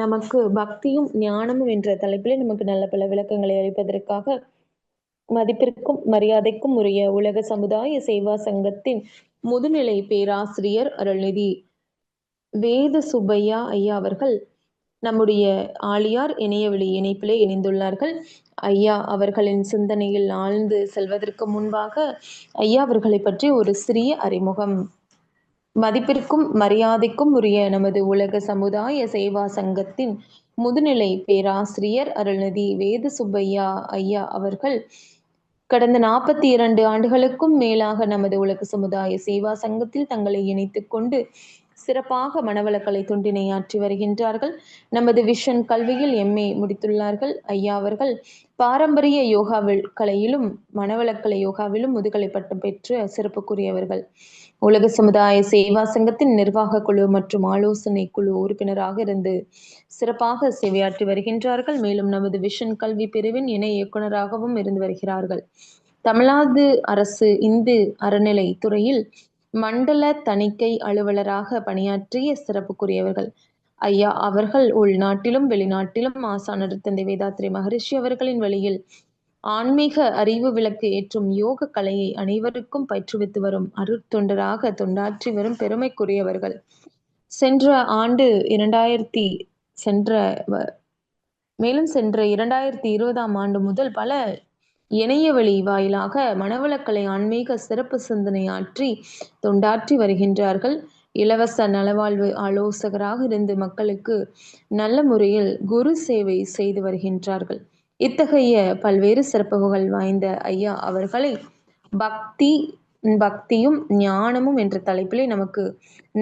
நமக்கு பக்தியும் ஞானமும் என்ற தலைப்பிலே நமக்கு நல்ல பல விளக்கங்களை அளிப்பதற்காக மதிப்பிற்கும் மரியாதைக்கும் உரிய உலக சமுதாய சேவா சங்கத்தின் முதுநிலை பேராசிரியர் அருள்நிதி வேத சுப்பையா ஐயா அவர்கள் நம்முடைய ஆழியார் இணையவழி இணைப்பிலே இணைந்துள்ளார்கள். ஐயா அவர்களின் சிந்தனையில் ஆழ்ந்து செல்வதற்கு முன்பாக ஐயா அவர்களை பற்றி ஒரு சிறிய அறிமுகம். மதிப்பிற்கும் மரியாதைக்கும் உரிய நமது உலக சமுதாய சேவா சங்கத்தின் முதுநிலை பேராசிரியர் அருள்நிதி வேத சுப்பையா ஐயா அவர்கள் கடந்த 42 ஆண்டுகளுக்கும் மேலாக நமது உலக சமுதாய சேவா சங்கத்தில் தங்களை இணைத்துக் கொண்டு சிறப்பாக மனவளக்கலை தொண்டினை ஆற்றி வருகின்றார்கள். நமது விஷன் கல்வியில் MA முடித்துள்ளார்கள். ஐயா அவர்கள் பாரம்பரிய யோகாவில் கலையிலும் மனவளக்கலை யோகாவிலும் முதுகலை பட்டம் பெற்று சிறப்புக்குரியவர்கள். உலக சமுதாய சேவா சங்கத்தின் நிர்வாக குழு மற்றும் ஆலோசனை குழு உறுப்பினராக இருந்து சிறப்பாக சேவையாற்றி வருகின்றார்கள். மேலும் நமது விஷன் கல்வி பிரிவின் இணை இயக்குநராகவும் இருந்து வருகிறார்கள். தமிழ்நாடு அரசு இந்து அறநிலை துறையில் மண்டல தணிக்கை அலுவலராக பணியாற்றிய சிறப்புக்குரியவர்கள். ஐயா அவர்கள் உள்நாட்டிலும் வெளிநாட்டிலும் ஆசானர் தந்தை வேதாத்ரி மகரிஷி அவர்களின் வழியில் ஆன்மீக அறிவு விளக்கு ஏற்றும் யோக கலையை அனைவருக்கும் பயிற்றுவித்து வரும் அருட்தொண்டராக தொண்டாற்றி வரும் பெருமைக்குரியவர்கள். சென்ற 2020ஆம் ஆண்டு முதல் பல இணையவழி வாயிலாக மனவளக்கலை ஆன்மீக சிறப்பு சிந்தனை ஆற்றி தொண்டாற்றி வருகின்றார்கள். இலவச நலவாழ்வு ஆலோசகராக இருந்து மக்களுக்கு நல்ல முறையில் குரு சேவை செய்து வருகின்றார்கள். இத்தகைய பல்வேறு சிறப்புகள் வாய்ந்த ஐயா அவர்களை பக்தியும் ஞானமும் என்ற தலைப்பிலே நமக்கு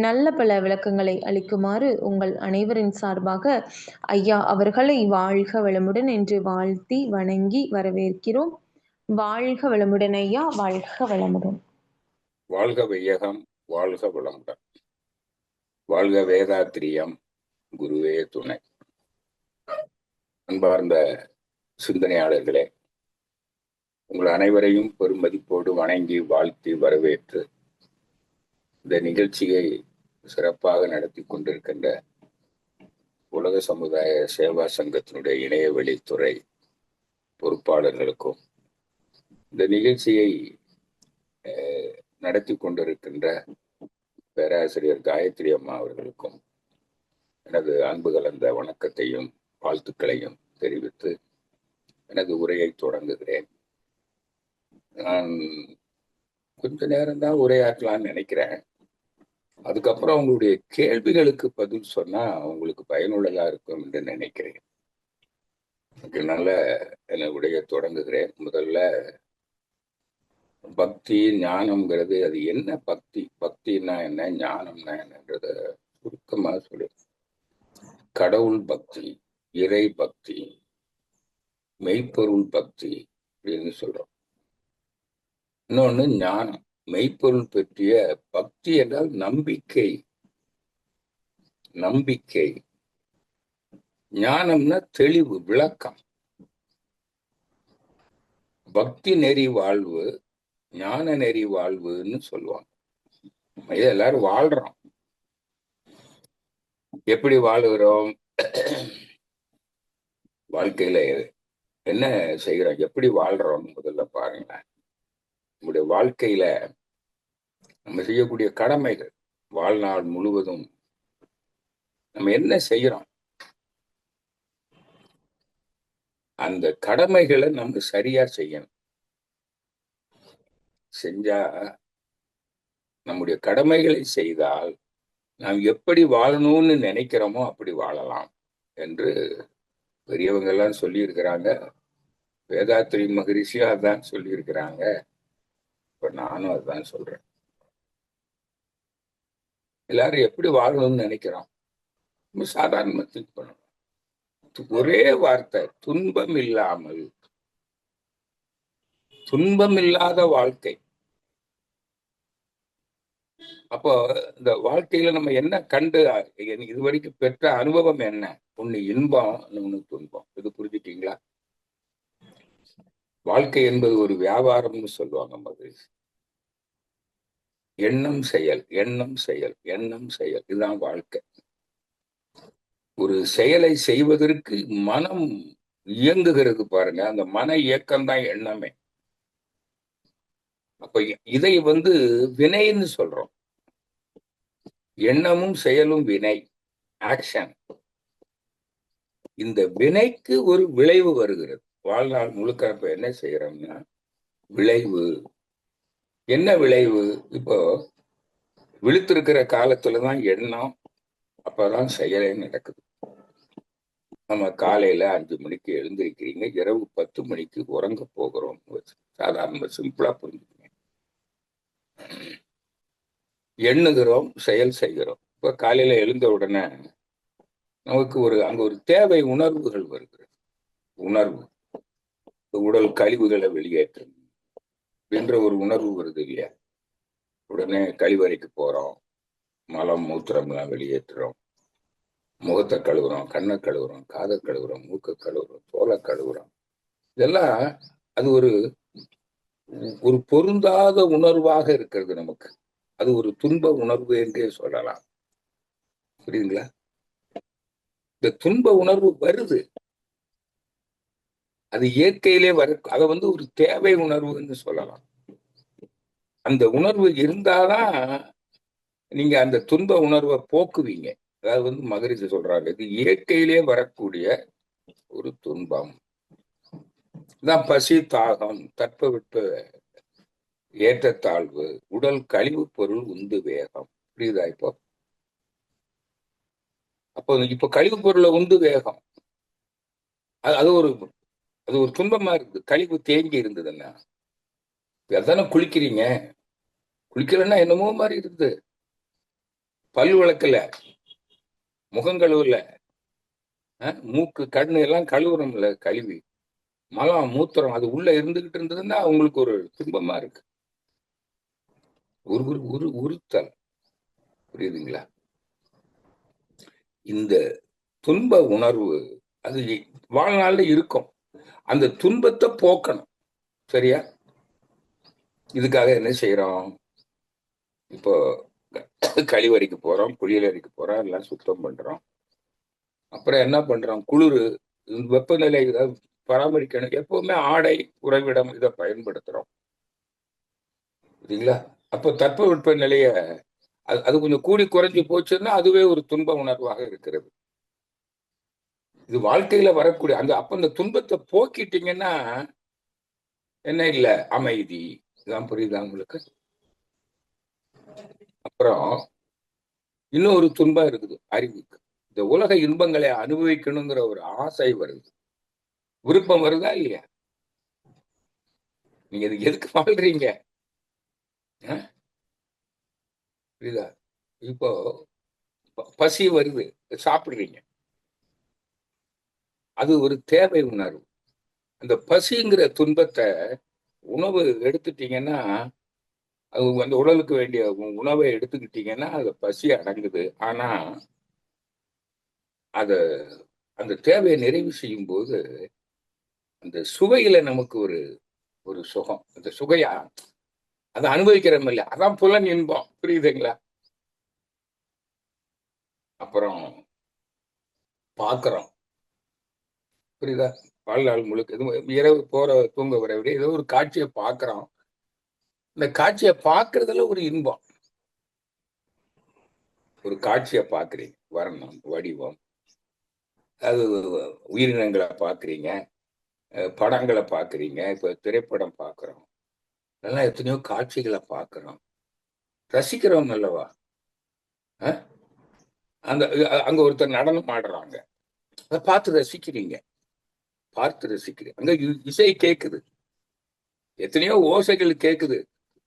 நல்ல பல விளக்கங்களை அளிக்குமாறு உங்கள் அனைவரின் சார்பாக ஐயா அவர்களை வாழ்க வளமுடன் என்று வாழ்த்தி வணங்கி வரவேற்கிறோம். வாழ்க வளமுடன் ஐயா, வாழ்க வளமுடன். வாழ்க வையகம், வாழ்க வளமுடன். வாழ்க வேதாத்திரியம், குருவே துணை. அன்பார்ந்த சிந்தனையாளர்களே, உங்கள் அனைவரையும் பெருமதிப்போடு வணங்கி வாழ்த்தி வரவேற்று இந்த நிகழ்ச்சியை சிறப்பாக நடத்தி கொண்டிருக்கின்ற உலக சமுதாய சேவா சங்கத்தினுடைய இணையவழித்துறை பொறுப்பாளர்களுக்கும் இந்த நிகழ்ச்சியை நடத்தி கொண்டிருக்கின்ற பேராசிரியர் காயத்ரி அம்மா அவர்களுக்கும் எனது அன்பு கலந்த வணக்கத்தையும் வாழ்த்துக்களையும் தெரிவித்து எனது உரையை தொடங்குகிறேன். நான் கொஞ்ச நேரம்தான் உரையாற்றலான்னு நினைக்கிறேன். அதுக்கப்புறம் உங்களுடைய கேள்விகளுக்கு பதில் சொன்னா உங்களுக்கு பயனுள்ளதா இருக்கும் என்று நினைக்கிறேன். அதனால என்னுடைய தொடங்குகிறேன். முதல்ல பக்தி ஞானம்ங்கிறது அது என்ன? பக்தின்னா என்ன, ஞானம்னா என்னன்றத சுருக்கமா சொல்லு. கடவுள் பக்தி, இறை பக்தி, மெய்ப்பொருள் பக்தி அப்படின்னு சொல்றோம். இன்னொன்னு ஞானம், மெய்ப்பொருள் பற்றிய பக்தி என்றால் நம்பிக்கை. ஞானம்னா தெளிவு, விளக்கம். பக்தி நெறி வாழ்வு, ஞான நெறி வாழ்வுன்னு சொல்லுவாங்க. இதை எல்லாரும் வாழ்றோம். எப்படி வாழுகிறோம்? வாழ்க்கையில என்ன செய்கிறோம், எப்படி வாழ்றோம் முதல்ல பாருங்களேன். நம்முடைய வாழ்க்கையில நம்ம செய்யக்கூடிய கடமைகள், வாழ்நாள் முழுவதும் நம்ம என்ன செய்யறோம், அந்த கடமைகளை நம்ம சரியா செய்யணும். செஞ்சா, நம்முடைய கடமைகளை செய்தால் நாம் எப்படி வாழணும்னு நினைக்கிறோமோ அப்படி வாழலாம் என்று பெரியவங்க எல்லாம் சொல்லி இருக்கிறாங்க. வேதாத்ரி மகரிஷியும் அதான் சொல்லி இருக்கிறாங்க. இப்ப நானும் அதுதான் சொல்றேன். எல்லாரும் எப்படி வாழணும்னு நினைக்கிறோம், ரொம்ப சாதாரணமா திங்க் பண்ணணும். ஒரே வார்த்தை, துன்பம் இல்லாமல், துன்பம் இல்லாத வாழ்க்கை. அப்போ இந்த வாழ்க்கையில நம்ம என்ன கண்டு இது வரைக்கும் பெற்ற அனுபவம் என்ன? ஒண்ணு இன்பம், ஒண்ணு துன்பம். இது புரிஞ்சுட்டீங்களா? வாழ்க்கை என்பது ஒரு வியாபாரம்னு சொல்லுவாங்க மகிழ்ச்சி. எண்ணம் செயல், எண்ணம் செயல், எண்ணம் செயல், இதுதான் வாழ்க்கை. ஒரு செயலை செய்வதற்கு மனம் இயங்குகிறது பாருங்க, அந்த மன இயக்கம் தான் எண்ணமே. அப்ப இதை வினைன்னு சொல்றோம். எண்ணமும் செயலும் வினை, ஆக்ஷன். இந்த வினைக்கு ஒரு விளைவு வருகிறது. வாழ்நாள் முழுக்க இப்ப என்ன செய்யறோம்னா விளைவு. என்ன விளைவு? இப்போ விழுத்திருக்கிற காலத்துலதான் எண்ணம், அப்பதான் செயலே நடக்குது. நம்ம காலையில 5 மணிக்கு எழுந்திருக்கிறீங்க, இரவு 10 மணிக்கு உறங்க போகிறோம். சாதாரண சிம்பிளா புரிஞ்சுக்கங்க. எண்ணுகிறோம், செயல் செய்கிறோம். இப்ப காலையில எழுந்த உடனே நமக்கு அங்க ஒரு தேவை உணர்வுகள் வருகிறது. உணர்வு, உடல் கழிவுகளை வெளியேற்றும் என்ற ஒரு உணர்வு வருது இல்லையா? உடனே கழிவறைக்கு போறோம், மலம் மூத்திரம் எல்லாம் வெளியேற்றுறோம், முகத்தை கழுவுறோம், கண்ணை கழுவுறோம், காதை கழுவுறோம், மூக்க கழுவுறோம், தோலை கழுவுறோம். இதெல்லாம் அது ஒரு ஒரு பொருந்தாத உணர்வாக இருக்கிறது நமக்கு. அது ஒரு துன்ப உணர்வு என்றே சொல்லலாம். புரியுதுங்களா? இந்த துன்ப உணர்வு வருது, அது இயற்கையிலே அதை ஒரு தேவை உணர்வுன்னு சொல்லலாம். அந்த உணர்வு இருந்தாதான் நீங்க அந்த துன்ப உணர்வை போக்குவீங்க. அதாவது மகரிஷி சொல்றாங்க, இது இயற்கையிலே வரக்கூடிய ஒரு துன்பம் தான். பசி, தாகம், தட்பவெட்ப ஏற்றத்தாழ்வு, உடல் கழிவு பொருள் உந்து வேகம். புரியுதா? அப்போ இப்ப கழிவு பொருளை உந்து வேகம், அது ஒரு துன்பமா இருக்குது. கழிவு தேங்கி இருந்ததுன்னா அதானே குளிக்கிறீங்க. குளிக்கலன்னா என்னமோ மாதிரி இருக்குது. பல் விளக்கல, முகம் கழுவுல, மூக்கு கண்ணு எல்லாம் கழுவுறோம்ல, கழுவி மலம் மூத்திரம் அது உள்ள இருந்துகிட்டு இருந்ததுன்னா அவங்களுக்கு ஒரு துன்பமா இருக்கு. உறுத்தல். புரியுதுங்களா? இந்த துன்ப உணர்வு அது வாழ்நாள்ல இருக்கும். அந்த துன்பத்தை போக்கணும். சரியா? இதுக்காக என்ன செய்யறோம்? இப்போ கழிவறைக்கு போறோம், குளியலறைக்கு போறோம், எல்லாம் சுத்தம் பண்றோம். அப்புறம் என்ன பண்றோம்? குளிர், வெப்பநிலை இதை பராமரிக்கணும். எப்பவுமே ஆடை, உறைவிடம் இதை பயன்படுத்துறோம். சரிங்களா? அப்போ தட்பவெட்ப நிலைய அது கொஞ்சம் கூடி குறைஞ்சி போச்சுன்னா அதுவே ஒரு துன்ப உணர்வாக இருக்கிறது. இது வாழ்க்கையில வரக்கூடிய அப்ப அந்த துன்பத்தை போக்கிட்டீங்கன்னா என்ன இல்ல, அமைதி. இதான் புரியுதா உங்களுக்கு? அப்புறம் இன்னொரு துன்பம் இருக்குது அறிவுக்கு. இந்த உலக இன்பங்களை அனுபவிக்கணுங்கிற ஒரு ஆசை வருது, விருப்பம் வருதா இல்லையா? நீங்க இது எதுக்கு வாழ்றீங்க? புரியுதா? இப்போ பசி வருது, சாப்பிடுறீங்க, அது ஒரு தேவை உணர்வு. அந்த பசிங்கிற துன்பத்தை உணவு எடுத்துட்டீங்கன்னா, அது அந்த உடலுக்கு வேண்டிய உணவை எடுத்துக்கிட்டீங்கன்னா அது பசி அடங்குது. ஆனா அந்த தேவையை நிறைவு செய்யும் போது அந்த சுவையில நமக்கு ஒரு ஒரு சுகம். அந்த சுகையா அதை அனுபவிக்கிறோம் இல்ல, அதான் புலன் இன்பம். புரியுதுங்களா? அப்புறம் பாக்குறோம். புரியுதா? வாழ்நாள் முழுக்க இரவு போற தூங்க வர விட ஏதோ ஒரு காட்சியை பாக்குறோம். இந்த காட்சியை பார்க்கறதுல ஒரு இன்பம். ஒரு காட்சியை பார்க்குறீங்க, வர்ணம், வடிவம், அது உயிரினங்களை பார்க்குறீங்க, படங்களை பார்க்குறீங்க. இப்போ திரைப்படம் பார்க்குறோம், அதெல்லாம் எத்தனையோ காட்சிகளை பார்க்குறோம், ரசிக்கிறோம் அல்லவா? அந்த அங்க ஒருத்தர் நடனம் ஆடுறாங்க, அதை பார்த்து ரசிக்கிறீங்க, பார்த்து ரசிக்கிறீங்க. அங்க இசை கேட்குது, எத்தனையோ ஓசைகள் கேட்குது.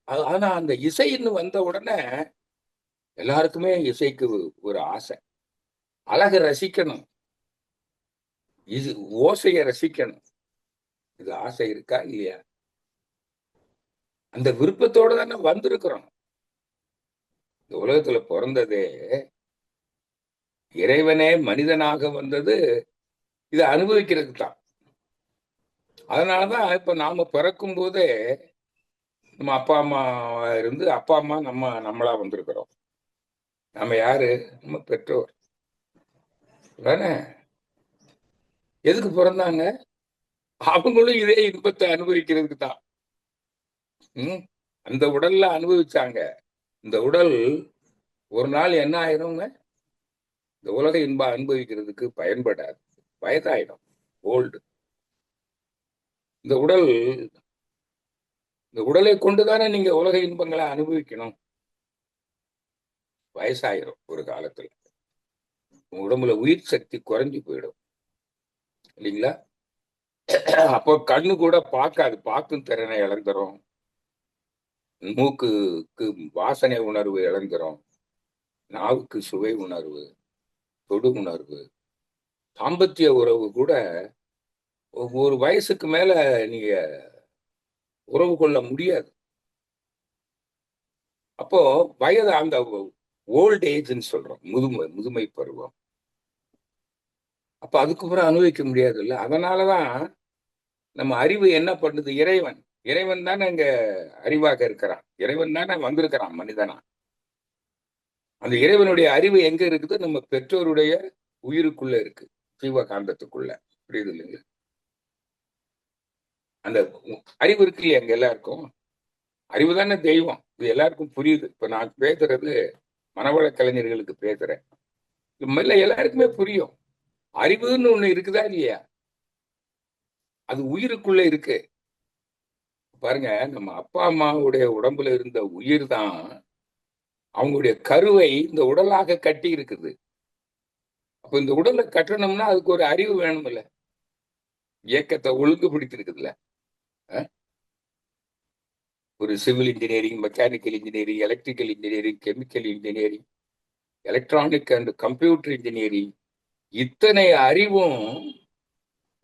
ஆனா அந்த இசைன்னு வந்த உடனே எல்லாருக்குமே இசைக்கு ஒரு ஆசை. அழகை ரசிக்கணும், இது ஓசையை ரசிக்கணும். இது ஆசை இருக்கா இல்லையா? அந்த விருப்பத்தோட தானே வந்திருக்கிறோம். இந்த உலகத்துல பிறந்ததே, இறைவனே மனிதனாக வந்தது இதை அனுபவிக்கிறதுக்கு தான். அதனாலதான் இப்ப நாம பிறக்கும் போதே நம்ம அப்பா அம்மா இருந்து அப்பா அம்மா நம்மளா வந்திருக்கிறோம். நம்ம யாரு? நம்ம பெற்றோர். தானே? எதுக்கு பிறந்தாங்க? அவங்களும் இதே இன்பத்தை அனுபவிக்கிறதுக்கு தான். அந்த உடல்ல அனுபவிச்சாங்க. இந்த உடல் ஒரு நாள் என்ன ஆயிருங்க? இந்த உலக இன்பம் அனுபவிக்கிறதுக்கு பயன்படாது, வயதாயிடும், ஓல்டு. இந்த உடல், இந்த உடலை கொண்டுதானே நீங்க உலக இன்பங்களை அனுபவிக்கணும். வயசாயிரும் ஒரு காலத்துல, உடம்புல உயிர் சக்தி குறைஞ்சு போயிடும் இல்லைங்களா? அப்போ கண்ணு கூட பார்க்காது, பார்க்கும் திறனை இழந்துரும். மூக்குக்கு வாசனை உணர்வு இழந்துரும். நாவுக்கு சுவை உணர்வு, தொடு உணர்வு, தாம்பத்திய உறவு கூட ஒரு வயசுக்கு மேல நீங்க உறவு கொள்ள முடியாது. அப்போ வயது, அந்த ஓல்ட் ஏஜ்ன்னு சொல்றோம், முதுமை, முதுமை பருவம். அப்ப அதுக்கப்புறம் அனுபவிக்க முடியாது இல்ல. அதனாலதான் நம்ம அறிவு என்ன பண்ணுது? இறைவன், இறைவன் தானே இங்க அறிவாக இருக்கிறான். இறைவன் தானே வந்திருக்கிறான் மனிதனா. அந்த இறைவனுடைய அறிவு எங்க இருக்குது? நம்ம பெற்றோருடைய உயிருக்குள்ள இருக்கு, ஜீவகாந்தத்துக்குள்ள. புரியுது இல்லைங்க? அந்த அறிவு இருக்கு இல்லையா எங்க எல்லாருக்கும்? அறிவு தானே தெய்வம். இது எல்லாருக்கும் புரியுது. இப்ப நான் பேசுறது மனவள கலைஞர்களுக்கு பேசுறேன், இல்ல எல்லாருக்குமே புரியும். அறிவுன்னு ஒண்ணு இருக்குதா இல்லையா? அது உயிருக்குள்ள இருக்கு. பாருங்க, நம்ம அப்பா அம்மாவுடைய உடம்புல இருந்த உயிர் தான் அவங்களுடைய கருவை இந்த உடலாக கட்டி இருக்குது. அப்ப இந்த உடலை கட்டணும்னா அதுக்கு ஒரு அறிவு வேணும்ல, இயக்கத்தை ஒழுங்குபடுத்திருக்குதுல்ல. ஒரு civil engineering, mechanical engineering, electrical engineering, chemical engineering, electronic and computer engineering, இத்தனை அறிவும்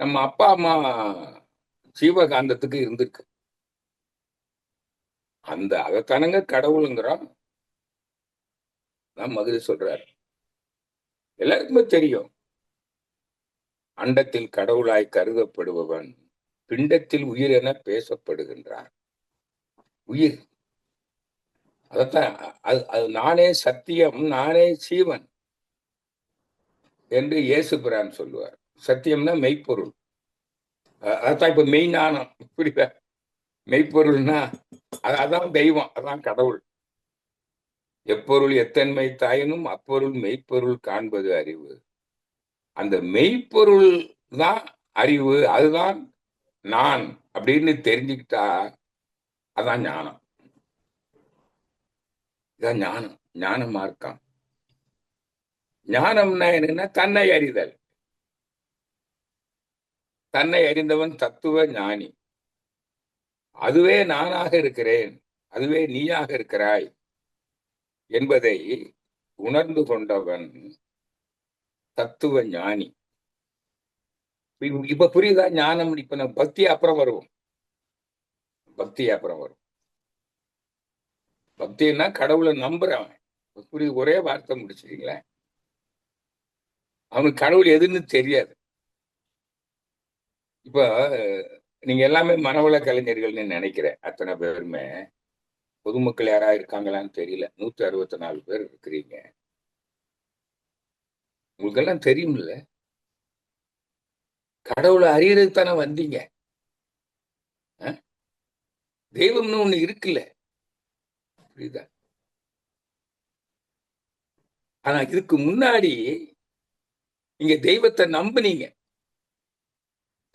நம்ம அப்பா அம்மா ஜீவகாந்தத்துக்கு இருந்திருக்கு. அதைத்தானங்க கடவுளுங்கிறோம். நான் மதுரை சொல்றாரு, எல்லாருக்குமே தெரியும். அண்டத்தில் கடவுளாய் கருதப்படுபவன் பிண்டத்தில் உயிர் என பேசப்படுகின்றான். உயிர், அதத்தான் அது நானே சத்தியம், நானே சீவன் என்று இயேசு பிரான் சொல்லுவார். சத்தியம்னா மெய்ப்பொருள். அதான் இப்ப மெய்ஞானம். புரியுதா? மெய்ப்பொருள்னா அதான் தெய்வம், அதான் கடவுள். எப்பொருள் எத்தன்மை தாயினும் அப்பொருள் மெய்ப்பொருள் காண்பது அறிவு. அந்த மெய்ப்பொருள் தான் அறிவு, அதுதான் நான் அப்படின்னு தெரிஞ்சுக்கிட்டா அதான் ஞானம். இதான் ஞானம், ஞான மார்க்கம். ஞானம்னா என்னன்னா தன்னை அறிதல். தன்னை அறிந்தவன் தத்துவ ஞானி. அதுவே நானாக இருக்கிறேன், அதுவே நீயாக இருக்கிறாய் என்பதை உணர்ந்து கொண்டவன் தத்துவ ஞானி. இப்ப புரியுதா ஞானம்? இப்ப நம்ம பக்தி அப்புறம் வருவோம், பக்தி அப்புறம் வரும். பக்தின்னா கடவுளை நம்புறவன். புரியுது? ஒரே வார்த்தை முடிச்சிருக்கீங்களா? அவனுக்கு கடவுள் எதுன்னு தெரியாது. இப்ப நீங்க எல்லாமே மனவள கலைஞர்கள்னு நினைக்கிறேன். அத்தனை பேருமே பொதுமக்கள் யாரா இருக்காங்களான்னு தெரியல. 164 பேர் இருக்கிறீங்க. உங்களுக்கு எல்லாம் தெரியும்ல, கடவுளை அறியறதுக்கு தானே வந்தீங்க. தெய்வம்னு ஒண்ணு இருக்குல்ல, புரியுதா? ஆனா இதுக்கு முன்னாடி நீங்க தெய்வத்தை நம்புனீங்க,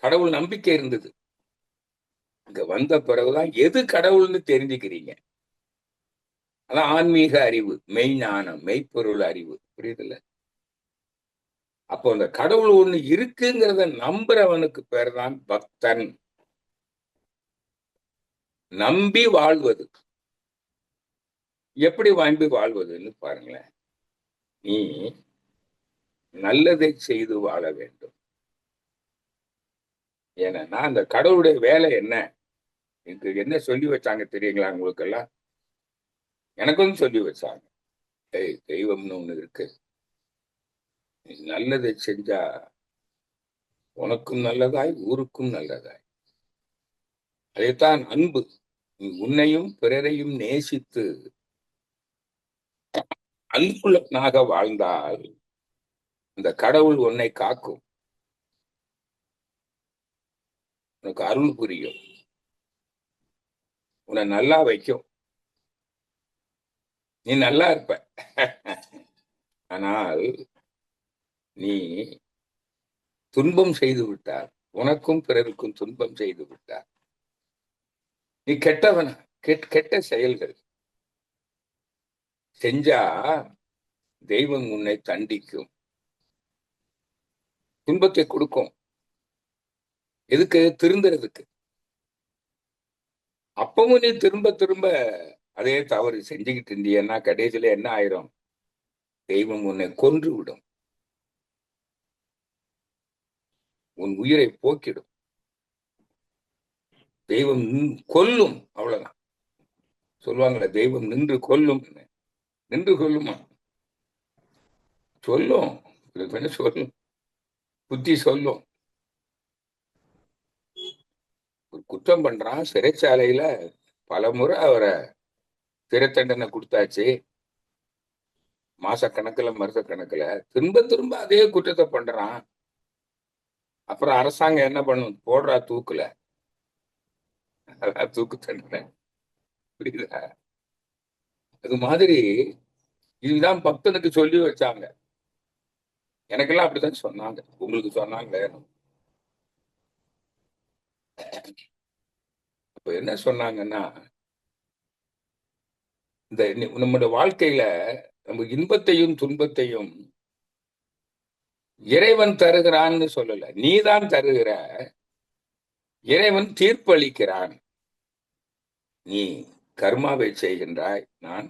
கடவுள் நம்பிக்கை இருந்தது. இங்க வந்த பிறகுதான் எது கடவுள்னு தெரிஞ்சுக்கிறீங்க. அதான் ஆன்மீக அறிவு, மெய்ஞானம், மெய்ப்பொருள் அறிவு. புரியுதுல்ல? அப்போ அந்த கடவுள் ஒண்ணு இருக்குங்கிறத நம்புறவனுக்கு பேர் தான் பக்தன். நம்பி வாழ்வது. எப்படி வாழ்வதுன்னு பாருங்களேன். நீ நல்லதை செய்து வாழ வேண்டும். ஏன்னா அந்த கடவுளுடைய வேலை என்ன? எனக்கு என்ன சொல்லி வச்சாங்க தெரியுங்களா உங்களுக்கு எல்லாம்? எனக்கும் சொல்லி வச்சாங்க. தெய்வம்னு ஒண்ணு இருக்கு, நீ நல்லதை செஞ்சா உனக்கும் நல்லதாய், ஊருக்கும் நல்லதாய். அதைத்தான் அன்பு. நீ உன்னையும் பிறரையும் நேசித்து அன்புள்ளவனாக வாழ்ந்தால் அந்த கடவுள் உன்னை காக்கும், உனக்கு அருள் புரியும், உன்னை நல்லா வைக்கும், நீ நல்லா இருப்ப. ஆனால் நீ துன்பம் செய்து விட்டார், உனக்கும் பிறருக்கும் துன்பம் செய்து விட்டார், நீ கெட்டவன, கெட்ட செயல்கள் செஞ்சா தெய்வம் உன்னை தண்டிக்கும், துன்பத்தை கொடுக்கும். எதுக்கு? திருந்துறதுக்கு. அப்பவும் நீ திரும்ப திரும்ப அதே தவறு செஞ்சுக்கிட்டு இருந்தீன்னா கடைசியில என்ன ஆயிரும்? தெய்வம் உன்னை கொன்று விடும், உன் உயிரை போக்கிடும், தெய்வம் கொல்லும். அவ்வளவுதான். சொல்லுவாங்களே, தெய்வம் நின்று கொல்லும். நின்று கொல்லுமா? சொல்லும், சொல்லும், புத்தி சொல்லும். ஒரு குற்றம் பண்றான், சிறைச்சாலையில பல முறை அவரை சிறை தண்டனை கொடுத்தாச்சு, மாசக்கணக்கில் வருஷக்கணக்கில். திரும்ப திரும்ப அதே குற்றத்தை பண்றான். அப்புறம் அரசாங்கம் என்ன பண்ணும்? போடுறா தூக்குல, தூக்கு தண்டனை. புரியுதா? அது மாதிரி இதுதான் பக்தனுக்கு சொல்லி வச்சாங்க. எனக்கெல்லாம் அப்படித்தான் சொன்னாங்க. உங்களுக்கு சொன்னாங்க. அப்ப என்ன சொன்னாங்கன்னா, இந்த நம்முடைய வாழ்க்கையில நம்ம இன்பத்தையும் துன்பத்தையும் இறைவன் தருகிறான்னு சொல்லல, நீதான் தருகிற. இறைவன் தீர்ப்பளிக்கிறான். நீ கர்மாவை செய்கின்றாய், நான்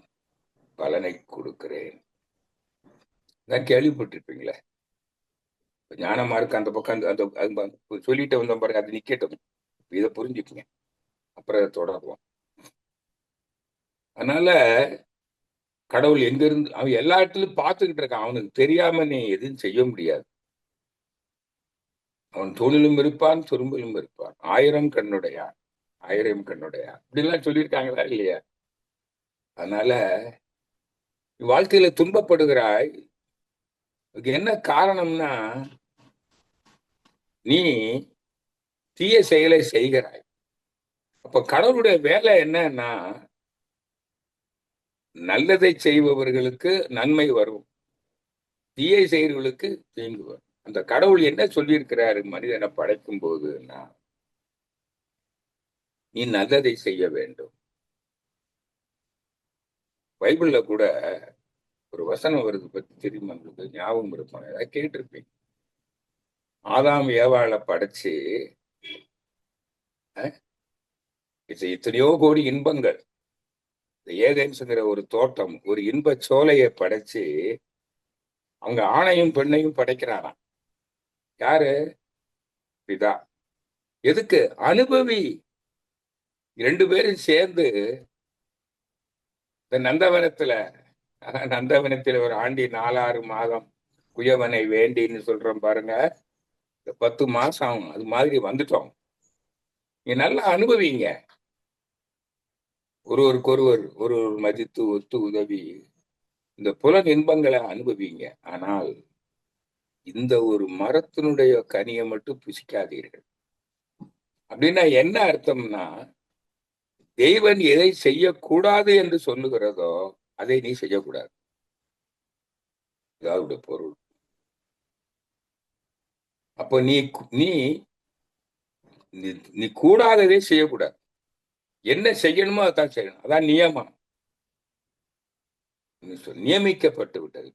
பலனை கொடுக்கிறேன். கேள்விப்பட்டிருப்பீங்களே, ஞானமா இருக்கு அந்த பக்கம், அந்த சொல்லிட்டு வந்த பாருங்க, அது நிக்கட்டும், இதை புரிஞ்சுக்கங்க, அப்புறம் தொடருவோம். அதனால கடவுள் எங்க இருந்து, அவன் எல்லா இடத்துலயும் பார்த்துக்கிட்டு இருக்கான். அவனுக்கு தெரியாம நீ எதுவும் செய்ய முடியாது. அவன் தூணிலும் இருப்பான், துரும்பிலும் இருப்பான், ஆயிரம் கண்ணுடையான், ஆயிரம் கண்ணுடையான், இப்படிலாம் சொல்லியிருக்காங்களா இல்லையா? அதனால வாழ்க்கையில துன்பப்படுகிறாய், என்ன காரணம்னா நீ தீய செயலை செய்கிறாய். அப்ப கடவுளுடைய வேலை என்னன்னா, நல்லதை செய்பவர்களுக்கு நன்மை வரும், தீயை செய்கிறவர்களுக்கு தீங்கு வரும். அந்த கடவுள் என்ன சொல்லியிருக்கிறாரு மனிதனை படைக்கும் போதுன்னா, நீ நல்லதை செய்ய வேண்டும். பைபிள்ல கூட ஒரு வசனம் வருது, பத்தி தெரியுமா உங்களுக்கு? ஞாபகம் இருக்கும், ஏதாவது கேட்டிருப்பீங்க. ஆதாம் ஏவாளை படைச்சு எத்தனையோ கோடி இன்பங்கள், ஏதேன்ஸ்ங்கிற ஒரு தோட்டம், ஒரு இன்ப சோலையை படைச்சு அவங்க ஆணையும் பெண்ணையும் படைக்கிறாராம். யாரு? பிதா. எதுக்கு? அனுபவி. ரெண்டு பேரும் சேர்ந்து இந்த நந்தவனத்துல ஒரு ஆண்டி 4-6 மாதம் குயவனை வேண்டின்னு சொல்றோம் பாருங்க, 10 மாசம் அது மாதிரி வந்துட்டோம். நீ நல்லா அனுபவிங்க, ஒருவருக்கொருவர் ஒரு மதித்து ஒத்து உதவி இந்த புலன் இன்பங்களை அனுபவிங்க. ஆனால் இந்த ஒரு மரத்தினுடைய கனியை மட்டும் புசிக்காதீர்கள். அப்படின்னா என்ன அர்த்தம்னா, தெய்வன் எதை செய்யக்கூடாது என்று சொல்லுகிறதோ அதை நீ செய்யக்கூடாது, அதாவது பொருள். அப்ப நீ நீ நீ கூடாததை செய்யக்கூடாது, என்ன செய்யணுமோ அதான் செய்யணும். அதான் நியமம், நியமிக்கப்பட்டு விட்டது.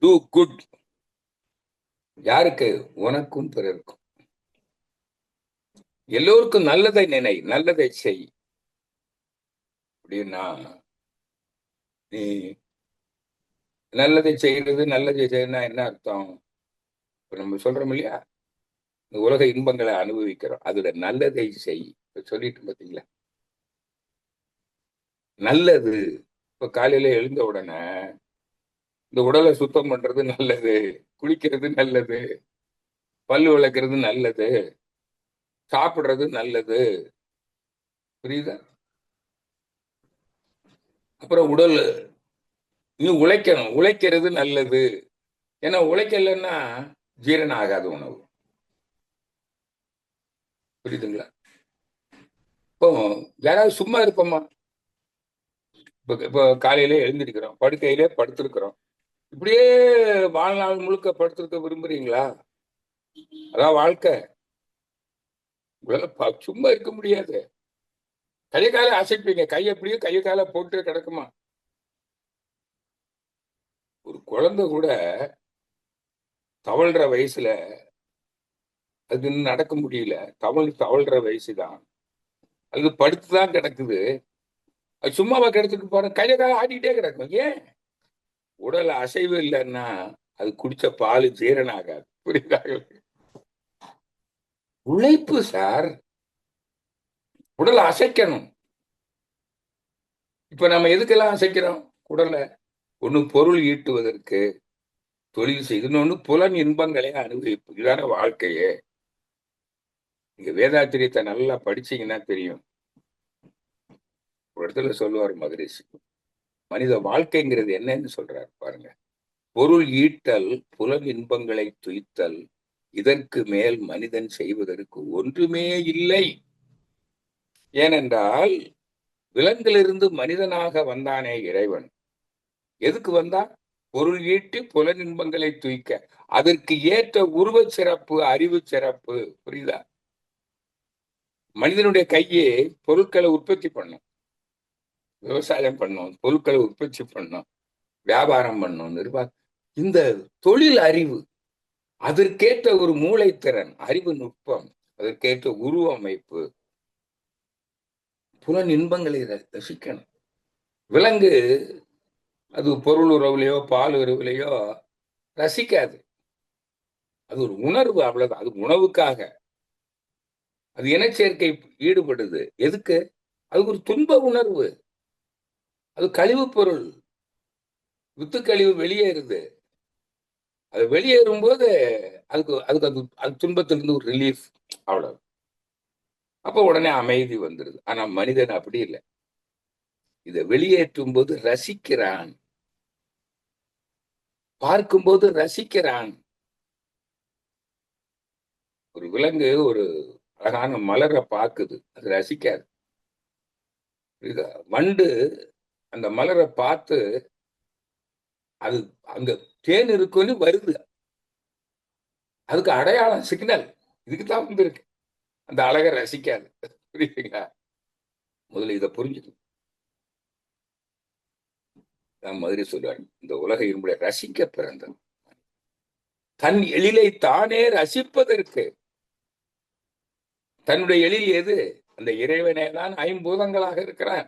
Do good. யாருக்கு? உனக்கும் பிறருக்கும். எல்லோருக்கும் நல்லதை நினை, நல்லதை செய். அப்படின்னா நீ நல்லதை செய்யறது, நல்லதை செய்யறதுனா என்ன அர்த்தம்? இப்ப நம்ம சொல்றோம் இல்லையா, இந்த உலக இன்பங்களை அனுபவிக்கிறோம், அதுல நல்லதை செய். சொல்லிட்டு பாத்தீங்களா, நல்லது. இப்ப காலையில எழுந்த உடனே இந்த உடலை சுத்தம் பண்றது நல்லது, குளிக்கிறது நல்லது, பல்லு விளக்குறது நல்லது, சாப்பிடுறது நல்லது. புரியுதா? அப்புறம் உடல் நீ உழைக்கணும், உழைக்கிறது நல்லது. ஏன்னா உழைக்கலன்னா ஜீரணம் ஆகாத உணவு. புரியுதுங்களா? இப்போ யாராவது சும்மா இருப்போமா? இப்போ காலையில எழுந்திருக்கிறோம், படுக்கையிலே படுத்திருக்கிறோம். இப்படியே வாழ்நாள் முழுக்க படுத்திருக்க விரும்புறீங்களா? அதான் வாழ்க்கை. உங்களால சும்மா இருக்க முடியாது. கையை காலை அசைப்பீங்க, கை எப்படியோ கையை காலை போட்டு கிடக்குமா? ஒரு குழந்தை கூட தவழ்ற வயசுல அது இன்னும் நடக்க முடியல. தவழ்ற வயசுதான். அது படுத்துதான் கிடக்குது. அது சும்மாவா கிடச்சிட்டு பாருங்க, கையை காலை ஆடிட்டே கிடக்கும். ஏன்? உடல் அசைவு இல்லைன்னா அது குடிச்ச பால் ஜீரணம் ஆகாது. புரியுதா? உழைப்பு சார். உடலை அசைக்கணும். இப்ப நம்ம எதுக்கெல்லாம் அசைக்கிறோம் உடலை? ஒண்ணு பொருள் ஈட்டுவதற்கு, தொழில் செய்து, இன்னொன்னு புலன் இன்பங்களை அனுபவிப்பு. இதுதான வாழ்க்கையே. நீங்க வேதாத்திரியத்தை நல்லா படிச்சீங்கன்னா தெரியும். ஒரு இடத்துல சொல்லுவார் மகரிஷி, மனித வாழ்க்கைங்கிறது என்னன்னு சொல்றாரு பாருங்க. பொருள் ஈட்டல், புலன் இன்பங்களை துய்த்தல், இதற்கு மேல் மனிதன் செய்வதற்கு ஒன்றுமே இல்லை. ஏனென்றால் விலங்கிலிருந்து மனிதனாக வந்தானே இறைவன், எதுக்கு வந்தான்? பொருள் ஈட்டி புலன் இன்பங்களை துய்க்க. அதற்கு ஏற்ற உருவ சிறப்பு, அறிவு சிறப்பு. புரியுதா? மனிதனுடைய கையே பொருட்களை உற்பத்தி பண்ணும், விவசாயம் பண்ணும், பொருட்களை உற்பத்தி பண்ணும், வியாபாரம் பண்ணும், நிர்வாகம். இந்த தொழில் அறிவு, அதற்கேற்ற ஒரு மூளைத்திறன், அறிவு நுட்பம், அதற்கேற்ற உருவ அமைப்பு, புலன் இன்பங்களை ரசிக்கணும். விலங்கு அது பொருள் உறவுலையோ பால் உறவுலையோ ரசிக்காது. அது ஒரு உணர்வு, அவ்வளவுதான். அது உணவுக்காக அது இனச்சேர்க்கை ஈடுபடுது. எதுக்கு? அது ஒரு துன்ப உணர்வு. அது கழிவு பொருள். வித்து கழிவு வெளியேறுது. அது வெளியேறும் போது அதுக்கு அதுக்கு அது துன்பத்திலிருந்து ஒரு ரிலீஃப், அவ்வளவு. அப்ப உடனே அமைதி வந்துருது. ஆனா மனிதன் அப்படி இல்லை. இதை வெளியேற்றும் போது ரசிக்கிறான், பார்க்கும்போது ரசிக்கிறான். ஒரு விலங்கு ஒரு அழகான மலரை பார்க்குது, அது ரசிக்காது. வண்டு அந்த மலரை பார்த்து அது அங்க தேன் இருக்குன்னு வருது. அதுக்கு அடையாளம், சிக்னல். இதுக்குதான் வந்திருக்கு. அந்த அழகை ரசிக்காது. புரியுதுங்களா? முதல்ல இதை புரிஞ்சுக்கணும். மாதிரி சொல்லுவாங்க, இந்த உலக இரும்புடைய ரசிக்க பிறந்தது. தன் எழிலை தானே ரசிப்பதற்கு. தன்னுடைய எழில் எது? அந்த இறைவனே தான் ஐம்பூதங்களாக இருக்கிறான்.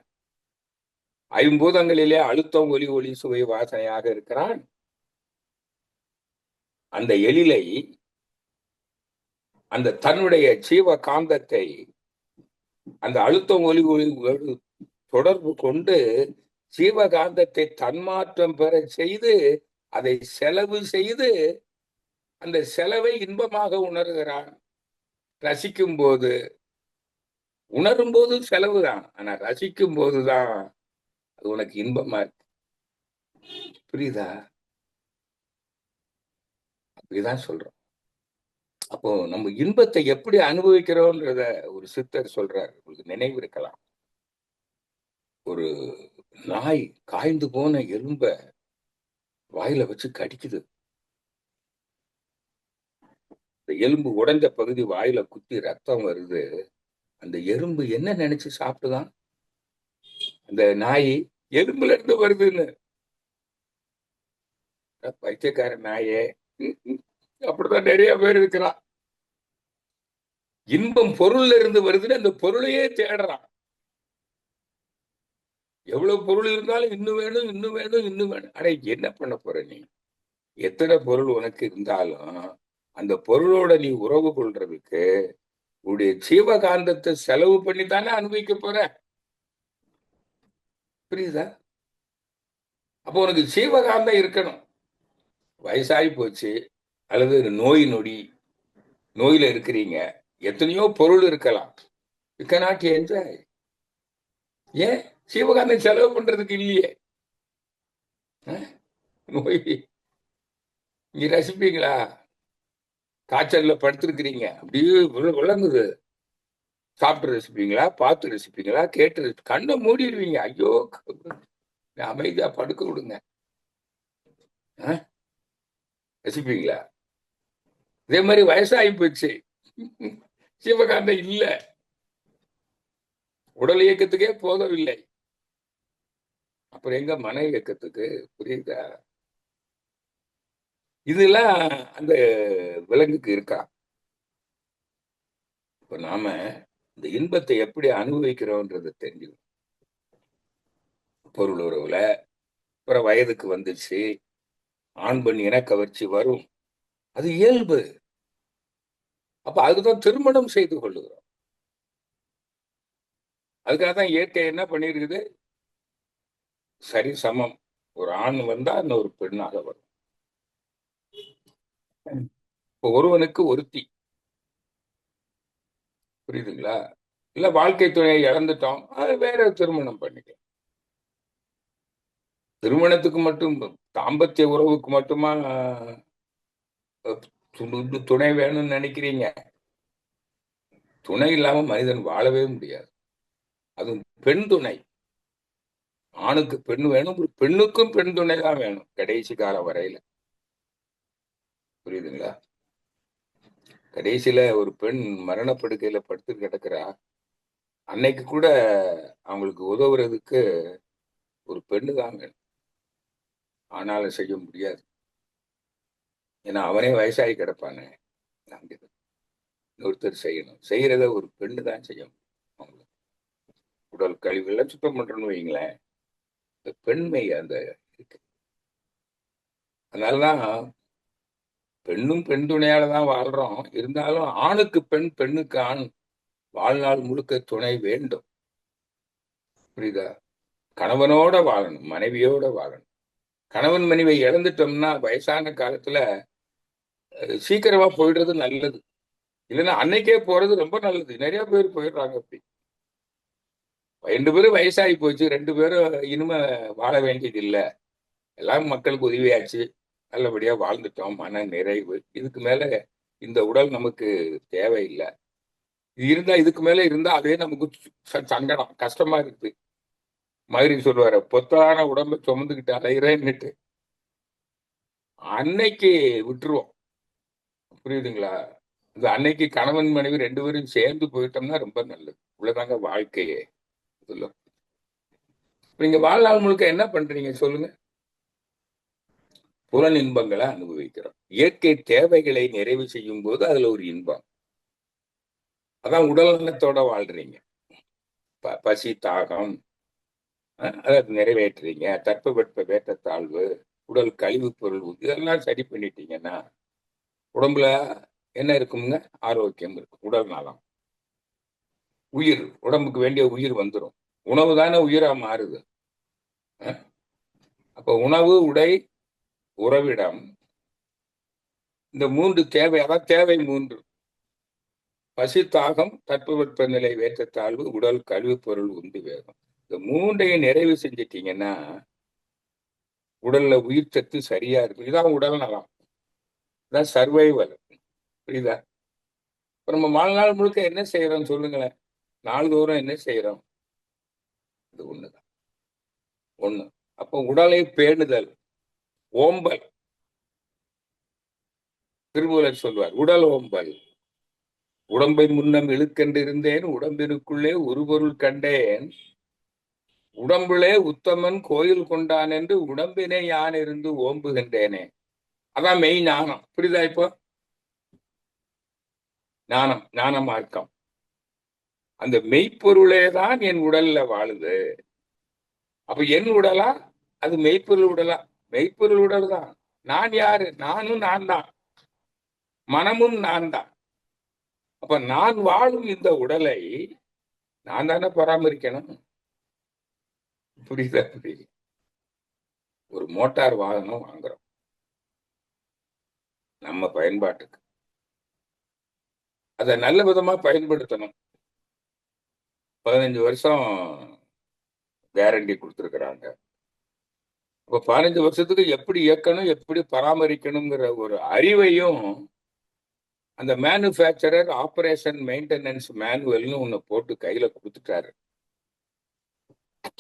ஐம்பூதங்களிலே அழுத்தம், ஒலி, ஒளி, சுவை, வாசனையாக இருக்கிறான். அந்த எழிலை, அந்த தன்னுடைய ஜீவ காந்தத்தை அந்த அழுத்தம், ஒலி, ஒளி தொடர்பு கொண்டு ஜீவகாந்தத்தை தன்மாற்றம் பெற செய்து, அதை செலவு செய்து, அந்த செலவை இன்பமாக உணர்கிறான். ரசிக்கும் போது, உணரும் போது செலவுதான், ஆனா ரசிக்கும் போதுதான் அது உனக்கு இன்பமா இருக்கு. புரியுதா? அப்படிதான் சொல்றோம். அப்போ நம்ம இன்பத்தை எப்படி அனுபவிக்கிறோம்ன்றத ஒரு சித்தர் சொல்றாரு, உங்களுக்கு நினைவு இருக்கலாம். ஒரு நாய் காய்ந்து போன எலும்ப வாயில வச்சு கடிக்குது. இந்த எலும்பு உடைஞ்ச பகுதி வாயில குத்தி ரத்தம் வருது. அந்த எறும்பு என்ன நினைச்சு சாப்பிட்டுதான்? அந்த நாய் எலும்புல இருந்து வருதுன்னு. பைத்தியக்கார நாயே. அப்படிதான் நிறைய பேர் இருக்கிறான். இன்பம் பொருள்ல இருந்து வருதுன்னு அந்த பொருளையே தேடுறான். எவ்வளவு பொருள் இருந்தாலும் இன்னும் வேணும், இன்னும் வேணும், இன்னும் வேணும். அட என்ன பண்ண போற நீ? எத்தனை பொருள் உனக்கு இருந்தாலும் அந்த பொருளோட நீ உறவு கொள்றதுக்கு உடைய ஜீவகாந்தத்தை செலவு பண்ணி தானே அனுபவிக்க போற. புரியுதா? அப்போ உனக்கு ஜீவகாந்தம் இருக்கணும். வயசாகி போச்சு, அல்லது நோய் நொடி, நோயில இருக்கிறீங்க, எத்தனையோ பொருள் இருக்கலாம். You cannot enjoy. ஏன்? ஜீவகாந்தம் செலவு பண்றதுக்கு இல்லையே. நோய் நீங்க ரசிப்பீங்களா? காய்ச்சல்ல படுத்திருக்கிறீங்க, அப்படியே விளங்குது. சாப்பிட்டு ரசிப்பீங்களா? பார்த்து ரசிப்பீங்களா? கேட்டு கண்ணை மூடிடுவீங்க. ஐயோ, அமைதியா படுக்க விடுங்க. ரசிப்பீங்களா? இதே மாதிரி வயசாகி போச்சு, சிவகாந்தம் இல்ல, உடல் இயக்கத்துக்கே போதவில்லை, அப்புறம் எங்க மன இயக்கத்துக்கு? புரியுதா? இதெல்லாம் அந்த விலங்குக்கு இருக்கா? இப்ப நாம இந்த இன்பத்தை எப்படி அனுபவிக்கிறோம்ன்றத தெரிஞ்சுக்கணும். பொருள் உறவுல அப்புறம் வயதுக்கு வந்துச்சு, ஆண் பெண் இன கவர்ச்சி வரும், அது இயல்பு. அப்ப அதுதான் திருமணம் செய்து கொள்ளுகிறோம். அதுக்காக தான் இயற்கை என்ன பண்ணிருக்குது? சரி சமம். ஒரு ஆண் வந்தா இன்னொரு பெண்ணாக வரும். இப்போ ஒருவனுக்கு ஒருத்தி, புரியுதுங்களா? இல்ல வாழ்க்கை துணையை இழந்துட்டோம், அது வேற திருமணம் பண்ணிக்கலாம். திருமணத்துக்கு மட்டும், தாம்பத்திய உறவுக்கு மட்டுமா துணை வேணும்னு நினைக்கிறீங்க? துணை இல்லாம மனிதன் வாழவே முடியாது. அதுவும் பெண் துணை. ஆணுக்கு பெண் வேணும், பெண்ணுக்கும் பெண் துணை தான் வேணும் கடைசி காலம் வரையில. புரியுதுங்களா? கடைசியில ஒரு பெண் மரணப்படுக்கையில படுத்து கிடக்குறா, அன்னைக்கு கூட அவங்களுக்கு உதவுறதுக்கு ஒரு பெண்ணு தான் வேணும். ஆனாலும் செய்ய முடியாது. ஏன்னா அவனே வயசாகி கிடப்பானே. ஒருத்தர் செய்யணும், செய்யறத ஒரு பெண்ணு தான் செய்யணும். அவங்களுக்கு உடல் கழிவுகள்லாம் சுத்தம் பண்றோம்னு வைங்களேன், இந்த பெண்மை அந்த இருக்கு. அதனாலதான் பெண்ணும் பெண் துணையால தான் வாழ்றோம். இருந்தாலும் ஆணுக்கு பெண், பெண்ணுக்கு ஆண், வாழ்நாள் முழுக்க துணை வேண்டும். புரியுதா? கணவனோட வாழணும், மனைவியோட வாழணும். கணவன் மனைவியை இழந்துட்டோம்னா வயசான காலத்துல சீக்கிரமா போயிடுறது நல்லது. இல்லைன்னா அன்னைக்கே போறது ரொம்ப நல்லது. நிறைய பேர் போயிடுறாங்க அப்படி. 2 பேரும் வயசாகி போச்சு, 2 பேரும் இனிமே வாழ வேண்டியது இல்லை, எல்லாம் மக்களுக்கு உதவியாச்சு, நல்லபடியா வாழ்ந்துட்டோம், மன நிறைவு, இதுக்கு மேல இந்த உடல் நமக்கு தேவையில்லை. இது இருந்தா, இதுக்கு மேல இருந்தா அதே நமக்கு சங்கடம், கஷ்டமா இருக்கு. மாதிரி சொல்லுவாரு, பொத்தான உடம்பை சுமந்துக்கிட்டு அலையிறேன்னுட்டு. அன்னைக்கு விட்டுருவோம். புரியுதுங்களா? இந்த அன்னைக்கு கணவன் மனைவி 2 பேரும் சேர்ந்து போயிட்டோம்னா ரொம்ப நல்லது. இவ்வளவுதாங்க வாழ்க்கையே. சொல்லும். நீங்க வாழ்நாள் முழுக்க என்ன பண்றீங்க சொல்லுங்க? புலன் இன்பங்களை அனுபவிக்கிறோம். இயற்கை தேவைகளை நிறைவு செய்யும் போது அதுல ஒரு இன்பம். அதான் உடல் நலத்தோட வாழ்றீங்க. பசி தாகம் அதை நிறைவேற்றுறீங்க. தட்பவெட்ப ஏற்றத்தாழ்வு, உடல் கழிவு பொருள் இதெல்லாம் சரி பண்ணிட்டீங்கன்னா உடம்புல என்ன இருக்குங்க? ஆரோக்கியம் இருக்கும், உடல் நலம், உயிர், உடம்புக்கு வேண்டிய உயிர் வந்துடும். உணவு தானே உயிரா மாறுது. அப்ப உணவு, உடை, உறவிடம், இந்த 3 தேவை. அதான் தேவை 3: பசி தாகம் தட்பவெட்ப நிலை ஏற்றத்தாழ்வு உடல் கழிவு பொருள் உந்து வேகம். இந்த 3ஐயும் நிறைவு செஞ்சிட்டீங்கன்னா உடல்ல உயிர் சத்து சரியா இருக்கும். இதான் உடல் நலம், இதான் சர்வைவல். புரியுதா? இப்ப நம்ம வாழ்நாள் முழுக்க என்ன செய்யறோம் சொல்லுங்களேன்? நாள்தோறும் என்ன செய்யறோம்? இது ஒண்ணுதான். ஒண்ணு. அப்போ உடலை பேணுதல், ஓம்பல். திருமூலர் சொல்வார், உடல் ஓம்பல். உடம்பை முன்னம் இழுக்கென்றிருந்தேன், உடம்பினுக்குள்ளே ஒரு பொருள் கண்டேன், உடம்புலே உத்தமன் கோயில் கொண்டான் என்று உடம்பினை யான் இருந்து ஓம்புகின்றேனே. அதான் மெய் ஞானம். புரியுதா? இப்போ ஞானம், ஞான மார்க்கம். அந்த மெய்ப்பொருளே தான் என் உடல்ல வாழுது. அப்ப என் உடலா அது மெய்ப்பொருள் உடலா? மெய்ப்பொருள் உடல் தான். நான் யாரு? நானும் நான் தான், மனமும் நான் தான். அப்ப நான் வாழும் இந்த உடலை நான் தானே பராமரிக்கணும். புரியுதா? புரியுது. ஒரு மோட்டார் வாகனம் வாங்குறோம் நம்ம பயன்பாட்டுக்கு, அதை நல்ல விதமா பயன்படுத்தணும். 15 வருஷம் கேரண்டி கொடுத்துருக்குறாங்க. அப்ப 15 வருஷத்துக்கு எப்படி இயக்கணும், எப்படி பராமரிக்கணுங்கிற ஒரு அறிவையும் அந்த மேனுஃபேக்சரர் ஆபரேஷன் மெயின்டெனன்ஸ் மேனுவல்னு ஒண்ணு போட்டு கையில கொடுத்துட்டாரு.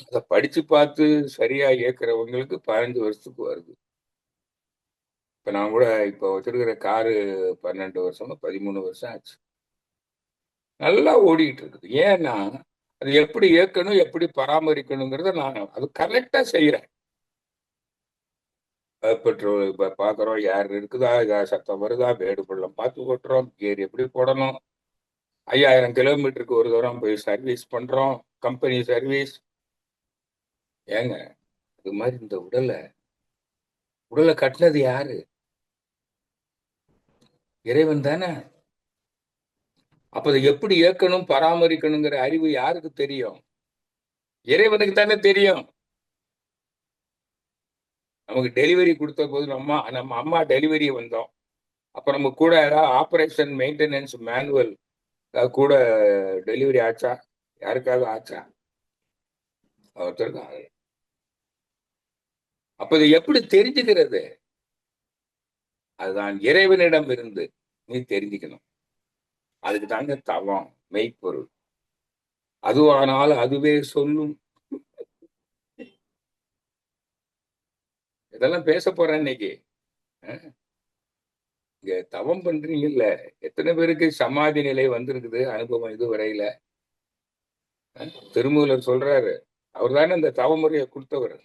அதை படிச்சு பார்த்து சரியா இயக்குறவங்களுக்கு 15 வருஷத்துக்கு வருது. இப்ப நான் கூட இப்போ வச்சிருக்கிற காரு 12 வருஷமா 13 வருஷம் ஆச்சு. நல்லா ஓடிட்டு இருக்குது. ஏன்னா அது எப்படி இயக்கணும், எப்படி பராமரிக்கணுங்கிறத நான் அது கரெக்டா செய்யறேன். பெட்ரோல் இப்ப பாக்குறோம், யார் இருக்குதா, சத்தம் வருதா, மேடு பள்ளம் பார்த்து ஓட்டுறோம், கியர் எப்படி போடணும், 5000 கிலோமீட்டருக்கு ஒரு தூரம் போய் சர்வீஸ் பண்றோம், கம்பெனி சர்வீஸ். ஏங்க இது மாதிரி இந்த உடலை கட்டினது யாரு? இறைவன் தானே. அப்ப அதை எப்படி இயக்கணும், பராமரிக்கணுங்கிற அறிவு யாருக்கு தெரியும்? இறைவனுக்கு தானே தெரியும். நமக்கு டெலிவரி கொடுத்த போது நம்ம அம்மா டெலிவரி வந்தோம். அப்ப நம்ம கூட ஏதாவது ஆபரேஷன் மெயின்டெனன்ஸ் மேனுவல் கூட டெலிவரி ஆச்சா? யாருக்காவது ஆச்சா? ஒருத்தருக்கு ஆகல. அப்ப இதை எப்படி தெரிஞ்சுக்கிறது? அதுதான் இறைவனிடம் இருந்து நீ தெரிஞ்சுக்கணும். அதுக்கு தாங்க தவம், மெய்ப்பொருள். அதுவானால் அதுவே சொல்லும். இதெல்லாம் பேச போறேன் இன்னைக்கு. இங்க தவம் பண்றீங்கல்ல, எத்தனை பேருக்கு சமாதி நிலை வந்திருக்குது அனுபவம் இதுவரையில? திருமூலர் சொல்றாரு, அவர் தானே இந்த தவமுறையை கொடுத்தவர்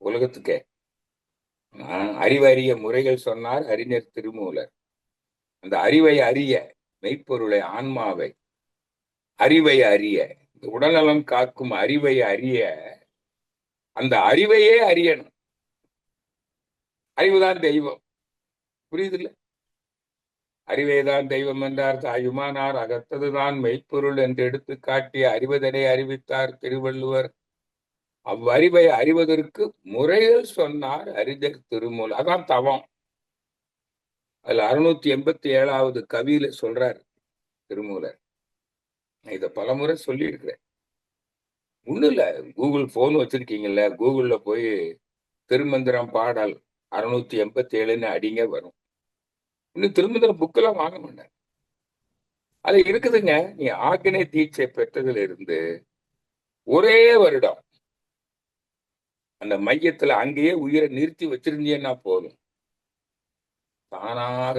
உலகத்துக்கே. அறிவறிய முறைகள் சொன்னார் அறிஞர் திருமூலர். அந்த அறிவை அறிய, மெய்ப்பொருளை ஆன்மாவை அறிவை அறிய, இந்த உடல்நலம் காக்கும் அறிவை அறிய, அந்த அறிவையே அறியணும். அறிவுதான் தெய்வம். புரியுது இல்ல? அறிவேதான் தெய்வம் என்றார் தாயுமானார், அகத்ததுதான் மெய்ப்பொருள் என்று எடுத்து காட்டிய அறிவதனை அறிவித்தார் திருவள்ளுவர். அவ்வறிவை அறிவதற்கு முறைகள் சொன்னார் அறிஞர் திருமூலர். அதான் தவம். அதுல 687வது கவியில சொல்றார் திருமூலர். நான் இதை பலமுறை சொல்லி இருக்கிறேன். ஒண்ணும் இல்ல, கூகுள் போன் வச்சிருக்கீங்கல்ல, கூகுள்ல போய் திருமந்திரம் பாடல் 687ன்னு அடிங்க, வரும். இன்னும் திருமந்திரம் புக்கெல்லாம் வாங்க மாட்டேன். அது இருக்குதுங்க. நீ ஆக்கினை தீட்சை பெற்றதுல இருந்து ஒரே வருடம் அந்த மையத்துல அங்கேயே உயிரை நிறுத்தி வச்சிருந்தீங்கன்னா போதும், தானாக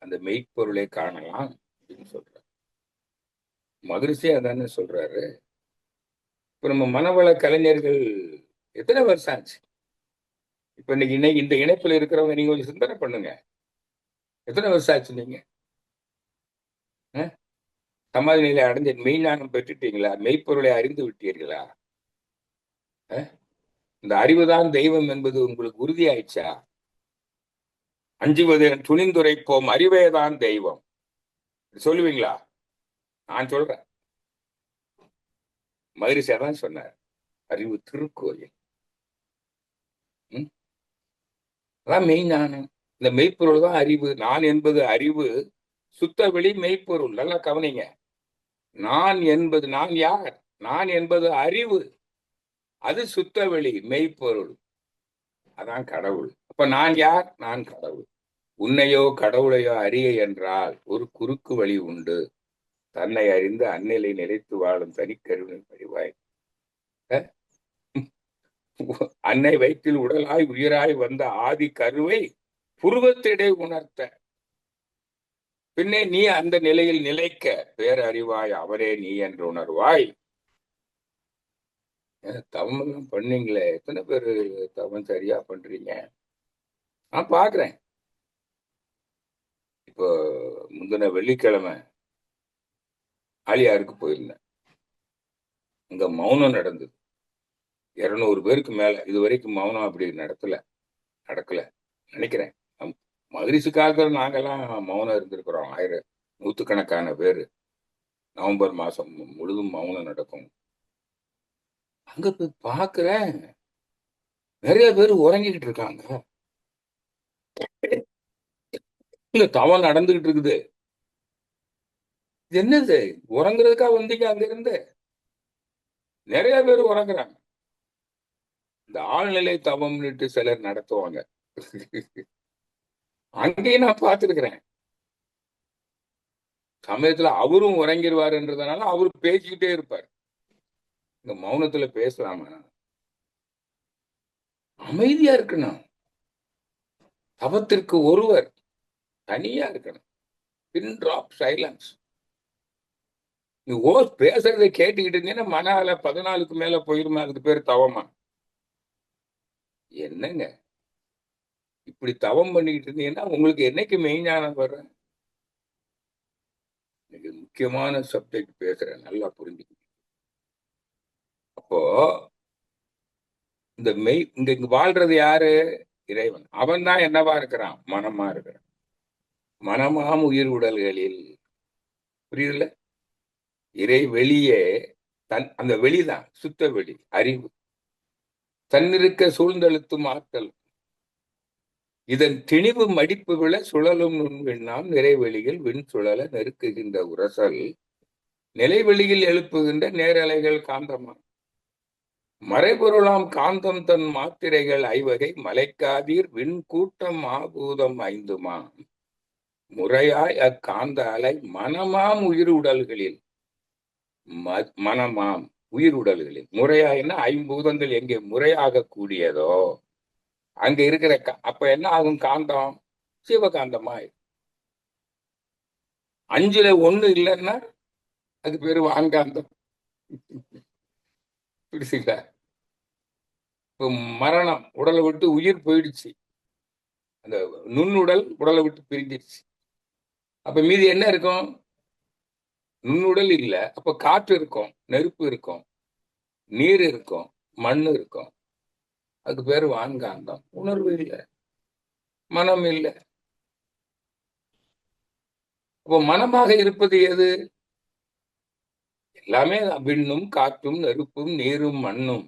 அந்த மெய்ப்பொருளை காணலாம் அப்படின்னு சொல்றாரு. மகிழ்ச்சி அதானே சொல்றாரு. இப்ப நம்ம மனவள கலைஞர்கள் எத்தனை வருஷம் ஆச்சு? இப்ப இன்னைக்கு இந்த இணைப்புல இருக்கிறவங்க நீங்க கொஞ்சம் சிந்தனை பண்ணுங்க. எத்தனை வருஷம் ஆச்சு நீங்க சமாதி நிலை அடைஞ்ச மெய்ஞானம் பெற்றுட்டீங்களா? மெய்ப்பொருளை அறிந்து விட்டீர்களா? இந்த அறிவுதான் தெய்வம் என்பது உங்களுக்கு உறுதி ஆயிடுச்சா? அஞ்சுவது துணிந்துரைப்போம், அறிவேதான் தெய்வம் சொல்லுவீங்களா? நான் சொல்றேன். மகிழ்ச்சியா தான் சொன்னார். அறிவு திருக்கோயில். அதான் மெய்ஞானம். இந்த மெய்ப்பொருள் தான் அறிவு. நான் என்பது அறிவு, சுத்த வெளி மெய்ப்பொருள். நல்லா கவனிங்க. நான் என்பது, நான் யார்? நான் என்பது அறிவு, அது சுத்த வெளி மெய்ப்பொருள். அதான் கடவுள். அப்ப நான் யார்? நான் கடவுள். உன்னையோ கடவுளையோ அறிய என்றால் ஒரு குறுக்கு வழி உண்டு. தன்னை அறிந்து அந்நிலை நிலைத்து வாழும் தனிக்கருவினை பரிவாய். அன்னை வயிற்றில் உடலாய் உயிராய் வந்த ஆதி கருவை புருவத்திடை உணர்த்த, பின்னே நீ அந்த நிலையில் நிலைக்க பேரறிவாய் அவரே நீ என்று உணர்வாய். தவம் எல்லாம் பண்ணீங்களே, எத்தனை பேரு தவம் சரியா பண்றீங்க? நான் பாக்குறேன். இப்போ முந்தின வெள்ளிக்கிழமை ஆலியாருக்கு போயிருந்தேன். அங்க மௌனம் நடந்தது. 200 பேருக்கு மேல. இது வரைக்கும் மௌனம் அப்படி நடக்கல நினைக்கிறேன். மகிழ்ச்சி காலத்துல நாங்கெல்லாம் மௌனம் இருந்திருக்கிறோம். நூத்துக்கணக்கான பேரு. நவம்பர் மாசம் முழுதும் மௌனம் நடக்கும். அங்க போய் பாக்குறேன், நிறைய பேர் உறங்கிக்கிட்டு இருக்காங்க. இல்ல, தவம் நடந்துகிட்டு இருக்குது. இது என்னது? உறங்குறதுக்காக வந்தீங்க? அங்க இருந்து நிறைய பேர் உறங்குறாங்க. இந்த ஆழ்நிலை தவம்னுட்டு சிலர் நடத்துவாங்க. அங்கேயும் நான் பார்த்திருக்கிறேன். சமயத்துல அவரும் உறங்கிடுவாருன்றதுனால அவரு பேசிக்கிட்டே இருப்பார். இந்த மௌனத்துல பேசலாமா? அமைதியா இருக்கணும். தவத்திற்கு ஒருவர் தனியா இருக்கணும். Pin drop silence. நீ பேசுறதை கேட்டுக்கிட்டு இருந்தீங்கன்னா மன அலை 14க்கு மேல போயிருமா? அதுக்கு பேர் தவமா? என்னங்க இப்படி தவம் பண்ணிக்கிட்டு இருந்தீங்கன்னா உங்களுக்கு என்னைக்கு மெய்ஞானம் வரும்? இன்னைக்கு முக்கியமான சப்ஜெக்ட் பேசுறேன், நல்லா புரிஞ்சுக்கணும். அப்போ இந்த இங்க வாழ்றது யாரு? இறைவன். அவன் தான் என்னவா இருக்கிறான்? மனமா இருக்கிறான். மனமாம் உயிர் உடல்களில். புரியுதுல? இறை வெளியே அந்த வெளிதான் சுத்த வெளி, அறிவு. தன்னிருக்க சூழ்ந்தெழுத்தும் ஆற்றல். இதன் திணிவு மடிப்பு விழ சுழலும் நுண்விண்ணாம் நிறைவெளியில் விண் சுழல நெருக்குகின்ற உரசல் நிலைவெளியில் எழுப்புகின்ற நேரலைகள் காந்தமா. மறைபொருளாம் காந்தம் தன் மாத்திரைகள் ஐவகை மலைக்காதீர் விண் கூட்டம் ஆபூதம் ஐந்துமா முறையாய் அக்காந்த அலை மனமாம் உயிர் உடல்களில். மனமாம் உயிர் உடல்களில் முறையாயின்னா ஐம்பூதங்கள் எங்கே முறையாக கூடியதோ அங்க இருக்கிற அப்ப என்ன ஆகும்? காந்தம் சிவகாந்தமாய். 5ல் 1 இல்லைன்னா அது பேரு வான்காந்தம். புரியுதுங்களா? இப்போ மரணம், உடலை விட்டு உயிர் போயிடுச்சு, அந்த நுண்ணுடல் உடலை விட்டு பிரிஞ்சிருச்சு. அப்ப மீதி என்ன இருக்கும்? நுண்ணுடல் இல்ல. அப்ப காற்று இருக்கும், நெருப்பு இருக்கும், நீர் இருக்கும், மண் இருக்கும். அதுக்கு பேரு வான்காந்தம். உணர்வு இல்லை, மனம் இல்லை. அப்போ மனமாக இருப்பது எது? எல்லாமே விண்ணும் காற்றும் நெருப்பும் நீரும் மண்ணும்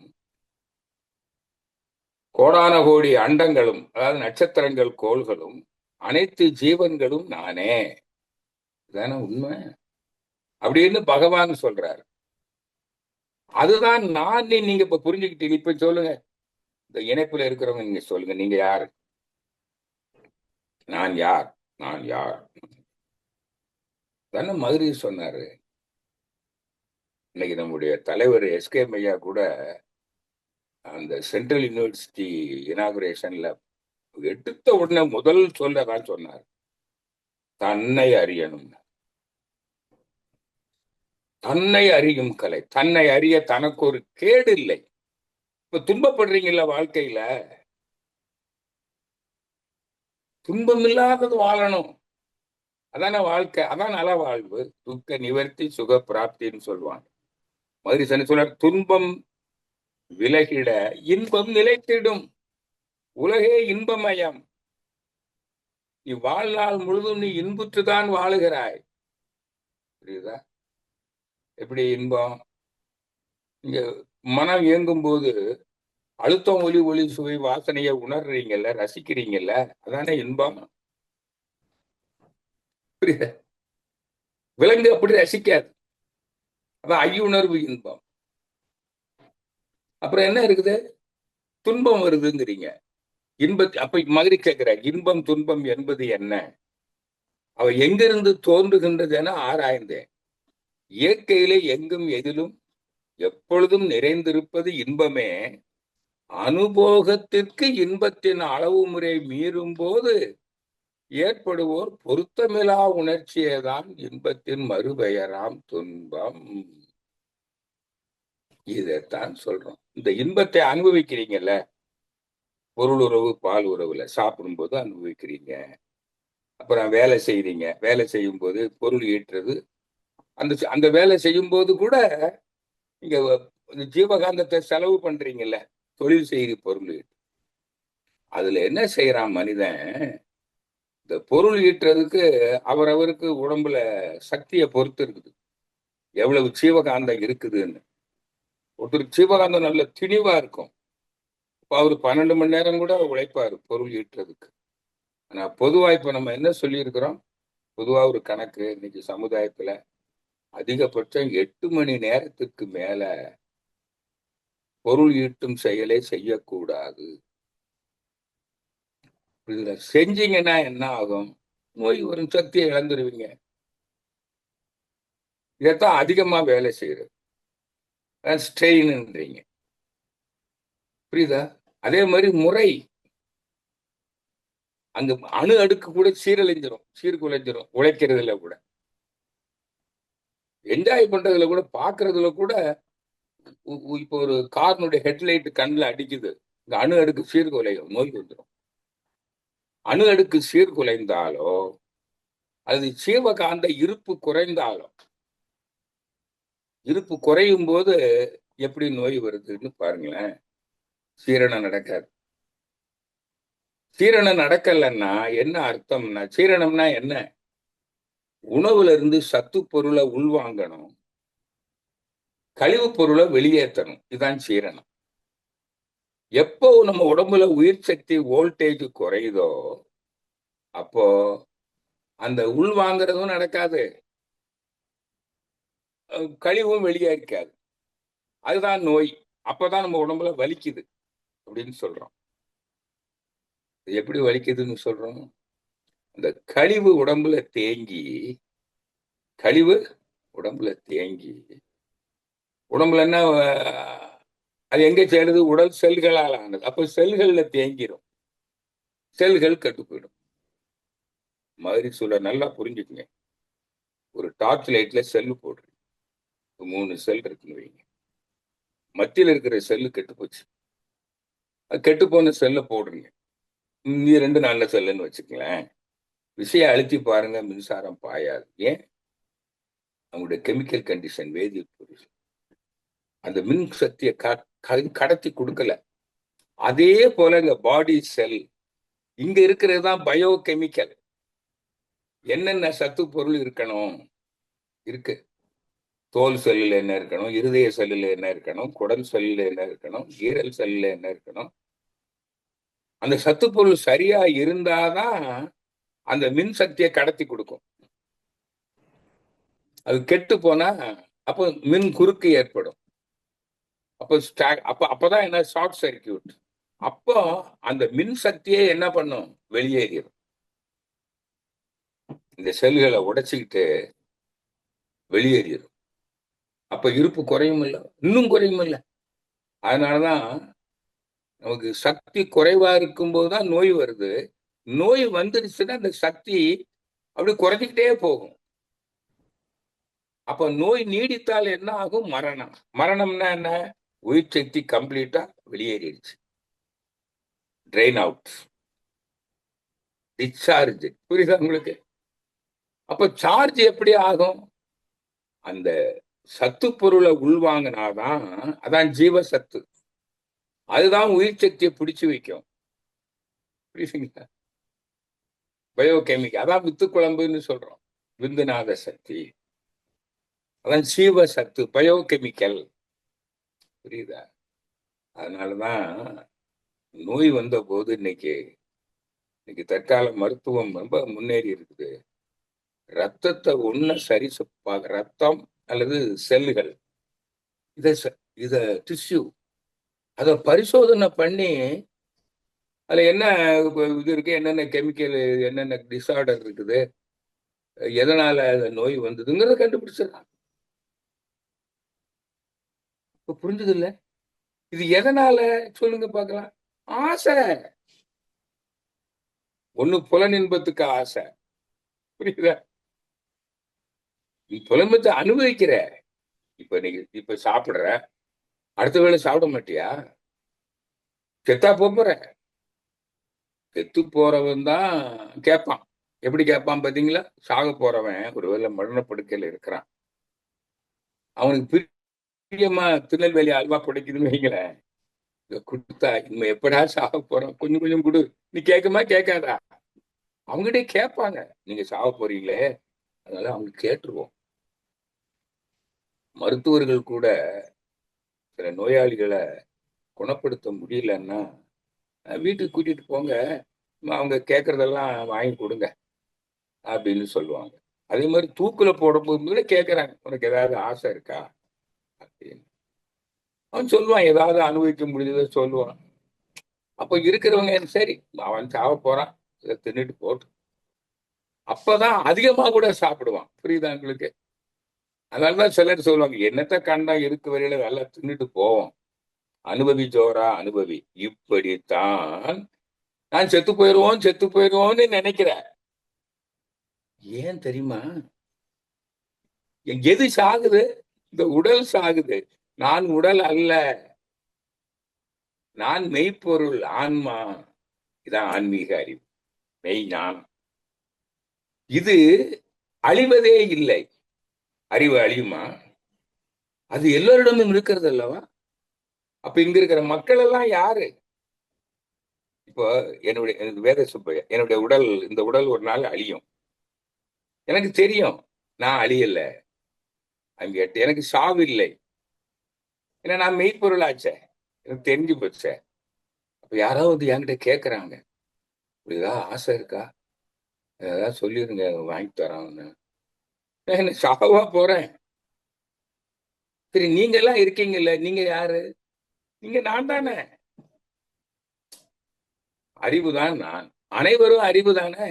கோடான கோடி அண்டங்களும், அதாவது நட்சத்திரங்கள் கோள்களும் அனைத்து ஜீவன்களும் நானே. இதான உண்மை அப்படின்னு பகவான் சொல்றாரு. அதுதான் நான். நீங்க இப்ப புரிஞ்சுக்கிட்டீங்க. இப்ப சொல்லுங்க, இந்த இணைப்புல இருக்கிறவங்க நீங்க சொல்லுங்க, நீங்க யாரு? நான் யார்? நான் யார் தானே மதுரை சொன்னாரு. இன்னைக்கு நம்முடைய தலைவர் எஸ்கே மையா கூட அந்த சென்ட்ரல் யூனிவர்சிட்டி இனாகுரேஷன்ல எடுத்த உடனே முதல் சொல்லதான் சொன்னார், தன்னை அறியணும். தன்னை அறியும் கலை. தன்னை அறிய தனக்கு ஒரு கேடு இல்லை. இப்ப துன்பப்படுறீங்கல்ல வாழ்க்கையில, துன்பம் இல்லாதது வாழணும். அதான வாழ்க்கை, அதான் நல வாழ்வு. துக்க நிவர்த்தி சுக பிராப்தின்னு சொல்லுவாங்க. மதுரை சனி சொன்னார், துன்பம் விலகிட இன்பம் நிலைத்திடும். உலகே இன்பமயம். நீ வாழ்நாள் முழுதும் நீ இன்புற்றுதான் வாழுகிறாய். புரியுதா? எப்படி இன்பம்? நீங்க மனம் இயங்கும் போது அழுத்தம், ஒலி, ஒளி, சுவை, வாசனையை உணர்றீங்கல்ல, ரசிக்கிறீங்கல்ல, அதானே இன்பம். புரியுதா? விலங்கு அப்படி ரசிக்காது. அதான் ஐயுணர்வு இன்பம். அப்புறம் என்ன இருக்குது? துன்பம் வருதுங்கிறீங்க. அப்ப மகிழ்ச்சி கேட்கிற இன்பம் துன்பம் என்பது என்ன? அவ எங்கிருந்து தோன்றுகின்றது என ஆராய்ந்தேன். இயற்கையிலே எங்கும் எதிலும் எப்பொழுதும் நிறைந்திருப்பது இன்பமே. அனுபோகத்திற்கு இன்பத்தின் அளவு முறை மீறும் போது ஏற்படுவோர் பொருத்தமிலா உணர்ச்சியேதான் இன்பத்தின் மறுபெயராம் துன்பம். இதைத்தான் சொல்றோம். இந்த இன்பத்தை அனுபவிக்கிறீங்கல்ல, பொருள் உறவு பால் உறவுல சாப்பிடும்போது அனுபவிக்கிறீங்க. அப்புறம் வேலை செய்றீங்க, வேலை செய்யும் போது பொருள் ஈட்டுறது, அந்த வேலை செய்யும் போது கூட நீங்க ஜீவகாந்தத்தை செலவு பண்றீங்கல்ல, தொழில் செய்து பொருள். அதுல என்ன செய்யறான் மனிதன்? இந்த பொருள் ஈட்டுறதுக்கு அவரவருக்கு உடம்புல சக்தியை பொறுத்து இருக்குது, எவ்வளவு ஜீவகாந்தம் இருக்குதுன்னு. ஒருத்தருக்கு ஜீவகாந்தம் நல்ல திணிவா இருக்கும். இப்ப அவரு 12 மணி நேரம் கூட உழைப்பாரு பொருள் ஈட்டுறதுக்கு. ஆனா பொதுவா இப்ப நம்ம என்ன சொல்லியிருக்கிறோம்? பொதுவா ஒரு கணக்கு இன்னைக்கு சமுதாயத்துல அதிகபட்சம் 8 மணி நேரத்துக்கு மேல பொருள் ஈட்டும் செயலை செய்யக்கூடாது. இதுல செஞ்சீங்கன்னா என்ன ஆகும்? நோய் வரும், சக்தியை இழந்துருவீங்க. இதைத்தான் அதிகமா வேலை செய்யறது, ஸ்ட்ரெயின்ன்றீங்க. புரியுதா? அதே மாதிரி முறை, அங்க அணு அடுக்கு கூட சீரழிஞ்சிரும், சீர்குலைஞ்சிரும். உழைக்கிறதுல கூட, என்ஜாய் பண்றதுல கூட, பாக்குறதுல கூட. இப்போ ஒரு கார்னுடைய ஹெட்லைட் கண்ணில் அடிக்குது, இந்த அணு அடுக்கு சீர்குலையும், நோய் வந்துடும். அணு அடுக்கு சீர்குலைந்தாலோ அது ஜீவகாந்த இருப்பு குறைந்தாலோ, இருப்பு குறையும் போது எப்படி நோய் வருதுன்னு பாருங்களேன். சீரணம் நடக்காது. சீரணம் நடக்கலன்னா என்ன அர்த்தம்னா, சீரணம்னா என்ன? உணவுல இருந்து சத்து பொருளை உள்வாங்கணும், கழிவு பொருளை வெளியேற்றணும். இதுதான் சீரணம். எப்போ நம்ம உடம்புல உயிர் சக்தி வோல்டேஜ் குறையுதோ அப்போ அந்த உள்வாங்கிறதும் நடக்காது, கழிவும் வெளியே இருக்காது. அதுதான் நோய். அப்பதான் நம்ம உடம்புல வலிக்குது அப்படின்னு சொல்றோம். எப்படி வலிக்குதுன்னு சொல்றோம்? அந்த கழிவு உடம்புல தேங்கி, கழிவு உடம்புல தேங்கி, உடம்புல என்ன, அது எங்க சேருது? உடல் செல்களால் ஆனது. அப்ப செல்கள்ல தேங்கிரும், செல்கள் கெட்டு போயிடும். மாதிரி சொல்ல நல்லா புரிஞ்சுக்குங்க. ஒரு டார்ச் லைட்ல செல்லு போடுறீங்க, 3 செல் இருக்குன்னு வைங்க. மத்தியில் இருக்கிற செல்லு கெட்டு போச்சு, கெட்டு போன செல்ல போடுறீங்க. நீ 2 நல்ல செல்லுன்னு வச்சுக்கங்களேன். விசையை அழுத்தி பாருங்க, மின்சாரம் பாயாது. ஏன்? அவங்களுடைய கெமிக்கல் கண்டிஷன், வேதியியல் பொருள் அந்த மின் சக்தியை கடத்தி கொடுக்கல. அதே போல இங்க பாடி செல், இங்க இருக்கிறது தான் பயோ கெமிக்கல். என்னென்ன சத்து பொருள் இருக்கணும் இருக்கு. தோல் செல்லில் என்ன இருக்கணும், இருதய செல்லில் என்ன இருக்கணும், குடல் செல்லில் என்ன இருக்கணும், ஈரல் செல்லில் என்ன இருக்கணும். அந்த சத்து பொருள் சரியா இருந்தாதான் அந்த மின் சக்தியை கடத்தி கொடுக்கும். அது கெட்டு போனா அப்போ மின் குறுக்கு ஏற்படும். அப்பதான் என்ன, ஷார்ட் சர்க்கியூட். அப்போ அந்த மின் சக்தியை என்ன பண்ணும்? வெளியேறிடும். இந்த செல்களை உடைச்சிக்கிட்டு வெளியேறிடும். அப்ப இருப்பு குறையும் இல்லை, இன்னும் குறையும் இல்லை. அதனாலதான் நமக்கு சக்தி குறைவா இருக்கும்போதுதான் நோய் வருது. நோய் வந்துருச்சுன்னா அந்த சக்தி அப்படி குறைஞ்சிக்கிட்டே போகும். அப்ப நோய் நீடித்தால் என்ன ஆகும்? மரணம். மரணம்னா என்ன? உயிர் சக்தி கம்ப்ளீட்டா வெளியேறிடுச்சு, ட்ரெயின் அவுட், டிஸ்சார்ஜ். புரியுதா உங்களுக்கு? அப்ப சார்ஜ் எப்படி ஆகும்? அந்த சத்து பொருளை உள்வாங்கினாதான், அதான் ஜீவசத்து, அதுதான் உயிர் சக்தியை பிடிச்சு வைக்கும். புரியுதுங்களா? பயோகெமிக்கல், அதான் வித்து குழம்புன்னு சொல்றோம், விந்துநாத சக்தி, அதான் ஜீவ சத்து, பயோகெமிக்கல். புரியுதா? அதனாலதான் நோய் வந்த போது இன்னைக்கு தற்கால மருத்துவம் ரொம்ப முன்னேறி இருக்குது. ரத்தத்தை ஒண்ணு சரி ரத்தம் அல்லது செல்லுகள், இத டிஷ்யூ, அதை பரிசோதனை பண்ணி அதுல என்ன இது இருக்கு, என்னென்ன கெமிக்கல், என்னென்ன டிசார்டர் இருக்குது, எதனால நோய் வந்ததுங்கிறத கண்டுபிடிச்சிடலாம். இப்ப புரிஞ்சது இல்ல? இது எதனால சொல்லுங்க பார்க்கலாம். ஆசை. ஒண்ணு புலனின்பத்துக்கு ஆசை. புரியுதா? நீ புலன்பத்தை அனுபவிக்கிற. இப்ப நீங்க இப்ப சாப்பிடுற, அடுத்த வேளை சாப்பிட மாட்டியா? செத்தா போற. செத்து போறவன் தான் கேட்பான். எப்படி கேட்பான் பாத்தீங்களா? சாக போறவன் ஒருவேளை மரணப்படுக்கையில இருக்கிறான், அவனுக்கு பிரியமா திருநெல்வேலி அல்வா பிடிக்குதுன்னு வைங்களேன், கொடுத்தா இனிமே எப்படா சாக போறோம், கொஞ்சம் கொஞ்சம் கொடு. நீ கேட்குமா கேட்காதா? அவங்ககிட்ட கேட்பாங்க, நீங்க சாக போறீங்களே, அதனால அவங்க கேட்டுருவோம். மருத்துவர்கள் கூட சில நோயாளிகளை குணப்படுத்த முடியலன்னா வீட்டுக்கு கூட்டிட்டு போங்க, அவங்க கேட்கறதெல்லாம் வாங்கி கொடுங்க அப்படின்னு சொல்லுவாங்க. அதே மாதிரி தூக்குல போடும்போது கூட கேட்கறாங்க, உனக்கு ஏதாவது ஆசை இருக்கா அப்படின்னு. அவன் சொல்லுவான், ஏதாவது அனுபவிக்க முடிஞ்சதை சொல்லுவான். அப்ப இருக்கிறவங்க சரி அவன் சாவ போறான், இதை தின்னுட்டு போட்டு, அப்பதான் அதிகமா கூட சாப்பிடுவான். புரியுதா உங்களுக்கு? அதனாலதான் சிலர் சொல்லுவாங்க, என்னத்த கண்டா இருக்கு வரையில நல்லா தின்னுட்டு போவோம், அனுபவி ஜோரா அனுபவி. இப்படித்தான் நான் செத்து போயிருவோம்னு நினைக்கிறேன். ஏன் தெரியுமா? எது சாகுது? இந்த உடல் சாகுது. நான் உடல் அல்ல, நான் மெய்ப்பொருள் ஆன்மா. இதான் ஆன்மீக அறிவு, மெய் ஞானம். இது அழிவதே இல்லை. அறிவு அழியுமா? அது எல்லோரிடமும் இருக்கிறது அல்லவா? அப்ப இங்க இருக்கிற மக்கள் எல்லாம் யாரு? இப்போ எனக்கு வேத சுப்பையா, என்னுடைய உடல், இந்த உடல் ஒரு நாள் அழியும். எனக்கு தெரியும், நான் அழியல. அங்க எனக்கு சாவு இல்லை. ஏன்னா நான் மெய்ப்பொருள் ஆச்சே, எனக்கு தெரிஞ்சு போச்சே. அப்ப யாராவது என்கிட்ட கேட்கறாங்க, இப்படி ஏதாவது ஆசை இருக்கா, ஏதாவது சொல்லிருங்க வாங்கி தரோம்னு. நான் என்ன சாவா போறேன்? சரி, நீங்க எல்லாம் இருக்கீங்கல்ல, நீங்க யாரு? நீங்க நான் தானே. அறிவுதான் நான். அனைவரும் அறிவு தானே.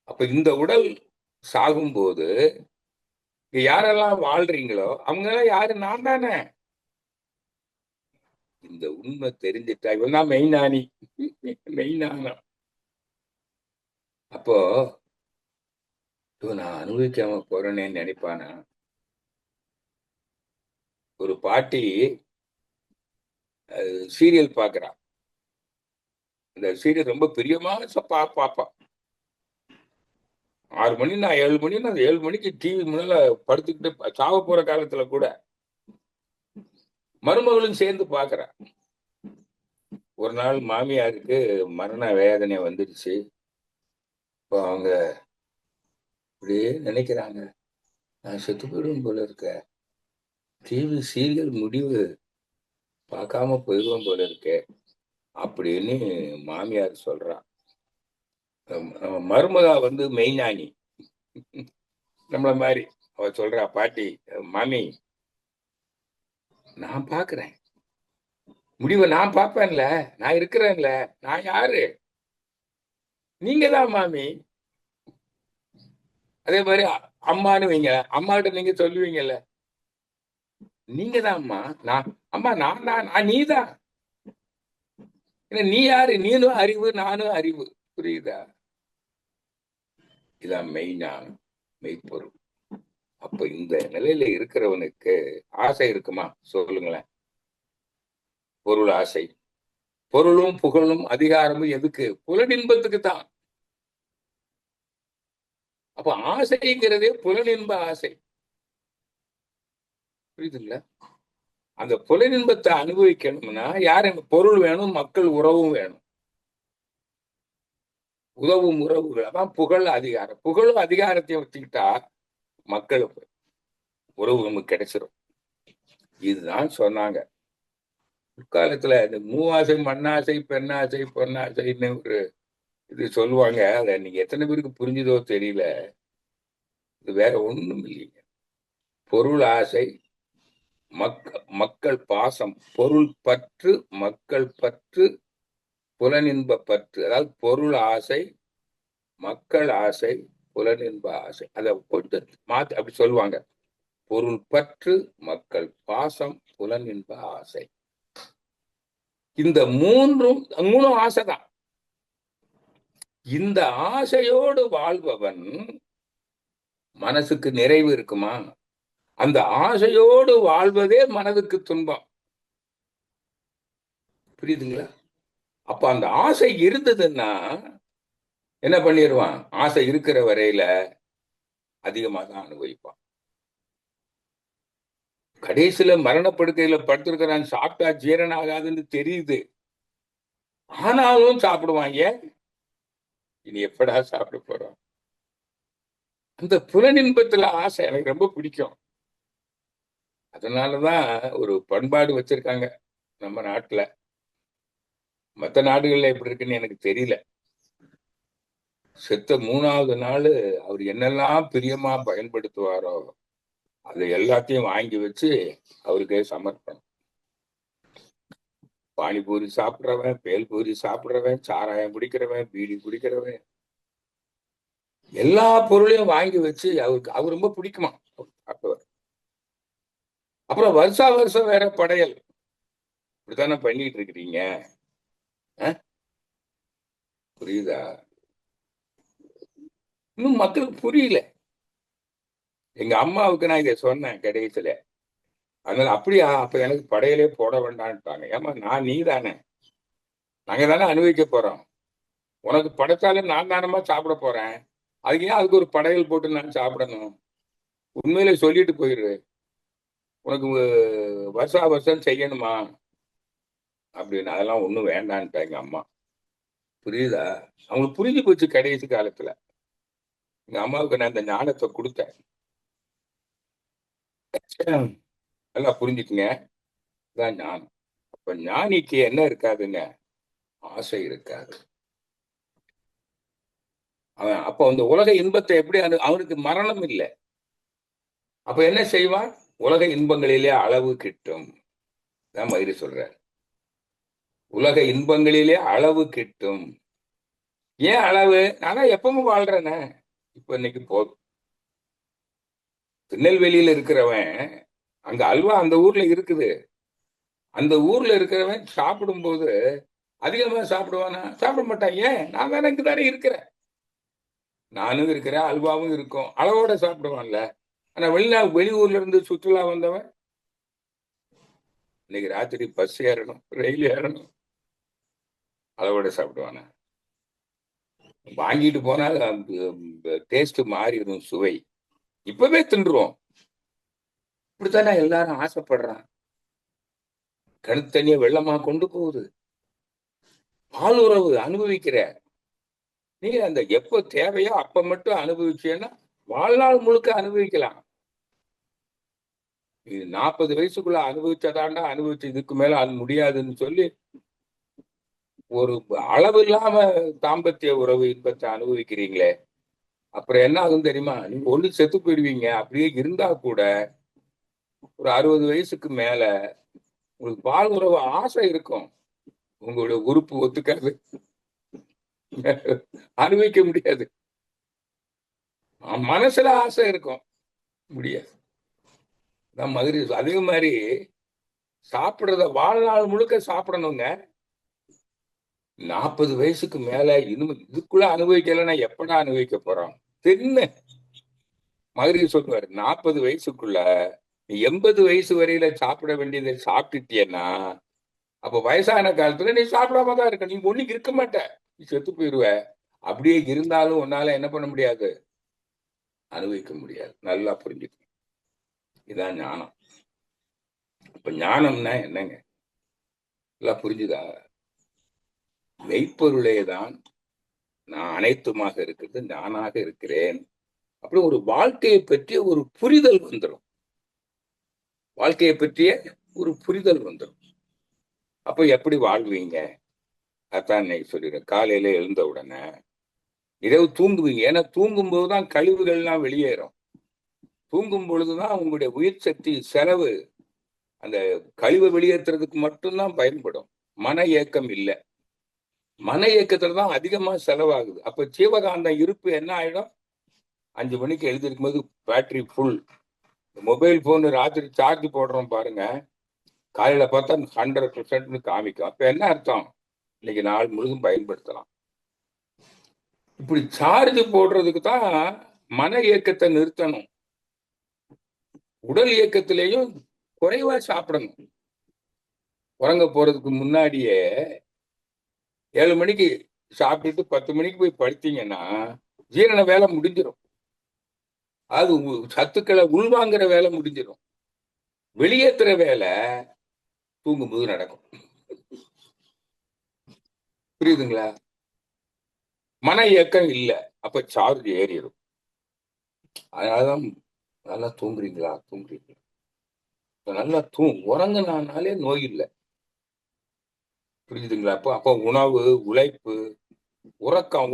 அப்ப இந்த உடல் சாகும்போது இங்க யாரெல்லாம் வாழ்றீங்களோ அவங்க எல்லாம் யாரு? நான் தானே. இந்த உண்மை தெரிஞ்சிட்டா இவன் தான் மெய்ஞானி. மெய்ஞானம். அப்போ நான் அனுபவிக்காம போறேன்னு நினைப்பானா? ஒரு பாட்டி சீரியல் பாக்குறா. இந்த சீரியல் ரொம்ப பிரியமா பாப்பா. 6 மணி, நான் 7 மணி, நான் 7 மணிக்கு டிவி முன்னால படுத்துக்கிட்டு சாவ போற காலத்துல கூட மருமகளும் சேர்ந்து பாக்குறா. ஒரு நாள் மாமியாருக்கு மரண வேதனை வந்துடுச்சு. இப்போ அவங்க அப்படியே நினைக்கிறாங்க, நான் செத்து போயிடுவோம் போல இருக்க, டிவி சீரியல் முடிவு பார்க்காம போயிடுவோம் போல இருக்கே அப்படின்னு மாமியார் சொல்றா. மருமகா மெய்ஞானி, நம்மள மாதிரி. அவ சொல்றா, பாட்டி, மாமி, நான் பாக்குறேன் முடிவை, நான் பார்ப்பேன்ல, நான் இருக்கிறேன்ல, நான் யாரு? நீங்க தான் மாமி. அதே மாதிரி அம்மான்னு வைங்க, அம்மா கிட்ட நீங்க சொல்லுவீங்கல்ல, நீங்க தான் அம்மா. நான் அம்மா, நான் தான், நீதான். நீ யாரு? நீனும் அறிவு, நானும் அறிவு. புரியுதா? இதான் மெய்ஞானம், மெய்ப்பொருள். அப்ப இந்த நிலையில இருக்கிறவனுக்கு ஆசை இருக்குமா? சொல்லுங்களேன். பொருள் ஆசை. பொருளும் புகழும் அதிகாரமும் எதுக்கு? புலனின்பத்துக்கு தான். அப்ப ஆசைங்கிறதே புலனின்ப ஆசை. புரியுதுல்ல? அந்த புலனின்பத்தை அனுபவிக்கணும்னா யாரு? பொருள் வேணும், மக்கள் உறவும் வேணும், உதவும் உறவுகள். அதான் புகழ் அதிகாரம். புகழும் அதிகாரத்தையும் வச்சுக்கிட்டா மக்களுக்கு உறவு நமக்கு கிடைச்சிடும். இதுதான் சொன்னாங்க முற்காலத்துல. இந்த மூவாசை, மண்ணாசை, பெண்ணாசை, பொன்னாசைன்னு ஒரு இது சொல்லுவாங்க. அதை நீங்க எத்தனை பேருக்கு புரிஞ்சுதோ தெரியல. இது வேற ஒண்ணும் இல்லைங்க. பொருள் ஆசை, மக்கள் பாசம், பொருள் பற்று, மக்கள் பற்று, புலனின்ப பற்று. அதாவது பொருள் ஆசை, மக்கள் ஆசை, புலனின்ப ஆசை. அதை போட்டு மாத்தி அப்படி சொல்லுவாங்க. பொருள் பற்று, மக்கள் பாசம், புலனின்ப ஆசை. இந்த மூணும் ஆசைதான். இந்த ஆசையோடு வாழ்பவன் மனசுக்கு நிறைவு இருக்குமா? அந்த ஆசையோடு வாழ்வதே மனதுக்கு துன்பம். புரியுதுங்களா? அப்ப அந்த ஆசை இருந்ததுன்னா என்ன பண்ணிடுவான்? ஆசை இருக்கிற வரையில அதிகமாக தான் அனுபவிப்பான். கடைசியில மரணப்படுக்கையில படுத்திருக்கிறான், சாப்பிட்டா ஜீரணம் ஆகாதுன்னு தெரியுது, ஆனாலும் சாப்பிடுவாங்க. இனி எப்படா சாப்பிட போறோம்? அந்த புலனின்பத்துல ஆசை எனக்கு ரொம்ப பிடிக்கும். அதனாலதான் ஒரு பண்பாடு வச்சிருக்காங்க நம்ம நாட்டுல. மற்ற நாடுகள்ல எப்படி இருக்குன்னு எனக்கு தெரியல. செத்த 3வது நாள் அவர் என்னெல்லாம் பிரியமா பயன்படுத்துவாரோ அது எல்லாத்தையும் வாங்கி வச்சு அவருக்கே சமர்ப்பணம். பானிபூரி சாப்பிட்றவன், பேல்பூரி சாப்பிட்றவன், சாராயம் குடிக்கிறவன், பீடி குடிக்கிறவன், எல்லா பொருளையும் வாங்கி வச்சு அவருக்கு அவர் ரொம்ப பிடிக்குமா சாப்பிடுவார். அப்புறம் வருஷா வருஷம் வேற படையல். இப்படித்தானே பண்ணிட்டு இருக்கிறீங்க. புரியுதா? இன்னும் மக்களுக்கு புரியல. எங்க அம்மாவுக்கு நான் இதை சொன்னேன் கடைசியில. அதனால அப்படியா, அப்ப எனக்கு படையலே போட வேண்டான்ட்டாங்க. ஏமா நான் நீ தானே, நாங்க தானே அனுபவிக்க போறோம். உனக்கு படைச்சாலும் நான் தானமா சாப்பிட போறேன். அதுக்கு ஏன் அதுக்கு ஒரு படையல் போட்டு நான் சாப்பிடணும்? உண்மையிலே சொல்லிட்டு போயிரு, உனக்கு வருஷா வருஷம் செய்யணுமா அப்படின்னு. அதெல்லாம் ஒண்ணும் வேண்டான்ட்டா எங்க அம்மா. புரியுதா? அவங்களுக்கு புரிஞ்சு போச்சு கடைசி காலத்துல. எங்க அம்மாவுக்கு நான் இந்த ஞானத்தை கொடுத்தேன். நல்லா புரிஞ்சுக்குங்க. இதான் ஞானம். அப்ப ஞானிக்கு என்ன இருக்காதுங்க? ஆசை இருக்காது. அவன் அப்ப அந்த உலக இன்பத்தை எப்படி அவனுக்கு மரணம் இல்லை. அப்ப என்ன செய்வான்? உலக இன்பங்களிலே அளவு கிட்டும். தான் மயிறு சொல்றார். உலக இன்பங்களிலே அளவு கிட்டும். ஏன் அளவு? ஆனா எப்பவும் வாழ்றேனே. இப்ப இன்னைக்கு போதும். திருநெல்வேலியில இருக்கிறவன், அங்க அல்வா அந்த ஊர்ல இருக்குது. அந்த ஊர்ல இருக்கிறவன் சாப்பிடும் போது அதிகமா சாப்பிடுவானா? சாப்பிட மாட்டான். ஏன்? நான் வேற இங்கதானே இருக்கிறேன். நானும் இருக்கிறேன், அல்வாவும் இருக்கும், அளவோட சாப்பிடுவான்ல. ஆனா வெளியூர்ல இருந்து சுற்றுலா வந்தவன் இன்னைக்கு ராத்திரி பஸ் ஏறணும், ரயில் ஏறணும், அளவோட சாப்பிடுவானா? வாங்கிட்டு போனால் டேஸ்ட் மாறிடும், சுவை. இப்பவே தின்றுவோம். இப்படித்தானே எல்லாரும் ஆசைப்படுறான். கணுத்தண்ணிய வெள்ளமா கொண்டு போகுது. பால் உறவு அனுபவிக்கிற நீ அந்த எப்ப தேவையோ அப்ப மட்டும் அனுபவிச்சேன்னா வாழ்நாள் முழுக்க அனுபவிக்கலாம். இது 40 வயசுக்குள்ள அனுபவிச்சதாண்டா அனுபவிச்சு, இதுக்கு மேல அது முடியாதுன்னு சொல்லி ஒரு அளவு இல்லாம தாம்பத்திய உறவு இன்பத்தை அனுபவிக்கிறீங்களே, அப்புறம் என்ன ஆகும் தெரியுமா? நீங்க ஒண்ணு செத்து போயிடுவீங்க. அப்படியே இருந்தா கூட ஒரு 60 வயசுக்கு மேல உங்களுக்கு பால் உறவு ஆசை இருக்கும். உங்களுடைய உறுப்பு ஒத்துக்காது, அனுபவிக்க முடியாது. மனசுல ஆசை இருக்கும், முடியாது. அதே மாதிரி சாப்பிடுறத வாழ்நாள் முழுக்க சாப்பிடணுங்க. 40 வயசுக்கு மேல இன்னும் இதுக்குள்ள அனுபவிக்கலன்னா எப்படா அனுபவிக்க போறோம்? தின்னு. மதுரை சொல்லுவாரு, 40 வயசுக்குள்ள 80 வயசு வரையில சாப்பிட வேண்டியதை சாப்பிட்டுட்டியன்னா அப்ப வயசான காலத்துல நீ சாப்பிடாம தான் இருக்க. நீ ஒண்ணுக்கு இருக்க மாட்ட, நீ செத்து போயிருவ. அப்படியே இருந்தாலும் உன்னால என்ன பண்ண முடியாது? அனுபவிக்க முடியாது. நல்லா புரிஞ்சுக்க. இதான் ஞானம். இப்ப ஞானம்னா என்னங்க? எல்லாம் புரிஞ்சுதா? மெய்ப்பொருளே தான் நான் அனைத்துமாக இருக்கிறது, நானாக இருக்கிறேன். அப்படி ஒரு வாழ்க்கையை பற்றிய ஒரு புரிதல் வந்துடும். வாழ்க்கையை பற்றிய ஒரு புரிதல் வந்துடும். அப்ப எப்படி வாழ்வீங்க? அதான் இன்னைக்கு சொல்லிடுறேன். காலையில எழுந்த உடனே இரவு தூங்குவீங்க. ஏன்னா தூங்கும் போதுதான் கழிவுகள்லாம் வெளியேறும். தூங்கும் பொழுதுதான் உங்களுடைய உயிர் சக்தி செலவு அந்த கழிவை வெளியேற்றுறதுக்கு மட்டும்தான் பயன்படும். மன இயக்கம் இல்லை. மன இயக்கத்துல தான் அதிகமா செலவாகுது. அப்ப ஜீவகாந்த இருப்பு என்ன ஆயிடும்? 5 மணிக்கு எழுதிருக்கும் போது பேட்டரி ஃபுல். மொபைல் போன் ராத்திரி சார்ஜ் போடுறோம் பாருங்க, காலையில பார்த்தா 100% காமிக்கும். அப்ப என்ன அர்த்தம்? இன்னைக்கு நாள் முழுதும் பயன்படுத்தலாம். இப்படி சார்ஜ் போடுறதுக்கு தான் மன இயக்கத்தை நிறுத்தணும். உடல் இயக்கத்திலேயும் குறைவா சாப்பிடணும். உறங்க போறதுக்கு முன்னாடியே 7 மணிக்கு சாப்பிட்டுட்டு 10 மணிக்கு போய் படுத்தீங்கன்னா ஜீரண வேலை முடிஞ்சிடும். அது சத்துக்களை உள்வாங்கிற வேலை முடிஞ்சிடும். வெளியேற்றுற வேலை தூங்கும்போது நடக்கும். புரியுதுங்களா? மன இயக்கம் இல்லை, அப்ப சார்ஜ் ஏறிடும். அதனாலதான் நல்லா தூங்குறீங்களா? தூங்குறீங்களா? நல்லா உறங்கினாலே நோய் இல்லை. புரியுதுங்களா? அப்போ அப்போ உணவு, உழைப்பு,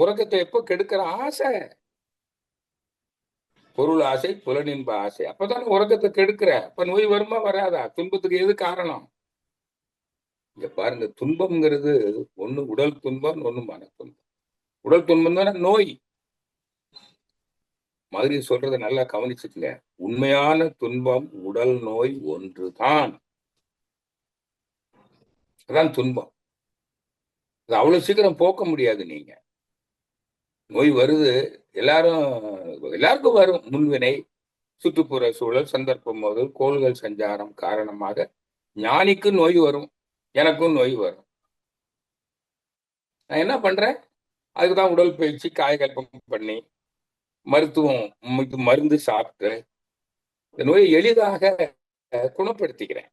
உறக்கத்தை எப்போ கெடுக்கிற? ஆசை. பொருள் ஆசை, புலனின்ப ஆசை. அப்பதானே உறக்கத்தை கெடுக்கிற. அப்ப நோய் வருமா வராதா? துன்பத்துக்கு எது காரணம்? இங்க பாருங்க, துன்பம்ங்கிறது ஒண்ணு உடல் துன்பம், ஒண்ணு மன துன்பம். உடல் துன்பம் தானே நோய். மாதிரி சொல்றதை நல்லா கவனிச்சுக்கங்க. உண்மையான துன்பம் உடல் நோய் ஒன்றுதான். அதான் துன்பம். அது அவ்வளவு சீக்கிரம் போக்க முடியாது. நீங்க நோய் வருது, எல்லாருக்கும் வரும். முன்வினை, சுற்றுப்புற சூழல், சந்தர்ப்பம் முதல் கோள்கள் சஞ்சாரம் காரணமாக ஞானிக்கு நோய் வரும், எனக்கும் நோய் வரும். நான் என்ன பண்றேன்? அதுக்குதான் உடல் பயிற்சி, காயகல்பம் பண்ணி, மருத்துவம், மருந்து சாப்பிட்டு இந்த நோயை எளிதாக குணப்படுத்திக்கிறேன்.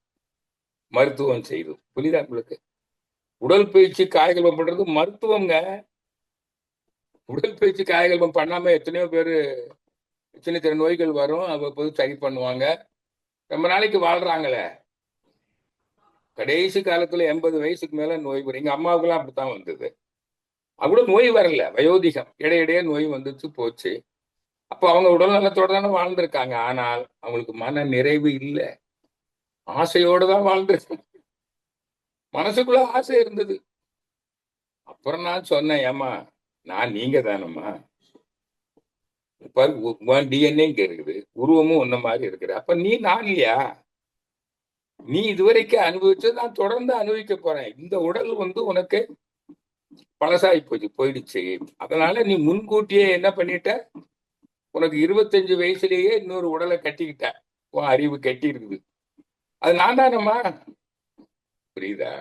மருத்துவம் செய்து. புரியுதா உங்களுக்கு? உடல் பயிற்சி, காயகல்பம் பண்றது மருத்துவங்க. உடல் பயிற்சி, காயகல்பம் பண்ணாம எத்தனையோ பேரு சின்ன சின்ன நோய்கள் வரும், அவ்வப்போது சரி பண்ணுவாங்க, ரொம்ப நாளைக்கு வாழ்றாங்களே. கடைசி காலத்துல 80 வயசுக்கு மேல நோய் வரும். எங்க அம்மாவுக்குலாம் அப்படித்தான் வந்தது. கூட நோய் வரல, வயோதிகம், இடையிடையே நோய் வந்துச்சு போச்சு. அப்போ அவங்க உடல் நலத்தோட தானே வாழ்ந்திருக்காங்க. ஆனால் அவங்களுக்கு மன நிறைவு இல்லை. ஆசையோடு தான் வாழ்ந்திருக்காங்க. மனசுக்குள்ள ஆசை இருந்தது. அப்புறம் நான் சொன்னேன், ஏமா நான் நீங்க தானம்மா, டிஎன்ஏ இங்க இருக்குது, உருவமும் ஒன்ன மாதிரி இருக்குது. அப்ப நீ நான் இல்லையா? நீ இதுவரைக்கும் அனுபவிச்சு நான் தொடர்ந்து அனுபவிக்க போறேன். இந்த உடல் உனக்கு பழசாகி போயிடுச்சு. அதனால நீ முன்கூட்டியே என்ன பண்ணிட்ட? உனக்கு 25 வயசுலயே இன்னொரு உடலை கட்டிக்கிட்ட. உன் அறிவு கட்டி இருக்குது. அது நான் தானம்மா. புரியுதா?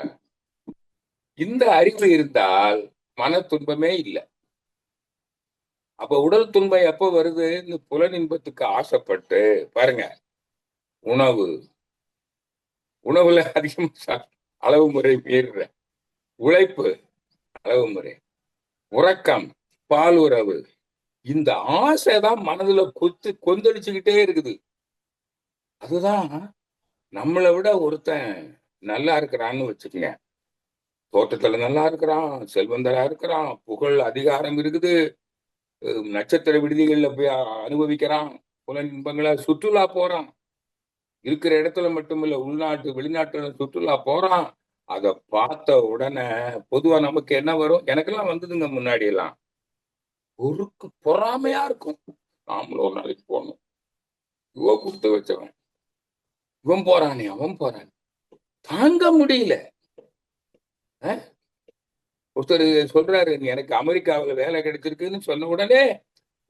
இந்த அறிவு இருந்தால் மன துன்பமே இல்லை. அப்ப உடல் துன்பம் எப்ப வருது? இந்த புலன் இன்பத்துக்கு ஆசைப்பட்டு பாருங்க. உணவுல அதிகமா அளவு முறை மீறுற, உழைப்பு அளவு முறை, உறக்கம், பாலுறவு, இந்த ஆசைதான் மனதுல கொந்தளிச்சுக்கிட்டே இருக்குது. அதுதான் நம்மளை விட ஒருத்தன் நல்லா இருக்கிறான்னு வச்சுக்கங்க. தோட்டத்துல நல்லா இருக்கிறான், செல்வந்தரா இருக்கிறான், புகழ் அதிகாரம் இருக்குது, நட்சத்திர விடுதிகள்ல போய் அனுபவிக்கிறான், புலன் இன்பங்களை, சுற்றுலா போறான், இருக்கிற இடத்துல மட்டுமில்ல உள்நாட்டு வெளிநாட்டுல சுற்றுலா போறான். அதை பார்த்த உடனே பொதுவா நமக்கு என்ன வரும்? எனக்கெல்லாம் வந்ததுங்க முன்னாடி எல்லாம். ஒருக்கு பொறாமையா இருக்கும். நாமளும் ஒரு நாளைக்கு போகணும், இவ கொடுத்து வச்சவன், இவன் போறானே அவன் போறானே, தாங்க முடியல. ஒருத்தர் சொல்றாரு, எனக்கு அமெரிக்காவில் வேலை கிடைச்சிருக்குன்னு சொன்ன உடனே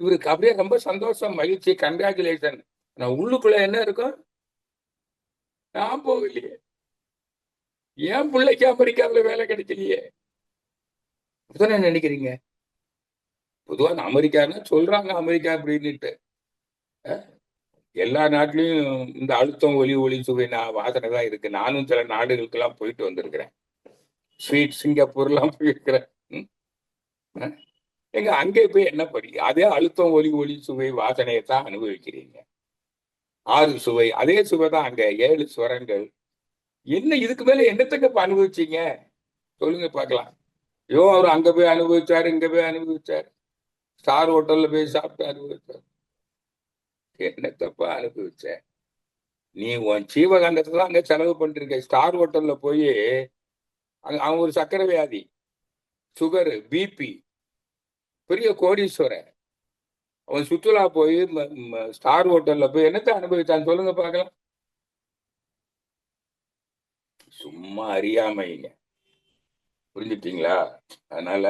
இவருக்கு அப்படியே ரொம்ப சந்தோஷம், மகிழ்ச்சி, கங்க்ராச்சுலேஷன். நான் உள்ளுக்குள்ள என்ன இருக்கும்? நான் போகலையே, என் பிள்ளைக்கு அமெரிக்காவில் வேலை கிடைக்கலையே. அப்படித்தானே நினைக்கிறீங்க? பொதுவாக அமெரிக்கான்னு சொல்றாங்க, அமெரிக்கா அப்படின்னுட்டு. எல்லா நாட்டிலையும் இந்த அழுத்தம், ஒலி சுவை வாசனை தான் இருக்கு. நானும் சில நாடுகளுக்கெல்லாம் போயிட்டு வந்திருக்கிறேன். ஸ்வீட் சிங்கப்பூர்லாம் போயிருக்கிறேன். எங்க அங்கே போய் என்ன பண்ணி அதே அழுத்தம், ஒலி சுவை வாசனையை தான் அனுபவிக்கிறீங்க. 6 சுவை, அதே சுவை தான் அங்க. 7 ஸ்வரங்கள். என்ன இதுக்கு மேல என்னத்துக்கு அனுபவிச்சீங்க சொல்லுங்க பார்க்கலாம். அவர் அங்க போய் அனுபவிச்சாரு, இங்க போய் அனுபவிச்சாரு, ஸ்டார் ஹோட்டல்ல போய் சாப்பிட்டு அனுபவிச்சாரு. என்னத்தப்பா அனுபவிச்ச? நீ உன் ஜீவகாந்தத்தை தான் அங்க செலவு பண்ணிருக்க. ஸ்டார் ஹோட்டல்ல போய் அவன் ஒரு சக்கரை வியாதி, சுகரு, பிபி, பெரிய கோடீஸ்வரன், அவன் சுற்றுலா போய் ஸ்டார் ஹோட்டல்ல போய் என்னத்தை அனுபவிச்சான்னு சொல்லுங்க பார்க்கலாம். சும்மா அறியாமைங்க. புரிஞ்சுட்டீங்களா? அதனால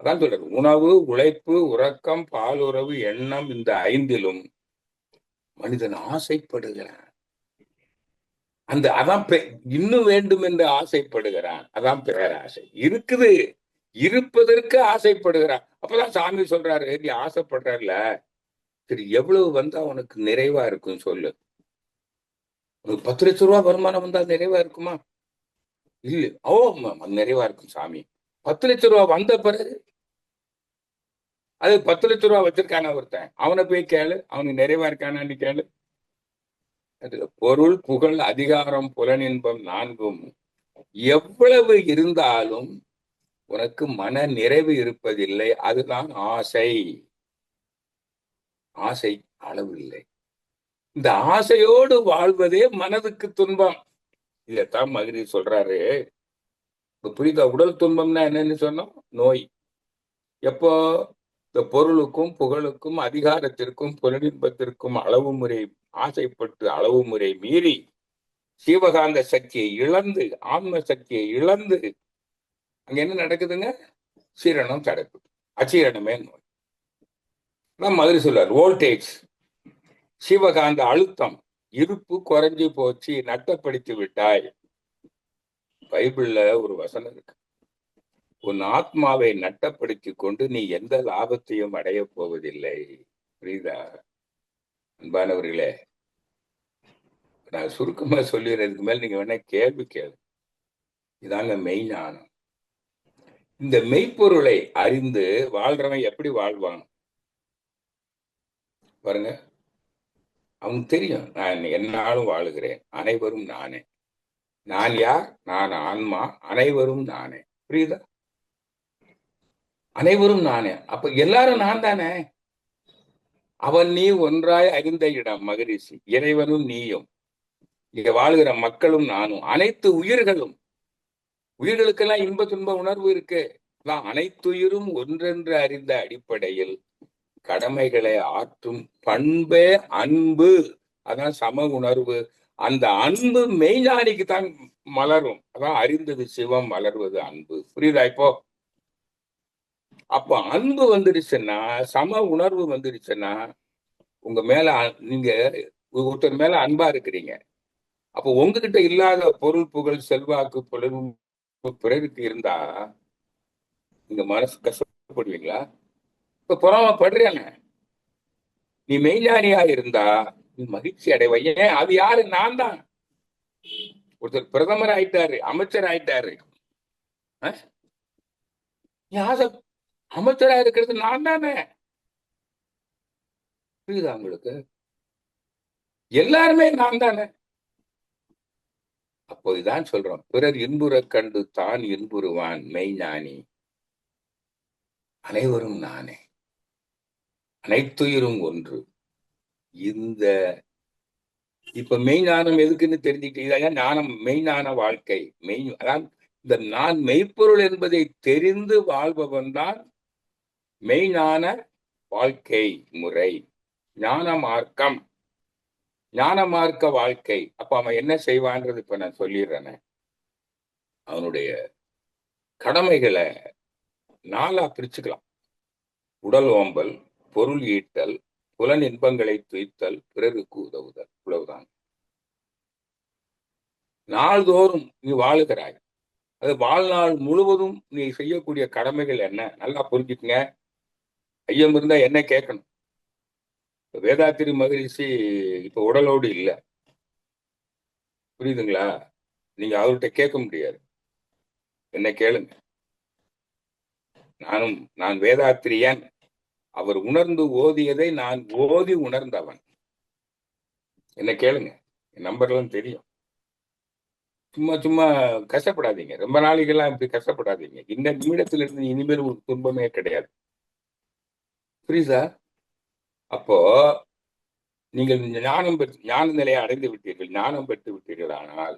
அதான் சொல்றது, உணவு, உழைப்பு, உறக்கம், பாலுறவு, எண்ணம், இந்த 5லும் மனிதன் ஆசைப்படுகிறான். அதான் இன்னும் வேண்டும் என்று ஆசைப்படுகிறான். அதான் பேராசை. இருக்குது, இருப்பதற்கு ஆசைப்படுகிறான். அப்பதான் சாமி சொல்றாரு, நீ ஆசைப்படுறல, சரி எவ்வளவு வந்தா உனக்கு நிறைவா இருக்கும் சொல்லு. உனக்கு 10 லட்சம் ரூபாய் வருமானம் வந்தா நிறைவா இருக்குமா? இல்ல. நிறைவா இருக்கும் சாமி. 10 லட்சம் ரூபாய் வந்த பிறகு, அது 10 லட்சம் ரூபாய் வச்சிருக்கான ஒருத்தன், அவனை போய் கேளு, அவனுக்கு நிறைவா இருக்கானான்னு கேளு. அதுல பொருள், புகழ், அதிகாரம், புலனின்பம் 4ம் எவ்வளவு இருந்தாலும் உனக்கு மன நிறைவு இருப்பதில்லை. அதுதான் ஆசை. ஆசை அளவு இல்லை. இந்த ஆசையோடு வாழ்வதே மனதுக்கு துன்பம். இதைத்தான் மகிழ்ச்சி சொல்றாரு. இப்ப புரியுதா? உடல் துன்பம்னா என்னன்னு சொன்னோம்? நோய். எப்போ? இந்த பொருளுக்கும் புகழுக்கும் அதிகாரத்திற்கும் புலனின்பத்திற்கும் அளவு முறை ஆசைப்பட்டு அளவு முறை மீறி சீவகாந்த சக்தியை இழந்து ஆன்ம சக்தியை இழந்து அங்க என்ன நடக்குதுங்க? சீரணம் தடுக்குது. அச்சீரணமே நோய். மதுரை சொல்றார் வோல்டேஜ், சீவகாந்த அழுத்தம், இருப்பு குறைஞ்சு போச்சு, நட்டப்படுத்தி விட்டாய். பைபிள்ல ஒரு வசனம் இருக்கு, உன் ஆத்மாவை நட்டப்படுத்தி கொண்டு நீ எந்த லாபத்தையும் அடைய போவதில்லை. புரியுதா அன்பானவர்களே? நான் சுருக்கமா சொல்லிடுறதுக்கு மேல நீங்க வேணா கேள்வி கேளு. இதாங்க மெய்ஞானம். இந்த மெய்ப்பொருளை அறிந்து வாழ்றவன் எப்படி வாழ்வான் பாருங்க. அவனுக்கு தெரியும், நான் என்னாலும் வாழுகிறேன், அனைவரும் நானே. நான் யார்? நான் ஆன்மா, அனைவரும் நானே. புரியுதா? அனைவரும் நானே. அப்ப எல்லாரும் நான் தானே. அவன் நீ ஒன்றாய் அறிந்த இடம் மகரிஷி. இறைவனும் நீயும், இங்க வாழுகிற மக்களும் நானும், அனைத்து உயிர்களும். உயிர்களுக்கெல்லாம் இன்ப துன்ப உணர்வு இருக்கு. அனைத்துயிரும் ஒன்றென்று அறிந்த அடிப்படையில் கடமைகளை ஆற்றும் பண்பே அன்பு. அதான் சம உணர்வு. அந்த அன்பு மெய்ஞானிக்கு தான் மலரும். அதான் அறிந்தது சிவம், மலர்வது அன்பு. புரியுதா இப்போ? அப்போ அன்பு வந்துடுச்சுன்னா, சம உணர்வு வந்துடுச்சுன்னா, உங்க மேல நீங்க ஒருத்தர் மேல அன்பா இருக்கிறீங்க. அப்போ உங்ககிட்ட இல்லாத பொருள் புகழ் செல்வாக்கு பிறருக்கு இருந்தா நீங்க மனசு கஷ்டப்படுவீங்களா? இப்ப பொறாமப்படுறேன். நீ மெய்ஞானியா இருந்தா நீ மகிழ்ச்சி அடைவ. ஏன்? அது யாரு? நான் தான். ஒருத்தர் பிரதமர் ஆயிட்டாரு, அமைச்சர் ஆயிட்டாரு. அமைச்சரா இருக்கிறது நான் தானே. புரியுதா உங்களுக்கு? எல்லாருமே நான் தானே. அப்போதுதான் சொல்றோம், பிறர் இன்புற கண்டு தான் இன்புறுவான் மெய்ஞானி. அனைவரும் நானே, அனைத்துயிரும் ஒன்று. இந்த இப்ப மெய்ஞானம் எதுக்குன்னு தெரிஞ்சுக்கிட்டீங்க. ஞானம் மெய்ஞான வாழ்க்கை. அதான் இந்த நான் மெய்ப்பொருள் என்பதை தெரிந்து வாழ்பவன் தான் மெய்ஞான வாழ்க்கை முறை, ஞான மார்க்கம், ஞான மார்க்க வாழ்க்கை. அப்ப அவன் என்ன செய்வான்றது இப்ப நான் சொல்லிடுறேன். அவனுடைய கடமைகளை நாளா பிரிச்சுக்கலாம். உடல் ஓம்பல், பொருள் ஈட்டல், புலன் இன்பங்களை துய்த்தல், பிறருக்கு உதவுதல். இவ்வளவுதான். நாள்தோறும் நீ வாழுகிறாய். அது வாழ்நாள் முழுவதும் நீ செய்யக்கூடிய கடமைகள் என்ன? நல்லா புரிஞ்சுக்குங்க. ஐயம் இருந்தா என்ன கேட்கணும். வேதாத்திரி மகரிஷி இப்ப உடலோடு இல்லை. புரியுதுங்களா? நீங்க அவர்கிட்ட கேட்க முடியாது. என்ன கேளுங்க. நான் வேதாத்திரியன். அவர் உணர்ந்து ஓதியதை நான் ஓதி உணர்ந்தவன். என்ன கேளுங்க. என் நம்பர்லாம் தெரியும். சும்மா சும்மா கஷ்டப்படாதீங்க. ரொம்ப நாளைக்கெல்லாம் இப்படி கஷ்டப்படாதீங்க. இந்த நிமிடத்துல இருந்து இனிமேல் ஒரு துன்பமே கிடையாது. புரியுதா? அப்போ நீங்கள் ஞான நிலையை அடைந்து விட்டீர்கள், ஞானம் பெற்று விட்டீர்கள். ஆனால்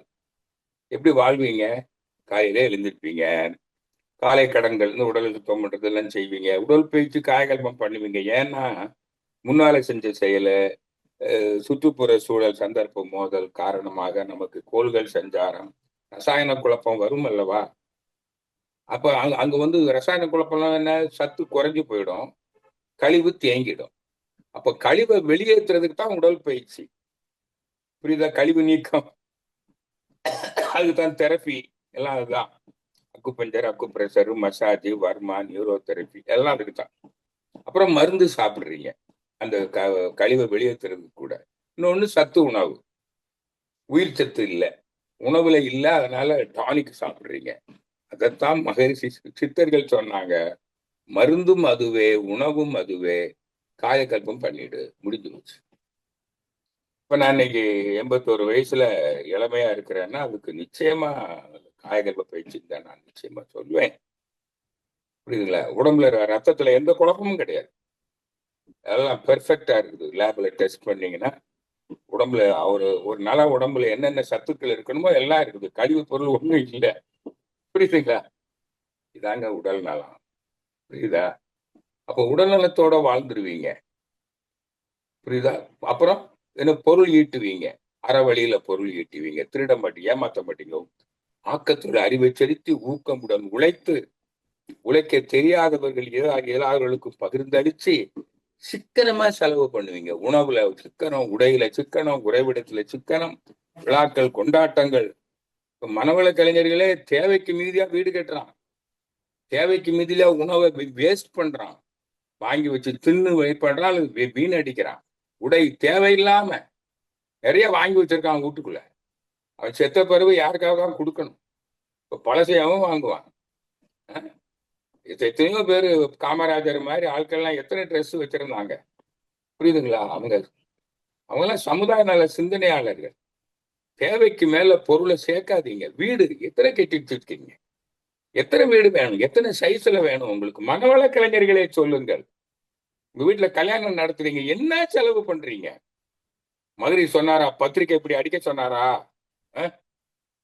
எப்படி வாழ்வீங்க? காலையில எழுந்திருப்பீங்க, காலை கடன்கள் உடல் சுத்தம் பண்றது எல்லாம் செய்வீங்க, உடல் பயிற்சி காயகல்பம் பண்ணுவீங்க. ஏன்னா முன்னால செஞ்ச செயலை, சுற்றுப்புற சூழல் சந்தர்ப்ப மோதல் காரணமாக நமக்கு கோள்கள் சஞ்சாரம், ரசாயன குழப்பம் வரும் அல்லவா? அப்ப அங்க ரசாயன குழப்பம்லாம் என்ன? சத்து குறைஞ்சு போயிடும், கழிவு தேங்கிடும். அப்ப கழிவை வெளியேற்றுறதுக்கு தான் உடல் பயிற்சி. புரியுதா? கழிவு நீக்கம், அதுதான் தெரப்பி. எல்லாம் அதுதான். அக்குபஞ்சர், அக்குப்ரெஷர், மசாஜ், வர்மா, நியூரோ தெரப்பி எல்லாம் அதுக்கு தான். அப்புறம் மருந்து சாப்பிடுறீங்க அந்த கழிவை வெளியேற்றுறதுக்கு கூட. இன்னொன்னு சத்து உணவு. உயிர் சத்து இல்லை, உணவுல இல்லை, அதனால டானிக் சாப்பிடுறீங்க. அதைத்தான் மகரிஷி சித்தர்கள் சொன்னாங்க, மருந்தும் அதுவே, உணவும் அதுவே, காயக்கல்பம் பண்ணிடு, முடிஞ்சு போச்சு. இப்ப நான் இன்னைக்கு 81 வயசுல இளமையா இருக்கிறேன்னா அதுக்கு நிச்சயமா காயகல்ப பயிற்சி தான் நான் நிச்சயமா சொல்லுவேன். புரியுதுங்களா? உடம்புல ரத்தத்துல எந்த குழப்பமும் கிடையாது. அதெல்லாம் பெர்ஃபெக்டா இருக்குது. லேப்ல டெஸ்ட் பண்ணீங்கன்னா உடம்புல ஒரு நல உடம்புல என்னென்ன சத்துக்கள் இருக்கணுமோ எல்லாம் இருக்குது. கழிவு பொருள் ஒண்ணும் இல்லை. புரியுதுங்களா? இதாங்க உடல் நலம். புரியுதா? அப்ப உடல் நலத்தோட வாழ்ந்துருவீங்க. புரியுதா? அப்புறம் என்ன, பொருள் ஈட்டுவீங்க. அற வழியில பொருள் ஈட்டுவீங்க. திருட மாட்டீங்க, ஏமாத்த மாட்டீங்க. ஆக்கத்தோட அறிவை செலுத்தி ஊக்கமுடன் உழைத்து, உழைக்க தெரியாதவர்கள் இயலாதவர்களுக்கு பகிர்ந்தளிச்சு சிக்கனமா செலவு பண்ணுவீங்க. உணவுல சிக்கனம், உடையில சிக்கனம், உறைவிடத்துல சிக்கனம், விழாக்கள் கொண்டாட்டங்கள். மனவள கலைஞர்களே தேவைக்கு மீதியா வீடு கட்டுறான், தேவைக்கு மீதியா உணவை வேஸ்ட் பண்றான், வாங்கி வச்சு தின்னு பண்றான், வீணடிக்கிறான். உடை தேவையில்லாம நிறைய வாங்கி வச்சிருக்கான் வீட்டுக்குள்ள. அவன் செத்த பிறகு யாருக்காக தான் கொடுக்கணும். இப்ப பழசையாவும் வாங்குவான். எத்தனையோ பேரு காமராஜர் மாதிரி ஆட்கள்லாம் எத்தனை ட்ரெஸ் வச்சிருந்தாங்க. புரியுதுங்களா? அவங்கெல்லாம் சமுதாய நல சிந்தனையாளர்கள். தேவைக்கு மேல பொருளை சேர்க்காதீங்க. வீடு எத்தனை கட்டிட்டு இருக்கீங்க? எத்தனை வீடு வேணும்? எத்தனை சைஸ்ல வேணும் உங்களுக்கு? மனவள கலைஞர்களே சொல்லுங்கள். உங்க வீட்டுல கல்யாணம் நடத்துறீங்க, என்ன செலவு பண்றீங்க? மதுரை சொன்னாரா பத்திரிக்கை இப்படி அடிக்க சொன்னாரா?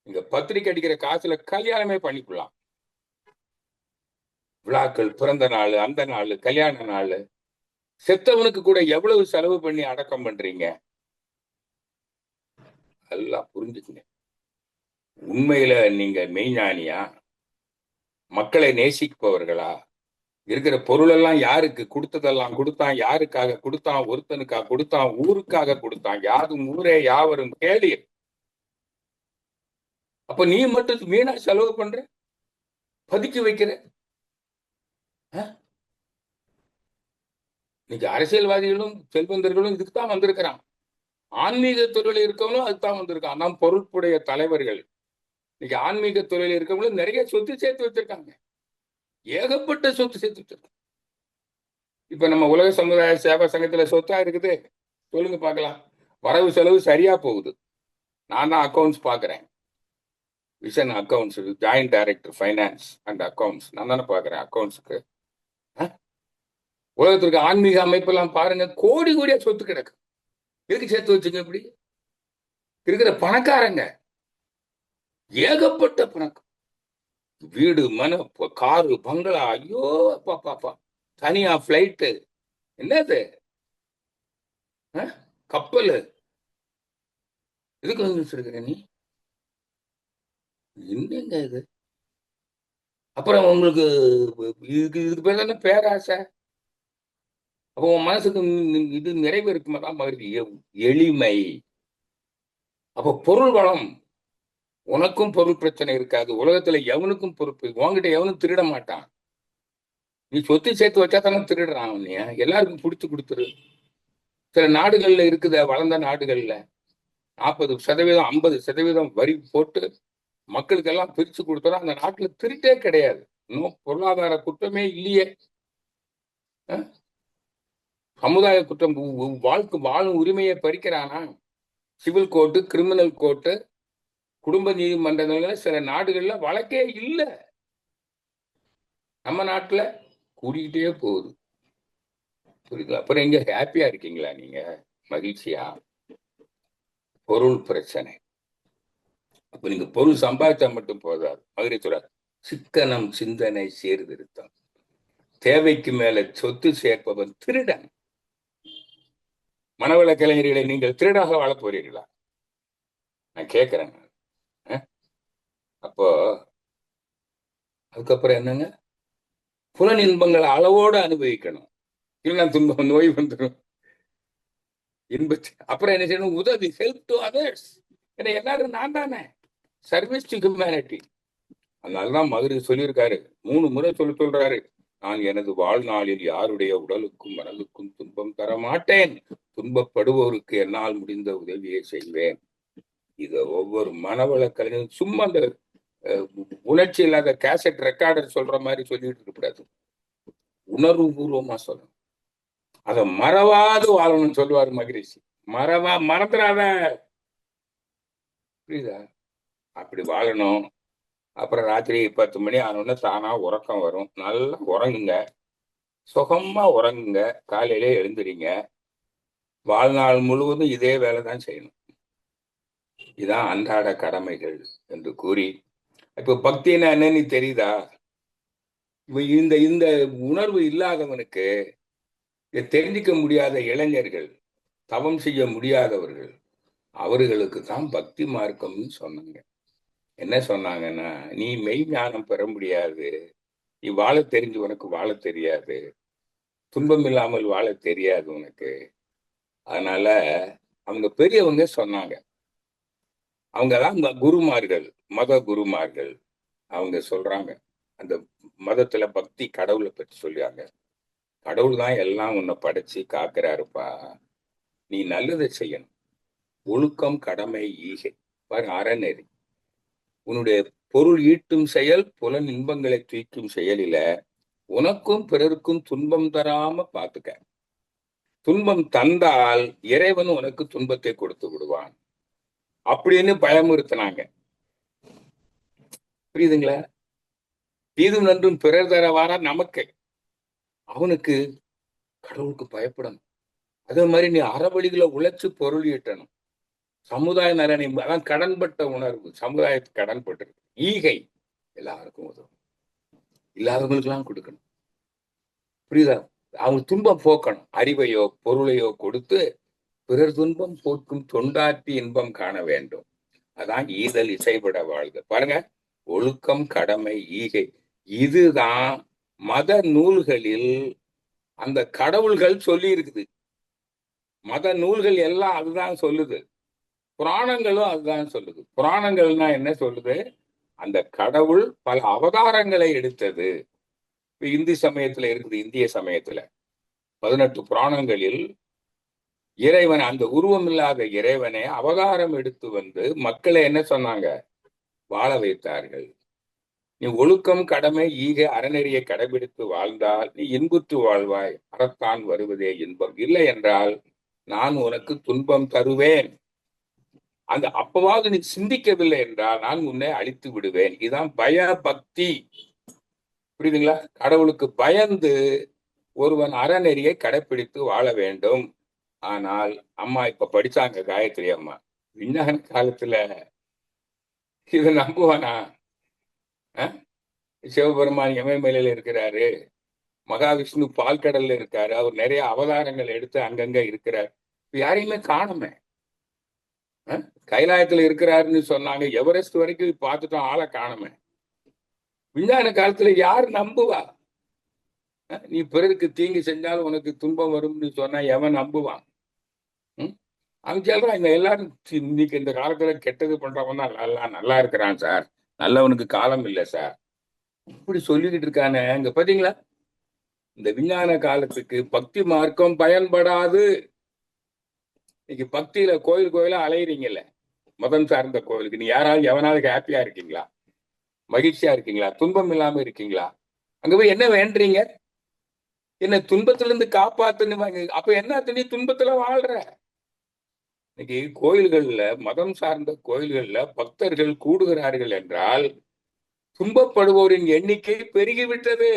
இங்க பத்திரிக்கை அடிக்கிற காசுல கல்யாணமே பண்ணிக்கலாம். விழாக்கள், பிறந்த நாள், அந்த நாள், கல்யாண நாள், செத்தவனுக்கு கூட எவ்வளவு செலவு பண்ணி அடக்கம் பண்றீங்க? எல்லாம் புரிஞ்சுக்குங்க. உண்மையில நீங்க மெய்ஞானியா? மக்களை நேசிப்பவர்களா? இருக்கிற பொருள் எல்லாம் யாருக்கு கொடுத்ததெல்லாம் கொடுத்தான், யாருக்காக கொடுத்தான்? ஒருத்தனுக்காக கொடுத்தான், ஊருக்காக கொடுத்தான். யாரும் ஊரே யாவரும் கேளீர். அப்ப நீ மட்டும் வீணா செலவு பண்ற, பதுக்கி வைக்கிற. இன்னைக்கு அரசியல்வாதிகளும் செல்வந்தர்களும் இதுக்குத்தான் வந்திருக்கிறான். ஆன்மீக துறையில் இருக்கவங்களும் அதுதான் வந்திருக்கான். நாம் பொறுப்புடைய தலைவர்கள் இன்னைக்கு ஆன்மீக துறையில் இருக்கவங்களும் நிறைய சொத்து சேர்த்து வச்சிருக்காங்க. ஏகப்பட்ட சொத்து சேர்த்து வச்சிருக்காங்க. இப்ப நம்ம உலக சமுதாய சேவா சங்கத்துல சொத்தா இருக்குது, சொல்லுங்க பார்க்கலாம். வரவு செலவு சரியா போகுது. நான் தான் அக்கௌண்ட்ஸ் பாக்குறேன். Vision accounts, joint director finance and accounts, நான் தானே பாக்குறேன் அக்கௌண்ட்ஸுக்கு. உலகத்திற்கு ஆன்மீக அமைப்பெல்லாம் பாருங்க, கோடி கோடியா சொத்து கிடக்கு. எதுக்கு சேர்த்து வச்சுங்க? இப்படி இருக்கிற பணக்காரங்க ஏகப்பட்ட பணக்கம், வீடு, மன, காரு, பங்களா, ஐயோ பாப்பா, தனியா பிளைட்டு, என்னது கப்பல், எதுக்கு வந்து வச்சிருக்கிற நீ? என்னங்க இது? அப்புறம் உங்களுக்கு இதுக்கு பேர் தானே பேராசை. அப்போ உன் மனசுக்கு இது நிறைவு இருக்குமா தான் மகிழ்ச்சி. எளிமை. அப்போ பொருள் வளம். உனக்கும் பொருள் பிரச்சனை இருக்காது. உலகத்துல எவனுக்கும் பொறுப்பு, உன்கிட்ட எவனும் திருட மாட்டான். நீ சொத்து சேர்த்து வச்சா தானே திருடுறான். எல்லாருக்கும் பிடிச்சு கொடுத்துரு. சில நாடுகள்ல இருக்குத, வளர்ந்த நாடுகள்ல 40%, 50% வரி போட்டு மக்களுக்கெல்லாம் பிரிச்சு கொடுத்தா அந்த நாட்டுல திருட்டே கிடையாது. இன்னும் பொருளாதார குற்றமே இல்லையே. சமுதாய குற்றம், வாழ்க்கை வாழும் உரிமையை பறிக்கிறானா? சிவில் கோர்ட்டு, கிரிமினல் கோர்ட்டு, குடும்ப நீதிமன்றங்கள்ல சில நாடுகள்ல வழக்கே இல்லை. நம்ம நாட்டுல கூடிக்கிட்டே போகுது. புரியுது? அப்புறம் எங்க ஹாப்பியா இருக்கீங்களா நீங்க? மகிழ்ச்சியா? பொருள் பிரச்சனை. அப்ப நீங்க பொருள் சம்பாதிச்சா மட்டும் போதாது. மதுரை சொல்றார், சிக்கனம், சிந்தனை, சீர்திருத்தம். தேவைக்கு மேல சொத்து சேர்ப்பவன் திருடன். மனவள கலைஞர்களை நீங்கள் திருடாக வாழ போறீர்களா? நான் கேட்கிறேன். அப்போ அதுக்கப்புறம் என்னங்க? புலன் இன்பங்களை அளவோடு அனுபவிக்கணும். இல்லைன்னா துன்பம், நோய் வந்துடும். அப்புறம் என்ன செய்யணும்? உதவி, ஹெல்ப் டு அதர்ஸ். ஏன்னா எல்லாரும் நான் தானே. Service to humanity. அதனாலதான் மதுரை சொல்லியிருக்காரு, 3 முறை சொல்றாரு, நான் எனது வாழ்நாளில் யாருடைய உடலுக்கும் மனதுக்கும் துன்பம் தர மாட்டேன். துன்பப்படுவோருக்கு என்னால் முடிந்த உதவியை செய்வேன். இத ஒவ்வொரு மனவள கலைஞரும் சும்மா அந்த உணர்ச்சி இல்லாத கேசட் ரெக்கார்டர் சொல்ற மாதிரி சொல்லிட்டு இருக்கக்கூடாது. உணர்வு பூர்வமா சொல்லணும். அத மறவாது வாழணும்னு சொல்லுவாரு மகரிஷி. மறந்துடாத. புரியுதா? அப்படி வாழணும். அப்புறம் ராத்திரி 10 மணி ஆனோடனே தானா உறக்கம் வரும். நல்லா உறங்குங்க. சுகமா உறங்குங்க, காலையிலே எழுந்துறீங்க, வாழ்நாள் முழுவதும் இதே வேலை தான் செய்யணும். இதான் அன்றாட கடமைகள் என்று கூறி, இப்ப பக்தின்னா என்னன்னு தெரியுதா? இந்த இந்த உணர்வு இல்லாதவனுக்கு, இதை தெரிஞ்சிக்க முடியாத இளைஞர்கள், தவம் செய்ய முடியாதவர்கள், அவர்களுக்கு தான் பக்தி மார்க்கம்னு சொன்னாங்க. என்ன சொன்னாங்கன்னா, நீ மெய் ஞானம் பெற முடியாது, நீ வாழ தெரிஞ்சு உனக்கு வாழ தெரியாது, துன்பம் இல்லாமல் வாழ தெரியாது உனக்கு. அதனால அவங்க பெரியவங்க சொன்னாங்க. அவங்கதான் இந்த குருமார்கள், மத குருமார்கள். அவங்க சொல்றாங்க, அந்த மதத்துல பக்தி கடவுளை பற்றி சொல்றாங்க. கடவுள் தான் எல்லாம் உன்னை படைச்சு காக்குறாருப்பா, நீ நல்லதை செய்யணும். ஒழுக்கம், கடமை, ஈகை, பாரு அறநெறி. உன்னுடைய பொருள் ஈட்டும் செயல், புலன் இன்பங்களை தூக்கும் செயலில உனக்கும் பிறருக்கும் துன்பம் தராம பாத்துக்க. துன்பம் தந்தால் இறைவன் உனக்கு துன்பத்தை கொடுத்து விடுவான் அப்படின்னு பயமுறுத்தினாங்க. புரியுதுங்களா? தீதும் நன்றும் பிறர் தரவாரா நமக்கு, அவனுக்கு கடவுளுக்கு பயப்படணும். அதே மாதிரி நீ அறவழிகளை உழைச்சு பொருள் ஈட்டணும். சமுதாய நலனை, அதான் கடன்பட்ட உணர்வு, சமுதாயத்துக்கு கடன்பட்டு ஈகை, எல்லாருக்கும் உதவும், இல்லாதவங்களுக்கு எல்லாம் கொடுக்கணும். புரியுதா? அவங்க துன்பம் போக்கணும். அறிவையோ பொருளையோ கொடுத்து பிறர் துன்பம் போக்கும் தொண்டாற்றி இன்பம் காண வேண்டும். அதான் ஈதல் இசைபட வாழ்க. பாருங்க, ஒழுக்கம், கடமை, ஈகை, இதுதான் மத நூல்களில் அந்த கடவுள்கள் சொல்லி இருக்குது. மத நூல்கள் எல்லாம் அதுதான் சொல்லுது. புராணங்களும் அதுதான் சொல்லுது. புராணங்கள்னா என்ன சொல்லுது? அந்த கடவுள் பல அவதாரங்களை எடுத்தது. இப்ப இந்து சமயத்துல இருக்குது, இந்திய சமயத்துல 18 புராணங்களில் இறைவன், அந்த உருவம் இல்லாத இறைவனை அவதாரம் எடுத்து வந்து மக்களை என்ன சொன்னாங்க? வாழ வைத்தார்கள். நீ ஒழுக்கம், கடமை, ஈகை, அறநெறியை கடைபிடித்து வாழ்ந்தால் நீ இன்புற்று வாழ்வாய், அறத்தான் வருவதே இன்பம். இல்லை என்றால் நான் உனக்கு துன்பம் தருவேன். அந்த அப்பவாவது நீ சிந்திக்கவில்லை என்றால் நான் உன்னை அழித்து விடுவேன். இதுதான் பய பக்தி. புரியுதுங்களா? கடவுளுக்கு பயந்து ஒருவன் அறநெறியை கடைபிடித்து வாழ வேண்டும். ஆனால் அம்மா இப்ப படிச்சாங்க, காயத்ரி அம்மா, விஞ்ஞான காலத்துல இதை நம்புவானா? சிவபெருமான் இமயமலையில இருக்கிறாரு, மகாவிஷ்ணு பால்கடல்ல இருக்காரு, அவர் நிறைய அவதாரங்கள் எடுத்து அங்கங்க இருக்கிறார். யாரையுமே காணுமே. கைலாயத்துல இருக்கிறாருன்னு சொன்னாங்க, எவரெஸ்ட் வரைக்கும் பார்த்துட்டோம், ஆளை காணுமே. விஞ்ஞான காலத்துல யார் நம்புவா? நீ பிறருக்கு தீங்கு செஞ்சாலும் உனக்கு துன்பம் வரும்னு சொன்னா எவன் நம்புவான்? அவன் சொல்றான், இந்த எல்லாரும் இன்னைக்கு இந்த காலத்துல கெட்டது பண்றவன் தான் நல்லா இருக்கிறான் சார், நல்லவனுக்கு காலம் இல்லை சார், இப்படி சொல்லிக்கிட்டு இருக்கானே. இங்க பாத்தீங்களா, இந்த விஞ்ஞான காலத்துக்கு பக்தி மார்க்கம் பயன்படாது. இன்னைக்கு பக்தியில கோயில் கோயிலா அலையிறீங்கல்ல, மதம் சார்ந்த கோயிலுக்கு. நீ யாராவது எவனாவது ஹாப்பியா இருக்கீங்களா? மகிழ்ச்சியா இருக்கீங்களா? துன்பம் இல்லாம இருக்கீங்களா? அங்க போய் என்ன வேண்டீங்க? என்ன துன்பத்துல இருந்து காப்பாத்துன்னு. அப்ப என்ன, நீ துன்பத்துல வாழ்ற. இன்னைக்கு கோயில்கள்ல, மதம் சார்ந்த கோயில்கள்ல பக்தர்கள் கூடுகிறார்கள் என்றால் துன்பப்படுவோரின் எண்ணிக்கை பெருகிவிட்டது.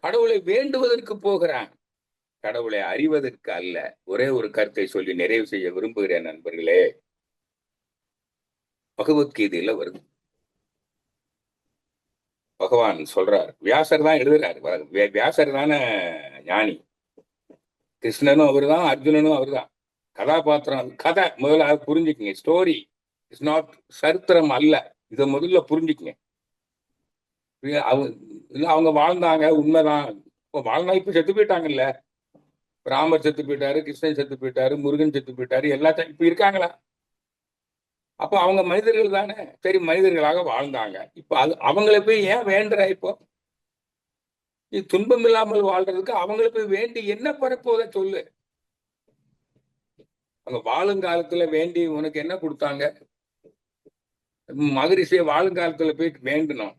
கடவுளை வேண்டுவதற்கு போகிறான், கடவுளை அறிவதற்கு அல்ல. ஒரே ஒரு கருத்தை சொல்லி நிறைவு செய்ய விரும்புகிறேன் நண்பர்களே. பகவத்கீதையில வருது, பகவான் சொல்றார், வியாசர் தான் எழுதுறாரு, வியாசர் தானே ஞானி, கிருஷ்ணனும் அவரு தான், அர்ஜுனனும் அவரு தான். கதாபாத்திரம், கதை முதல்ல புரிஞ்சுக்குங்க. ஸ்டோரி இஸ் நாட், சரித்திரம் அல்ல. இதை முதல்ல புரிஞ்சுக்குங்க. அவங்க வாழ்ந்தாங்க, உண்மைதான். இப்போ வாழ்ந்தா இப்ப செத்து போயிட்டாங்கல்ல. ராமர் செத்து போயிட்டாரு, கிருஷ்ணன் செத்து போயிட்டாரு, முருகன் செத்து போயிட்டாரு, எல்லாத்தையும் இப்ப இருக்காங்களா? அப்போ அவங்க மனிதர்கள் தானே. சரி, மனிதர்களாக வாழ்ந்தாங்க. இப்ப அது அவங்களை போய் ஏன் வேண்டுற? இப்போ நீ துன்பம் இல்லாமல் வாழ்றதுக்கு அவங்களை போய் வேண்டி என்ன பரப்போத சொல்லு. அவங்க வாழுங்காலத்துல வேண்டி உனக்கு என்ன கொடுத்தாங்க? மகரிஷியை வாழுங்காலத்துல போய் வேண்டணும்,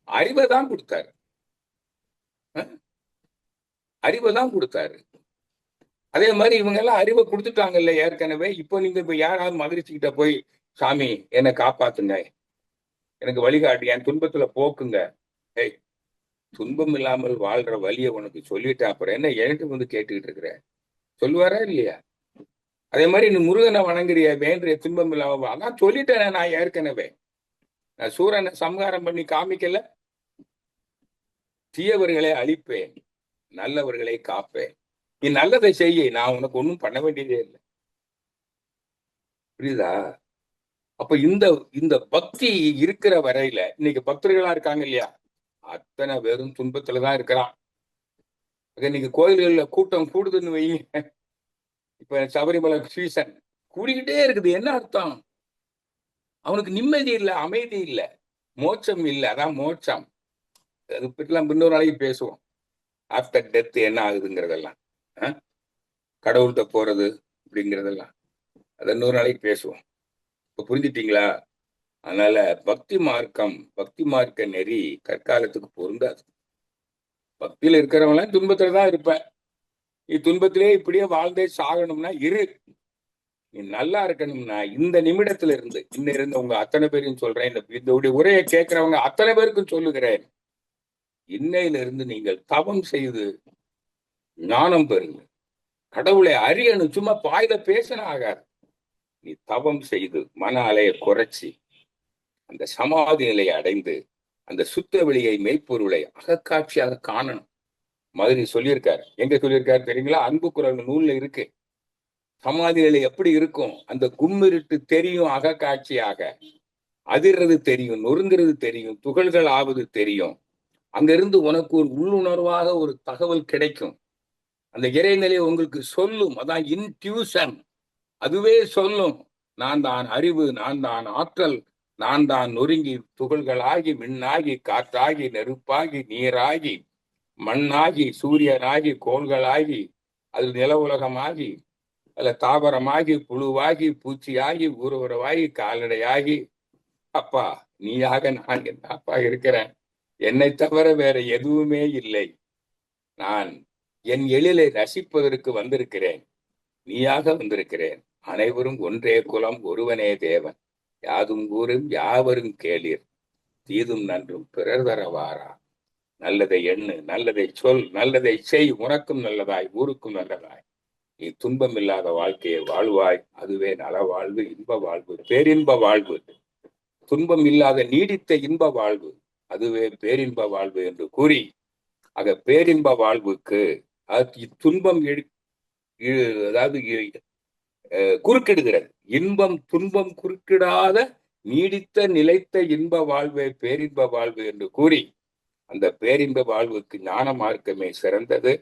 அறிவை தான் கொடுத்தாரு, அறிவை தான் கொடுத்தாரு. அதே மாதிரி இவங்க எல்லாம் அறிவை கொடுத்துட்டாங்கல்ல ஏற்கனவே. இப்போ நீங்க இப்ப யாராவது மகிழ்ச்சி கிட்ட போய், சாமி என்னை காப்பாத்துங்க, எனக்கு வழிகாட்டு, என் துன்பத்துல போக்குங்க, ஏய் துன்பம் இல்லாமல் வாழ்ற வழியை உனக்கு சொல்லிட்டேன், அப்புறம் என்ன என்கிட்ட வந்து கேட்டுக்கிட்டு இருக்கிற? சொல்லுவாரா இல்லையா? அதே மாதிரி நீ முருகனை வணங்குறிய, வேண்டிய துன்பம் இல்லாம அதான் சொல்லிட்டேனே நான் ஏற்கனவே. நான் சூரனை சம்ஹாரம் பண்ணி காமிக்கல. தீயவர்களை அழிப்பேன், நல்லவர்களை காப்பேன். நீ நல்லதை செய்ய, நான் உனக்கு ஒன்றும் பண்ண வேண்டியதே இல்லை. புரியுதா? அப்ப இந்த இந்த பக்தி இருக்கிற வரையில, இன்னைக்கு பக்தர்களா இருக்காங்க இல்லையா, அத்தனை பேரும் துன்பத்துலதான் இருக்கிறான். இன்னைக்கு கோயில்கள்ல கூட்டம் கூடுதுன்னு வைங்க, இப்ப சபரிமலை சீசன் கூடிக்கிட்டே இருக்குது. என்ன அர்த்தம்? அவனுக்கு நிம்மதி இல்லை, அமைதி இல்லை, மோட்சம் இல்லை. அதான் மோட்சம். அது பற்றிலாம் இன்னொரு நாளைக்கு பேசுவோம். ஆஃப்டர் டெத் என்ன ஆகுதுங்கிறதெல்லாம், கடவுள்கிட்ட போறது அப்படிங்கிறதெல்லாம் அது இன்னொரு நாளைக்கு பேசுவோம். இப்ப புரிஞ்சுட்டீங்களா? அதனால பக்தி மார்க்க நெறி கற்காலத்துக்கு பொருந்தாது. பக்தியில இருக்கிறவங்களாம் துன்பத்துல தான் இருப்பேன். நீ துன்பத்திலே இப்படியே வாழ்ந்தே சாகணும்னா இரு. நீ நல்லா இருக்கணும்னா இந்த நிமிடத்துல இருந்து, இன்னும் இருந்து உங்க அத்தனை பேரையும் சொல்றேன், இந்த உரையை கேட்கிறவங்க அத்தனை பேருக்கும் சொல்லுகிறேன், இன்னையிலிருந்து நீங்கள் தவம் செய்து ஞானம் பெறுங்க. கடவுளை அறியணும். சும்மா பாயில பேசின ஆகாது. நீ தவம் செய்து மன அலையை குறைச்சி அந்த சமாதி நிலையை அடைந்து அந்த சுத்த வெளியை மெய்ப்பொருளை அகக்காட்சியாக காணணும். மாதிரி சொல்லியிருக்காரு. எங்க சொல்லியிருக்காரு தெரியுங்களா? அன்பு குரல் நூல்ல இருக்கு. சமாதி நிலை எப்படி இருக்கும்? அந்த கும்மிருட்டு தெரியும் அகக்காட்சியாக, அதிர்றது தெரியும், நொறுங்கிறது தெரியும், துகள்கள் ஆவது தெரியும். அங்கிருந்து உனக்கு ஒரு உள்ளுணர்வாக ஒரு தகவல் கிடைக்கும். அந்த இறைநிலை உங்களுக்கு சொல்லும். அதான் இன்ட்யூஷன். அதுவே சொல்லும், நான் தான் அறிவு, நான் தான் ஆற்றல், நான் தான் நொறுங்கி துகள்களாகி மின்னாகி காற்றாகி நெருப்பாகி நீராகி மண்ணாகி சூரியனாகி கோள்களாகி அதில் நில உலகமாகி அதில் தாவரமாகி புழுவாகி பூச்சியாகி ஊர்வரவாகி கால்நடையாகி, அப்பா நீயாக நான் அப்பா இருக்கிறேன். என்னை தவிர வேற எதுவுமே இல்லை. நான் என் எழிலை ரசிப்பதற்கு வந்திருக்கிறேன். நீயாக வந்திருக்கிறேன். அனைவரும் ஒன்றே குலம், ஒருவனே தேவன். யாதும் ஊரும் யாவரும் கேளீர். தீதும் நன்றும் பிறர் தர வாரா. நல்லதை எண்ணு, நல்லதை சொல், நல்லதை செய். உனக்கும் நல்லதாய், ஊருக்கும் நல்லதாய். நீ துன்பம் இல்லாத வாழ்க்கையை வாழ்வாய். அதுவே நல வாழ்வு, இன்ப வாழ்வு, பேரின்ப வாழ்வு. துன்பம் இல்லாத நீடித்த இன்ப வாழ்வு, அதுவே பேரின்ப வாழ்வு என்று கூறி, ஆக பேரின்ப வாழ்வுக்கு துன்பம் அதாவது குறுக்கிடுகிறது. இன்பம் துன்பம் குறுக்கிடாத நீடித்த நிலைத்த இன்ப வாழ்வே பேரின்ப வாழ்வு என்று கூறி, அந்த பேரின்ப வாழ்வுக்கு ஞான மார்க்கமே சிறந்தது.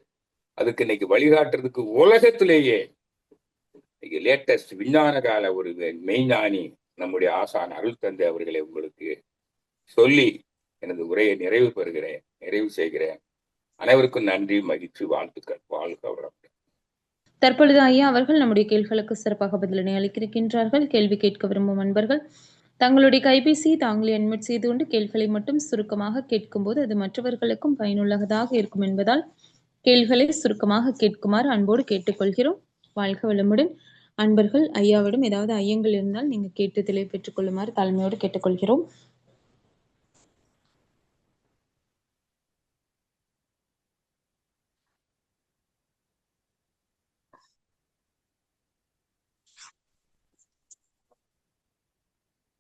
அதுக்கு இன்னைக்கு வழிகாட்டுறதுக்கு உலகத்திலேயே இன்னைக்கு லேட்டஸ்ட் விஞ்ஞான கால ஒரு மெய்ஞானி நம்முடைய ஆசான் அருள் தந்தை அவர்களை உங்களுக்கு சொல்லி எனது உரையை நிறைவு செய்கிறேன். அனைவருக்கும் நன்றி, மகிழ்ச்சி, வாழ்த்துக்கள். வாழ்க வளமுடன். தற்பொழுது ஐயா அவர்கள் நம்முடைய கேள்விகளுக்கு சிறப்பாக பதிலனை அளிக்கின்றார்கள். கேள்வி கேட்க விரும்பும் அன்பர்கள் தங்களுடைய கைபேசி தாங்களே அட்மிட் செய்து கொண்டு கேள்விகளை மட்டும் சுருக்கமாக கேட்கும்போது அது மற்றவர்களுக்கும் பயனுள்ளதாக இருக்கும் என்பதால் கேள்விகளை சுருக்கமாக கேட்குமாறு அன்போடு கேட்டுக்கொள்கிறோம். வாழ்க வளமுடன். அன்பர்கள் ஐயாவிடம் ஏதாவது ஐயங்கள் இருந்தால் நீங்க கேட்டு தெளிவு பெற்றுக் கொள்ளுமாறு தாழ்மையோடு கேட்டுக்கொள்கிறோம்.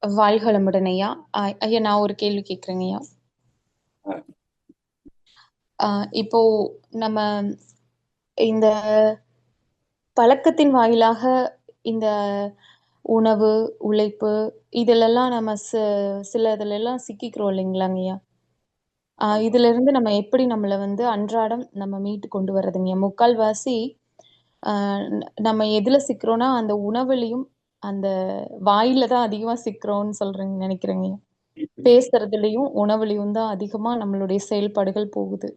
வாழ்க வளமுடன் ஐயா. ஐயா நான் ஒரு கேள்வி கேட்கிறேங்க ஐயா. இப்போ நம்ம இந்த பழக்கத்தின் வாயிலாக இந்த உணவு, உழைப்பு இதிலெல்லாம் நம்ம சில இதிலெல்லாம் சிக்கிக்கிறோம் இல்லைங்களாங்க ஐயா? இதுல இருந்து நம்ம எப்படி நம்மள வந்து அன்றாடம் நம்ம மீட்டு கொண்டு வர்றதுங்க? முக்கால்வாசி நம்ம எதுல சிக்கிறோம்னா அந்த உணவுலயும் அந்த வாயில தான் அதிகமா சிக்கிறோம்னு நினைக்கிறேங்க. பேசுறதுலயும் உணவுலயும் தான் அதிகமா நம்மளுடைய செயல்பாடுகள் போகுது.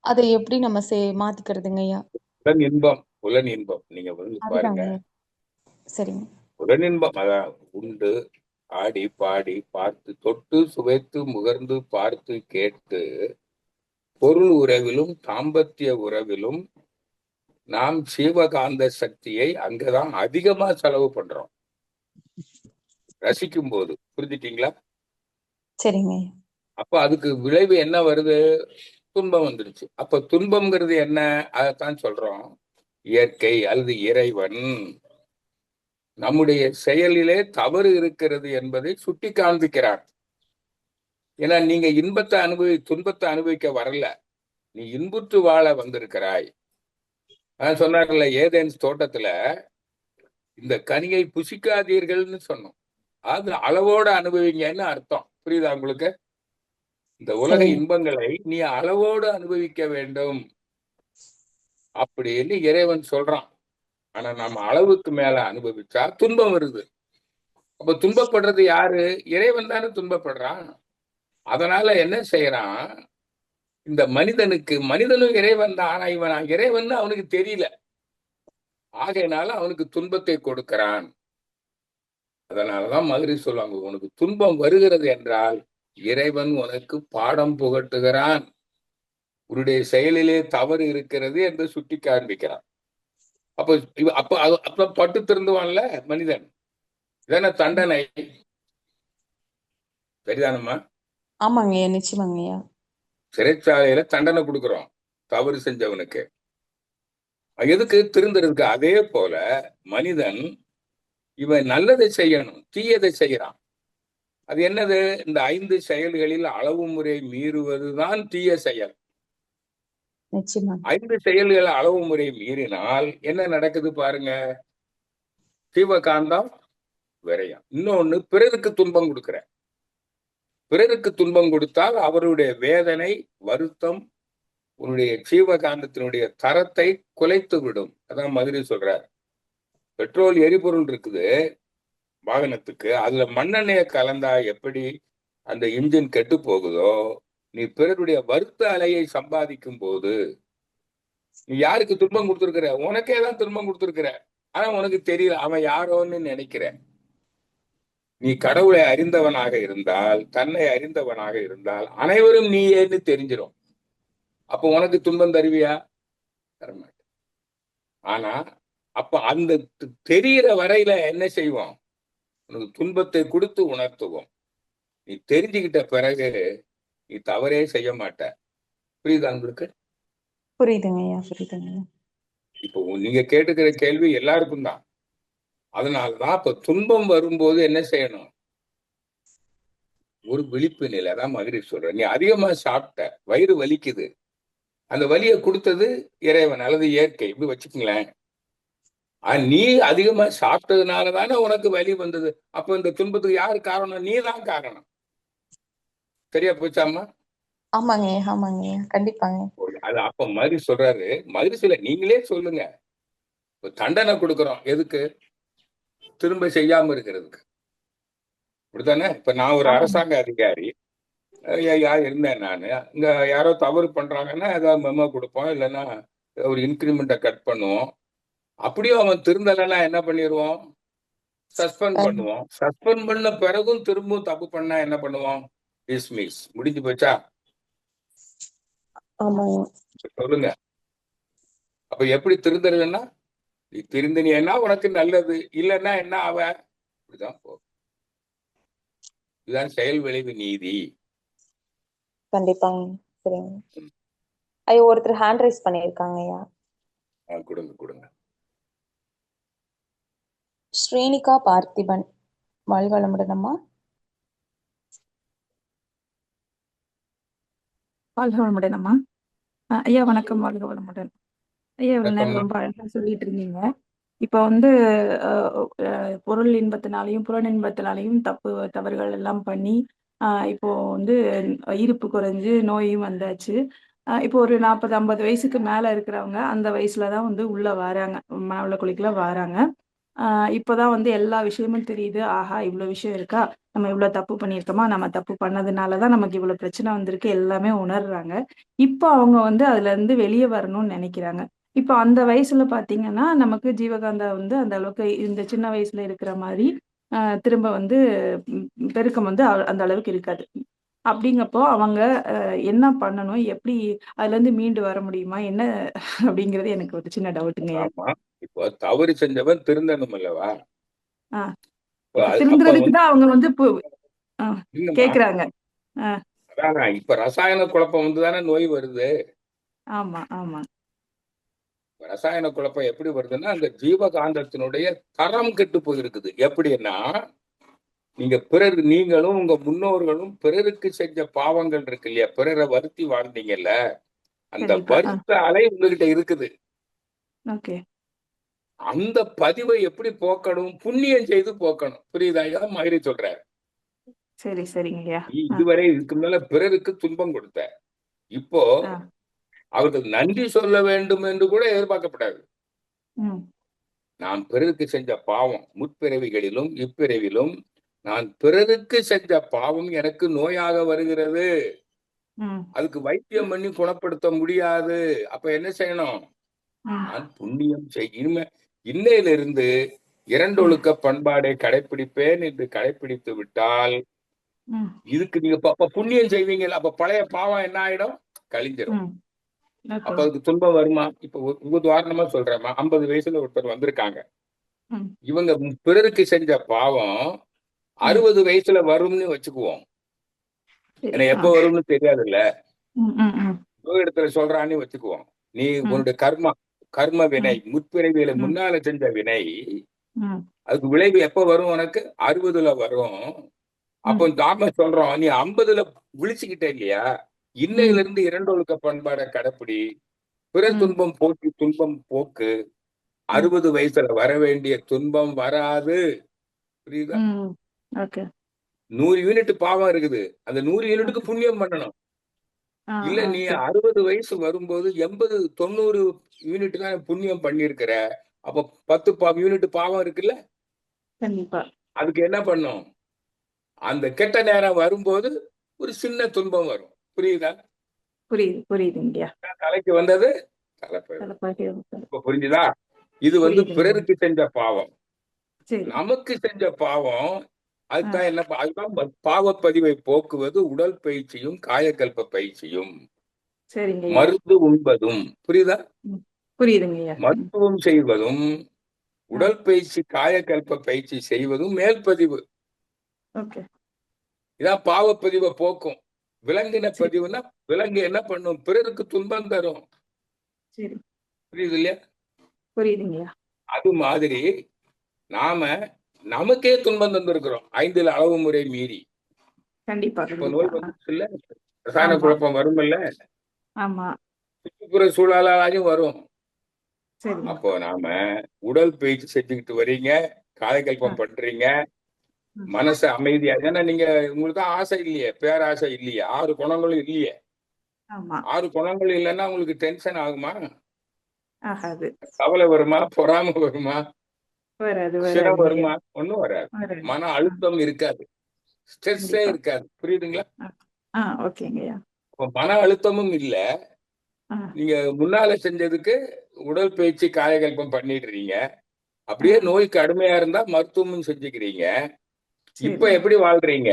அதை எப்படி நம்ம மாத்திக்கிறதுங்க ஐயா? புலன் இன்பம் நீங்க வந்து பாருங்க. சரிங்க. புலன் இன்பம் அதான் உண்டு ஆடி பாடி பார்த்து தொட்டு சுவைத்து முகர்ந்து பார்த்து கேட்டு பொருள் உறவிலும் தாம்பத்திய உறவிலும் நாம் சீவகாந்த சக்தியை அங்கதான் அதிகமா செலவு பண்றோம் ரசிக்கும் போது. புரிஞ்சுட்டீங்களா? சரிங்க. அப்ப அதுக்கு விளைவு என்ன வருது? துன்பம் வந்துடுச்சு. அப்ப துன்பம்ங்கிறது என்ன? அதைத்தான் சொல்றோம். இயற்கை அல்லது இறைவன் நம்முடைய செயலிலே தவறு இருக்கிறது என்பதை சுட்டி காண்பிக்கிறார். ஏன்னா நீங்க துன்பத்தை அனுபவிக்க வரல, நீ இன்புற்று வாழ வந்திருக்கிறாய். சொன்னார்ல, ஏதேன்ஸ் தோட்டத்துல இந்த கனியை புசிக்காதீர்கள்னு சொன்னோம். அது அளவோட அனுபவிங்கன்னு அர்த்தம். புரியுதா உங்களுக்கு? இந்த உலக சரிங்க. இன்பங்களை நீ அளவோடு அனுபவிக்க வேண்டும் அப்படின்னு இறைவன் சொல்றான். ஆனா நம்ம அளவுக்கு மேல அனுபவிச்சா துன்பம் வருது. அப்ப துன்பப்படுறது யாரு? இறைவன் தானே துன்பப்படுறான். அதனால என்ன செய்யறான்? இந்த மனிதனும் இறைவன் தான். ஆனா இவன் இறைவன் அவனுக்கு தெரியல. ஆகையினால அவனுக்கு துன்பத்தை கொடுக்கிறான். அதனாலதான் மதுரை சொல்லுவாங்க, உனக்கு துன்பம் வருகிறது என்றால் இறைவன் உனக்கு பாடம் புகட்டுகிறான், உன்னுடைய செயலிலே தவறு இருக்கிறது என்று சுட்டி காண்பிக்கிறான். அப்ப அப்ப பட்டு திருந்துவான்ல மனிதன். இதான தண்டனை. சரிதானம்மா? ஆமாங்கய்யா, நிச்சயமாங்கய்யா. சிறைச்சாலையில தண்டனை கொடுக்கிறோம் தவறு செஞ்சவனுக்கு. எதுக்கு? திருந்துறதுக்கு. அதே போல மனிதன் இவன் நல்லதை செய்யணும், தீயதை செய்யறான். அது என்னது? இந்த 5 செயல்களில் அளவு முறை மீறுவதுதான் தீய செயல். நிச்சயமா. 5 செயல்கள் அளவு முறை மீறினால் என்ன நடக்குது பாருங்க. ஜீவகாந்தம் விரயம். இன்னொன்னு, பிறருக்கு துன்பம் கொடுக்கிற. பிறருக்கு துன்பம் கொடுத்தால் அவருடைய வேதனை, வருத்தம் உன்னுடைய ஜீவகாந்தத்தினுடைய தரத்தை குலைத்து விடும். அதான் மதுரை சொல்றார். பெட்ரோல் எரிபொருள் இருக்குது வாகனத்துக்கு, அதுல மண்ணெண்ணெயை கலந்தா எப்படி அந்த இன்ஜின் கெட்டு போகுதோ, நீ பிறருடைய வருத்த அலையை சம்பாதிக்கும் போது நீ யாருக்கு துன்பம் கொடுத்திருக்கிற? உனக்கே தான் துன்பம் கொடுத்திருக்கிற. ஆனா உனக்கு தெரியல, அவன் யாரோன்னு நினைக்கிற. நீ கடவுளை அறிந்தவனாக இருந்தால், தன்னை அறிந்தவனாக இருந்தால் அனைவரும் நீ ஏன்னு தெரிஞ்சிடும். அப்ப உனக்கு துன்பம் தருவியா? தரமாட்ட. ஆனா அப்ப அந்த தெரிகிற வரையில என்ன செய்வோம்? உனக்கு துன்பத்தை கொடுத்து உணர்த்துவோம். நீ தெரிஞ்சுக்கிட்ட பிறகு நீ தவறே செய்ய மாட்ட. புரியுதா உங்களுக்கு? புரியுதுங்க ஐயா, புரியுதுங்க. இப்போ நீங்க கேட்டுக்கிற கேள்வி எல்லாருக்கும் தான். அதனாலதான் இப்ப துன்பம் வரும்போது என்ன செய்யணும்? ஒரு விழிப்பு நிலை தான் மதுரை சொல்ற. நீ அதிகமா சாப்பிட்ட, வயிறு வலிக்குது, அந்த வலியை கொடுத்தது இறைவன் அல்லது இயற்கை, இப்படி வச்சுக்கங்களேன். நீ அதிகமா சாப்பிட்டதுனால தானே உனக்கு வலி வந்தது. அப்ப இந்த துன்பத்துக்கு யாரு காரணம்? நீ தான் காரணம். சரியா போச்சாமா? ஆமாங்க, ஆமாங்க, கண்டிப்பாங்க. அது அப்ப மாதிரி சொல்றாரு. மாதிரி சொல்ல நீங்களே சொல்லுங்க. தண்டனை கொடுக்கறோம் எதுக்கு? திரும்ப செய்யாம இருக்கிறதுக்கு. இப்படித்தானே? இப்ப நான் ஒரு அரசாங்க அதிகாரி இருந்தேன். நானு இங்க யாரோ தவறு பண்றாங்கன்னா ஏதாவது மெமோ கொடுப்போம், இல்லைன்னா ஒரு இன்கிரிமெண்ட்டை கட் பண்ணுவோம். அப்படியும் அவன் திருந்தலைன்னா என்ன பண்ணிடுவோம்? சஸ்பெண்ட் பண்ணுவோம். சஸ்பெண்ட் பண்ண பிறகும் திரும்பவும் தப்பு பண்ணா என்ன பண்ணுவோம்? டிஸ்மிஸ். முடிஞ்சு போச்சா? சொல்லுங்க. அப்ப எப்படி திருந்துறதுன்னா, நீ திருந்தினா உனக்கு நல்லது, இல்லைன்னா என்ன ஆவ? இப்படிதான் போகும். இதுதான் செயல் விளைவு நீதி. கண்டிப்பாங்க. சரிங்க ஐயா. ஒருத்தர் ஹேண்ட் ரைஸ் பண்ணியிருக்காங்க ஐயா. கொடுங்க கொடுங்க. ஸ்ரீனிகா பார்த்திபன். வாழ்க வளமுடன் அம்மா. வாழ்க வளமுடன் அம்மா. ஐயா வணக்கம். வாழ்க வளமுடன் ஐயா. இவ்வளவு நேரம் ரொம்ப அழகா சொல்லிட்டு இருந்தீங்க. இப்ப வந்து பொருள் இன்பத்தினாலையும் புற இன்பத்தினாலையும் தவறுகள் எல்லாம் பண்ணி இப்போ வந்து இருப்பு குறைஞ்சு நோயும் வந்தாச்சு. இப்போ ஒரு 40-50 வயசுக்கு மேல இருக்கிறவங்க அந்த வயசுலதான் வந்து உள்ள வராங்க, மனவள குழிக்குள்ள வராங்க. இப்போதான் வந்து எல்லா விஷயமும் தெரியுது. ஆஹா, இவ்வளவு விஷயம் இருக்கா, நம்ம இவ்வளவு தப்பு பண்ணியிருக்கோமா, நம்ம தப்பு பண்ணதுனாலதான் நமக்கு இவ்வளவு பிரச்சனை வந்திருக்கு, எல்லாமே உணர்றாங்க. இப்போ அவங்க வந்து அதுல இருந்து வெளியே வரணும்னு நினைக்கிறாங்க. இப்போ அந்த வயசுல பாத்தீங்கன்னா நமக்கு ஜீவகாந்தா வந்து அந்த அளவுக்கு இந்த சின்ன வயசுல இருக்கிற மாதிரி திரும்ப வந்து பெருக்கம் வந்து அந்த அளவுக்கு இருக்காது. அப்படிங்கப்போ அவங்க என்ன பண்ணணும், எப்படி அதுல இருந்து மீண்டு வர முடியுமா என்ன அப்படிங்கிறது எனக்கு ஒரு சின்ன டவுட்டுங்க. இப்போ தவறு செஞ்சவன் திருந்தணும் அல்லவா? திருந்துறதுக்கு தான் அவங்க வந்து கேக்குறாங்க. அதான் இப்ப ரசாயன குழப்பம் வந்துதானே நோய் வருது. ஆமா ஆமா. ரசாயன குழப்பம் எப்படி வருதுன்னா, அந்த ஜீவகாந்தத்தினுடைய தரம் கெட்டு போயிருக்குது. எப்படின்னா, நீங்களும் உங்க முன்னோர்களும் பிறருக்கு செஞ்ச பாவங்கள் இருக்கு இல்லையா, பிறரை வருத்தி வாழ்ந்தீங்கல்ல, அந்த கண்டிப்பா. வருத்த அலை உங்ககிட்ட இருக்குது. ஓகே. அந்த பதிவை எப்படி போக்கணும்? புண்ணியம் செய்து போக்கணும். புரியுதா? இதான் மாதிரி சொல்றாரு. சரி சரிங்கய்யா. நீ இதுவரை இதுக்கு மேல பிறருக்கு துன்பம் கொடுத்த, இப்போ ஆ. அவர்கள் நன்றி சொல்ல வேண்டும் என்று கூட எதிர்பார்க்கப்படாது. ம். நான் பிறருக்கு செஞ்ச பாவம் முற்பிறவிகளிலும் இப்பிறவிலும் நான் பிறருக்கு செஞ்ச பாவம் எனக்கு நோயாக வருகிறது. ம். அதுக்கு வைத்தியம் பண்ணி குணப்படுத்த முடியாது. அப்ப என்ன செய்யணும்? ம். நான் புண்ணியம் இன்னையிலிருந்து இரண்டொழுக்க பண்பாடை கடைபிடிப்பேன் என்று கடைபிடித்து விட்டால், ம். இதுக்கு நீங்க புண்ணியம் செய்வீங்கல்ல, அப்ப பழைய பாவம் என்ன ஆயிடும்? கழிஞ்சிடும். ம். அப்ப ஓகே. அதுக்கு துன்பம் வருமா? இப்ப உதாரணமா சொல்றேன். 50 வயசுல ஒருத்தர் வந்திருக்காங்க. ம். இவங்க பிறருக்கு செஞ்ச பாவம் 60 வயசுல வரும்னு வச்சுக்குவோம். சரி. ஏன்னா எப்ப வரும்னு தெரியாதுல்ல. ம். ம். ம். இடத்துல சொல்றான்னு வச்சுக்குவோம். நீ ம். உன்னுடைய கர்ம வினை, முற்பிறவியில ம். முன்னால செஞ்ச வினை, ம். அதுக்கு விளைவு எப்ப வரும்? உனக்கு 60ல வரும். அப்போ நாம சொல்றோம், நீ 50ல விழிச்சுக்கிட்ட இல்லையா, இன்னையில இருந்து இரண்டொழுக்க பண்பாட கடைப்பிடி, பிற துன்பம் போக்கி துன்பம் போக்கு, 60 வயசுல வர வேண்டிய துன்பம் வராது. புரியுதா? ஓகே. 100 யூனிட் பாவம் இருக்குது, அந்த 100 யூனிட்டுக்கு புண்ணியம் பண்ணணும். இல்ல நீ 60 வயசு வரும்போது 80 90 யூனிட் தான் புண்ணியம் பண்ணிருக்கிற, அப்ப 10 யூனிட் பாவம் இருக்குல்ல, கண்டிப்பா. அதுக்கு என்ன பண்ணும்? அந்த கெட்ட நேரம் வரும்போது ஒரு சின்ன துன்பம் வரும். புரியுதா? புரியுதுங்கய்யா. தலைக்கு வந்தது இப்ப புரிஞ்சுதா? இது பிறருக்கு செஞ்ச பாவம். நமக்கு செஞ்ச பாவம், அதுதான் என்ன? அதுதான் பாவப்பதிவை போக்குவது உடல் பயிற்சியும் காயக்கல்ப பயிற்சியும் மருந்து உண்பதும். புரியுதா? புரியுதுங்கய்யா. மருத்துவம் செய்வதும் உடற்பயிற்சி காயக்கல்ப பயிற்சி செய்வதும் மேல்பதிவு. இதான் பாவப்பதிவை போக்கும். விலங்கின பதிவுனா விலங்கு என்ன பண்ணும்? பிறருக்கு துன்பம் தரும். புரியுது இல்லையா? புரியுதுங்கய்யா. அது மாதிரி நாம நமக்கே துன்பம் தந்திருக்கிறோம் 5 அளவு முறை மீறி. கண்டிப்பா. நோய் வந்துச்சுல்ல, ரசாயன குழப்பம் வரும்ல, ஆமா, சுற்றுப்புற சூழலாலையும் வரும். அப்போ நாம உடல் பயிற்சி செஞ்சுக்கிட்டு வர்றீங்க, காயக்கல்பம் பண்றீங்க, மனசு அமைதியா. ஏன்னா நீங்க உங்களுக்கு ஆசை இல்லையே, பேராசை இல்லையே, 6 குணங்களும் இல்லையே. 6 குணங்கள் இல்லைன்னா உங்களுக்கு டென்ஷன் ஆகுமா? ஆகாது. கவலை வருமா? பொறாமை வருமா? சினம் வருமா? ஒண்ணும் வராது. மன அழுத்தம் இருக்காது, ஸ்ட்ரெஸ்ஸே இருக்காது. புரியுதுங்களா? மன அழுத்தமும் இல்ல. நீங்க முன்னால செஞ்சதுக்கு உடல் பயிற்சி காயகல்பம் பண்ணிடுறீங்க. அப்படியே நோய் கடுமையா இருந்தா மருத்துவமும் செஞ்சுக்கிறீங்க. இப்ப எப்படி வாழ்றீங்க?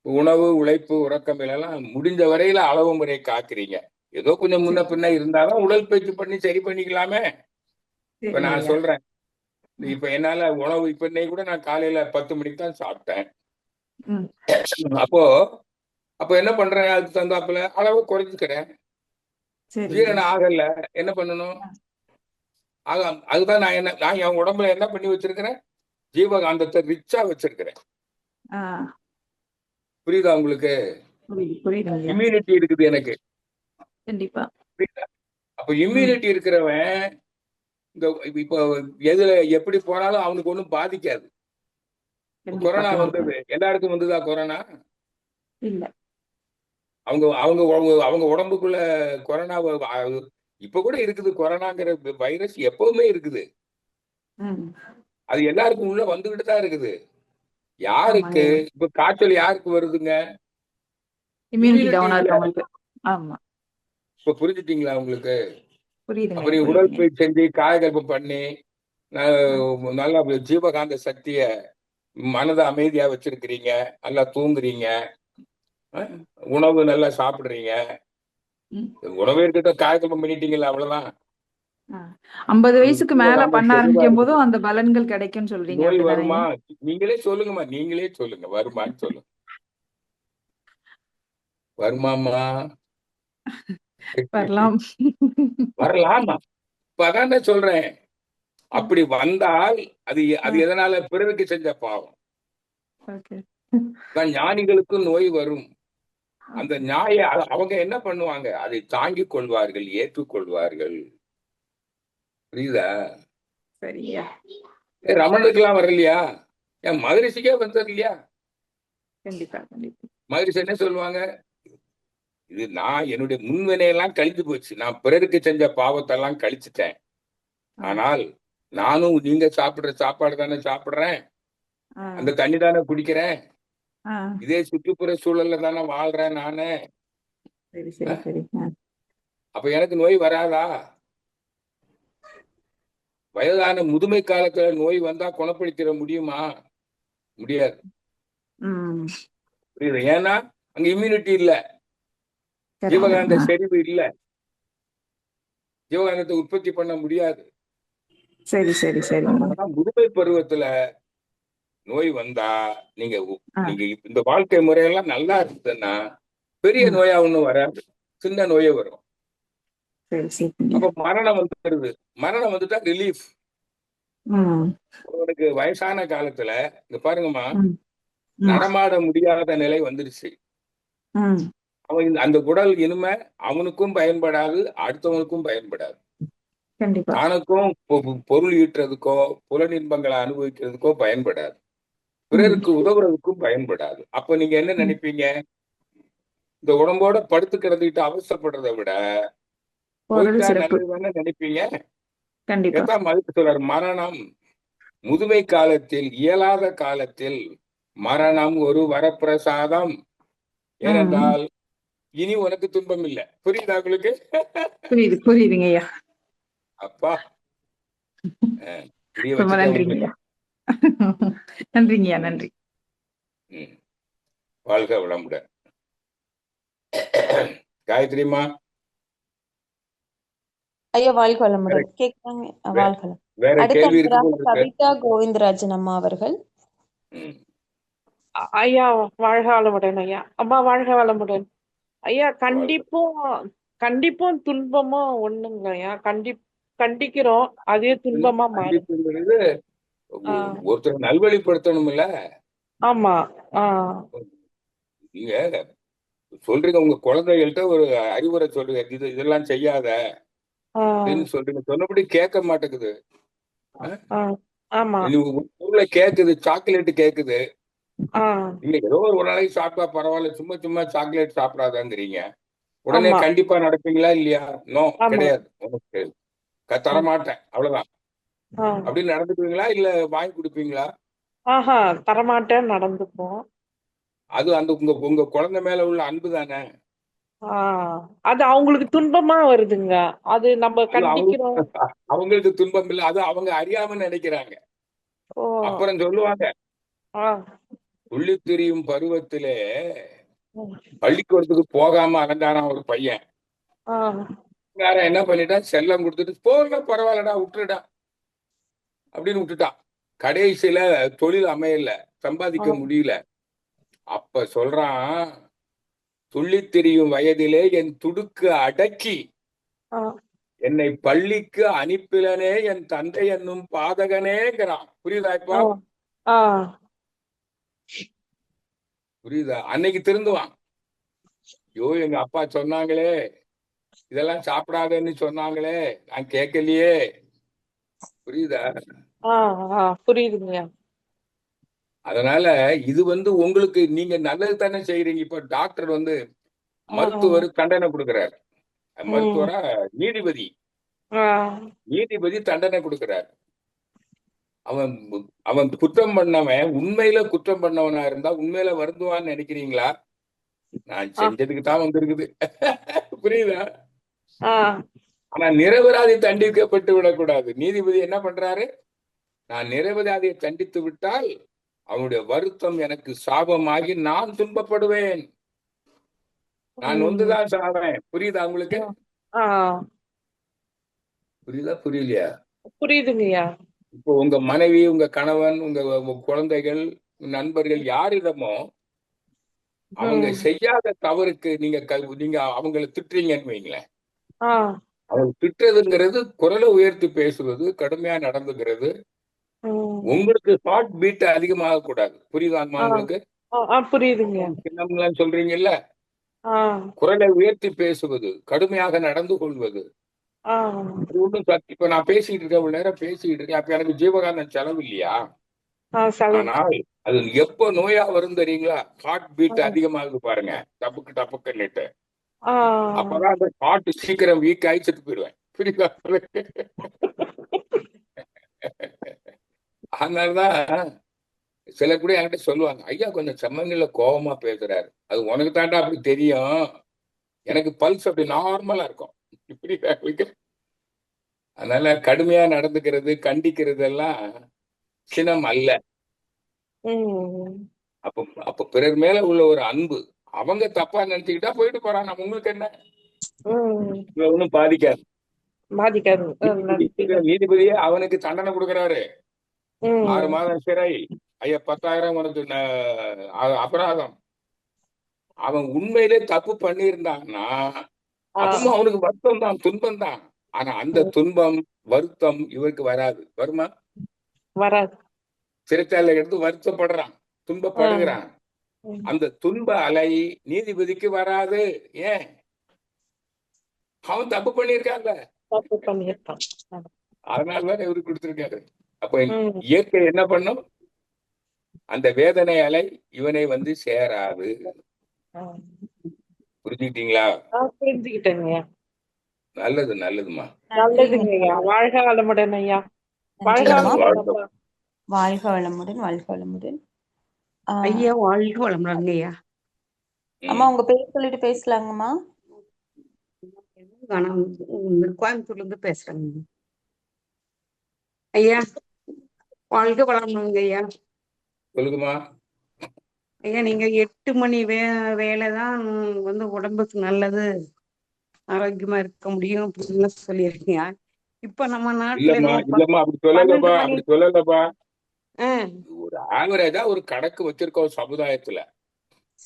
உணவு, உழைப்பு, உறக்கம் எல்லாம் முடிஞ்ச வரையில அளவு முறை காக்குறீங்க. ஏதோ கொஞ்சம் முன்ன பின்ன இருந்தாலும் உடல் பயிற்சி பண்ணி சரி பண்ணிக்கலாமே. இப்ப நான் சொல்றேன், இப்ப என்னால உணவு இப்ப இன்னைக்கு கூட நான் காலையில 10 மணிக்கு தான் சாப்பிட்டேன். அப்போ என்ன பண்றேன்? அதுக்கு தந்தாப்புல அளவு குறைஞ்சுக்கிறேன். ஜீரணம் ஆகல, என்ன பண்ணணும்? அதுதான் நான் என் உடம்புல என்ன பண்ணி வச்சிருக்கிறேன்? ஜீவகாந்தத்தை ரிச்சா வச்சிருக்கிறேன். புரியுதா உங்களுக்கு? இம்யூனிட்டி இருக்குது எனக்கு. கண்டிப்பா. அப்ப இம்யூனிட்டி இருக்கிறவன் இந்த இப்போ எதுல எப்படி போனாலும் அவனுக்கு ஒண்ணும் பாதிக்காது. கொரோனா வந்தது, எல்லாருக்கும் வந்துதா கொரோனா? இல்ல. அவங்க அவங்க அவங்க உடம்புக்குள்ள கொரோனா இப்ப கூட இருக்குது. கொரோனாங்கிற வைரஸ் எப்பவுமே இருக்குது. அது எல்லாருக்கும் உள்ள வந்துகிட்டு தான் இருக்குது. யாருக்கு இப்ப காய்ச்சல் யாருக்கு வருதுங்க? இப்ப புரிஞ்சுட்டீங்களா உங்களுக்கு? அப்ப நீ உடற்பயிற்சி செஞ்சு காயகல்பம் பண்ணி நல்லா ஜீவகாந்த சக்திய மனதை அமைதியா வச்சிருக்கிறீங்க, நல்லா தூங்குறீங்க, உணவு நல்லா சாப்பிடுறீங்க. உணவே இருக்கட்டும், காயகல்பம் பண்ணிட்டீங்கல்ல, அவ்வளவுதான். 50 வயசுக்கு மேல பண்ண ஆரம்பிக்கும் போதும் அந்த பலன்கள் கிடைக்கும் சொல்றீங்க. நோய் வருமா? நீங்களே சொல்லுங்கம்மா, நீங்களே சொல்லுங்க, வருமான்னு சொல்லுங்க. வரலாம். வரலாமா? இப்ப அதான் சொல்றேன். அப்படி வந்தால் அது அது எதனால? பிறருக்கு செஞ்ச பாவம். ஓகே. ஞானிகளுக்கும் நோய் வரும். அந்த அவங்க என்ன பண்ணுவாங்க? அதை தாங்கிக் கொள்வார்கள், ஏற்றுக்கொள்வார்கள். புரியுதா? சரியா. ரமணனுக்கெல்லாம் வரலையா? என் மகரிஷிக்கே வந்தது இல்லையா? கண்டிப்பா கண்டிப்பா. மகரிஷி என்ன சொல்லுவாங்க? இது நான் என்னுடைய முன்வினையெல்லாம் கழிஞ்சு போச்சு. நான் பிறருக்கு செஞ்ச பாவத்தெல்லாம் கழிச்சுட்டேன். ஆனால் நானும் நீங்க சாப்பிடுற சாப்பாடு தானே சாப்பிடுறேன், அந்த தண்ணி தானே குடிக்கிறேன், இதே சுற்றுப்புற சூழல்ல தானே வாழ்றேன் நானு. சரி சரி சரி. அப்ப எனக்கு நோய் வராதா? வயதான முதுமை காலத்துல நோய் வந்தா குணப்படுத்திட முடியுமா? முடியாது. புரியுது? ஏன்னா அங்க இம்யூனிட்டி இல்ல, ஜீவகாந்த செறிவு இல்ல, ஜீவகாந்தத்தை உற்பத்தி பண்ண முடியாது. சரி சரி சரி. முதுமை பருவத்துல நோய் வந்தா நீங்க நீங்க இந்த வாழ்க்கை முறையெல்லாம் நல்லா இருந்ததுன்னா பெரிய நோயா ஒண்ணும் வராது, சின்ன நோயே வரும். அப்ப மரணம் வந்துடுது. மரணம் வந்துட்டா ரிலீஃப். உனக்கு வயசான காலத்துல இங்க பாருங்கம்மா, நடமாட முடியாத நிலை வந்துருச்சு. அவன் அந்த உடல் இனிமே அவனுக்கும் பயன்படாது, அடுத்தவனுக்கும் பயன்படாது. தனக்கும் பொருள் ஈட்டுறதுக்கோ புலனின்பங்களை அனுபவிக்கிறதுக்கோ பயன்படாது, பிறருக்கு உதவுறதுக்கும் பயன்படாது. அப்ப நீங்க என்ன நினைப்பீங்க? இந்த உடம்போட படுத்து கிடந்துட்டு அவசரப்படுறதை விட போயிட்டா நல்லதுதானே நினைப்பீங்க. எதான் மதிப்பு சொல்றாரு, மரணம் முதுமை காலத்தில், இயலாத காலத்தில் மரணம் ஒரு வரப்பிரசாதம். ஏனென்றால் இனி உனக்கு துன்பம் இல்லை. புரியுதா உங்களுக்கு? புரியுது புரியுதுங்க ஐயா. அப்பா ரொம்ப நன்றிங்க. நன்றிங்கய்யா, நன்றி. வாழ்க வளமுடன். காயத்ரிமா ஐயா வாழ்க வளமுடன். கேக்குறாங்க. வாழ்க வளம். வேற கேள்வி இருக்கு? கவிதா கோவிந்தராஜன் அம்மா அவர்கள். ஐயா வாழ்க வளமுடன். ஐயா அம்மா வாழ்க வளமுடன். ஐயா கண்டிப்பும் துன்பமும் ஒண்ணுங்க ஐயா. கண்டிக்கிறோம், அதே துன்பமா மாறுது. ஒருத்தர் நல்வழிப்படுத்தணும்ல. ஆமா. நீங்க சொல்றீங்க உங்க குழந்தைகள்கிட்ட ஒரு அறிவுரை சொல்றீங்க, இதெல்லாம் செய்யாத அப்படின்னு சொல்றீங்க, சொன்னபடி கேட்க மாட்டேங்குது. பொருளை கேக்குது, சாக்லேட் கேக்குது. நீங்க ஏதோ ஒரு நாளைக்கு சாப்பிட்டா பரவாயில்ல, சும்மா சும்மா சாக்லேட் சாப்பிடாதாங்கிறீங்க. உடனே கண்டிப்பா நடப்பீங்களா இல்லையா? நோ, கிடையாது. உனக்கு தரமாட்டேன் அவ்வளவுதான் அப்படின்னு நடந்துக்குவீங்களா இல்ல வாங்கி கொடுப்பீங்களா? தரமாட்டேன் நடந்துப்போம். அது அந்த உங்க குழந்தை மேல உள்ள அன்பு தானே. அது அவங்களுக்கு துன்பமா வருதுங்க. அது நம்ம கண்டிக்கிறோம். அவங்களுக்கு துன்பம் இல்ல, அது அவங்க அறியாம நினைக்கிறாங்க. அப்புறம் சொல்லுவாங்க, துள்ளி திரியும் பருவத்திலே பள்ளிக்கூடத்துக்கு போகாம அலைஞ்சானா ஒரு பையன். என்ன பண்ணிட்டான், செல்லம் கொடுத்துட்டு போக பரவாயில்லடா விட்டுடா அப்படின்னு விட்டுட்டான். கடைசியில தொழில் அமையல, சம்பாதிக்க முடியல. அப்ப சொல்றான், துள்ளி திரியும் வயதிலே என் துடுக்கு அடக்கி என்னை பள்ளிக்கு அனுப்பிலனே என் தந்தை என்னும் பாதகனேங்கிறான். புரியுதா? இப்ப புரியுதா? அன்னைக்கு திருந்துவான். ஐயோ எங்க அப்பா சொன்னாங்களே, இதெல்லாம் சாப்பிடாதேன்னு சொன்னாங்களே, நான் கேட்கலையே. புரியுதா? புரியுதுங்க. அதனால இது உங்களுக்கு நீங்க நல்லது தானே செய்யறீங்க. இப்ப டாக்டர் மருத்துவர் தண்டனை கொடுக்கிறார். மருத்துவரா நீதிபதி தண்டனை கொடுக்கிறார். அவன் குற்றம் பண்ணவன் உண்மையில குற்றம் பண்ணவனா இருந்தா உண்மையில வருந்துவான்னு நினைக்கிறீங்களா? நான் செஞ்சதுக்கு தான் வந்திருக்குது. புரியுதா? ஆனா நிரபராதி தண்டிக்கப்பட்டு விடக்கூடாது. நீதிபதி என்ன பண்றாரு, நான் நிரபராதியை தண்டித்து விட்டால் அவனுடைய வருத்தம் எனக்கு சாபமாகி நான் துன்பப்படுவேன், நான் தான் சாவேன். புரியுதா உங்களுக்கு? புரியுதா புரியலையா? புரியுதுங்கய்யா. இப்போ உங்க மனைவி, உங்க கணவன், உங்க குழந்தைகள், நண்பர்கள் யாரிடமோ அவங்க ம். செய்யாத தவறுக்கு நீங்க அவங்கள திட்டுறீங்கன்னு வைங்களேன். ஆ. அவங்க திட்டுறதுங்கிறது குரலை உயர்த்தி பேசுவது, கடுமையா நடந்துக்கிறது. ம். உங்களுக்கு ஹார்ட் பீட் அதிகமாக கூடாது. புரியுதாங்கம்மா ஆ. உங்களுக்கு? புரியுதுங்க. சின்னம்லாம் சொல்றீங்கல்ல, ஆ. குரலை உயர்த்தி பேசுவது, கடுமையாக நடந்து கொள்வது. ஆ. அது ஒண்ணும் இப்ப நான் பேசிட்டு இருக்கேன், இவ்வளவு நேரம் பேசிட்டு இருக்கேன். அப்ப எனக்கு ஜீவகாந்தன் செலவு இல்லையா? செலவு. ஆனால் அது எப்ப நோயா வரும் தெரியுங்களா? ஹார்ட் பீட் அதிகமாகுது பாருங்க, டப்புக்கு டப்புக்குன்னுட்டு. ஆ. அப்பதான் அந்த ஹார்ட் சீக்கிரம் வீக் ஆகி செத்து போயிடுவேன். புரியுதா? அதனாலதான் சில கூட என்கிட்ட சொல்லுவாங்க, ஐயா கொஞ்சம் செம்மண்ணில கோபமா பேசுறாரு. அது உனக்கு தாண்டா அப்படி தெரியும், எனக்கு பல்ஸ் அப்படி நார்மலா இருக்கும். புரியுதா உங்களுக்கு? அதனால கடுமையா நடந்துக்கிறது, கண்டிக்கிறது எல்லாம் சினம் அல்ல. ம். அப்ப அப்ப பிறர் மேல உள்ள ஒரு அன்பு. அவங்க தப்பா நினைச்சுக்கிட்டா போயிட்டு போறான், நம்ம உங்களுக்கு என்ன? ம். இவன் ஒண்ணும் பாதிக்காது. பாதிக்காது. நீதிபதியே அவனுக்கு தண்டனை கொடுக்கறாரு. 6 ம். மாதம் சிறை, ஐயா 10,000 உனக்கு அபராதம். அவன் உண்மையிலே தப்பு பண்ணியிருந்தான்னா ஆ. அப்பவும் அவனுக்கு வருத்தம் தான், துன்பம் தான். ஆனா அந்த துன்பம், வருத்தம் இவருக்கு வராது. வருமா? வராது. சிறைச்சாலை எடுத்து வருத்தப்படுறான், துன்பப்படுகிறான். ம். அந்த துன்ப அலை நீதிபதிக்கு வராது. ஏன்? அவன் தப்பு பண்ணியிருக்கான்ல. தப்பு பண்ணியிருக்கான். அதனாலதான் இவருக்கு கொடுத்திருக்காரு. அப்ப ம். இயற்கை என்ன பண்ணும்? அந்த வேதனை அலை இவனை வந்து சேராது. ஆ. புரிஞ்சுக்கிட்டீங்களா? புரிஞ்சுக்கிட்டேங்க. நல்லது, நல்லதுமா. நல்லதுங்க ஐயா. வாழ்க வளமுடன் ஐயா. வாழ்க நன்றிங்கம்மா. வளமுடன். வாழ்க வளமுடன், வாழ்க வளமுடன். ஐயா வாழ்க வளமுடன்ங்க ஐயா. அம்மா உங்க பேர் சொல்லிட்டு பேசலாங்கம்மா. நான் கோயம்புத்தூர்ல இருந்து பேசுறேங்க ஐயா. வாழ்க வளமுடன்ங்க ஐயா. சொல்லுங்கம்மா. ஐயா நீங்க 8 மணி வேலைதான் வந்து உடம்புக்கு நல்லது, ஆரோக்கியமா இருக்க முடியும் அப்படின்னு சொல்லியிருக்கீங்க. இப்ப நம்ம நாட்டுல இல்லம்மா, என்னமோ இல்லம்மா, அப்படி 12 சொல்லலப்பா, மணி. அப்படி சொல்லலப்பா. ஆ, ஒரு ஆவரேஜா ஒரு கணக்கு வச்சிருக்கோம் சமுதாயத்துல.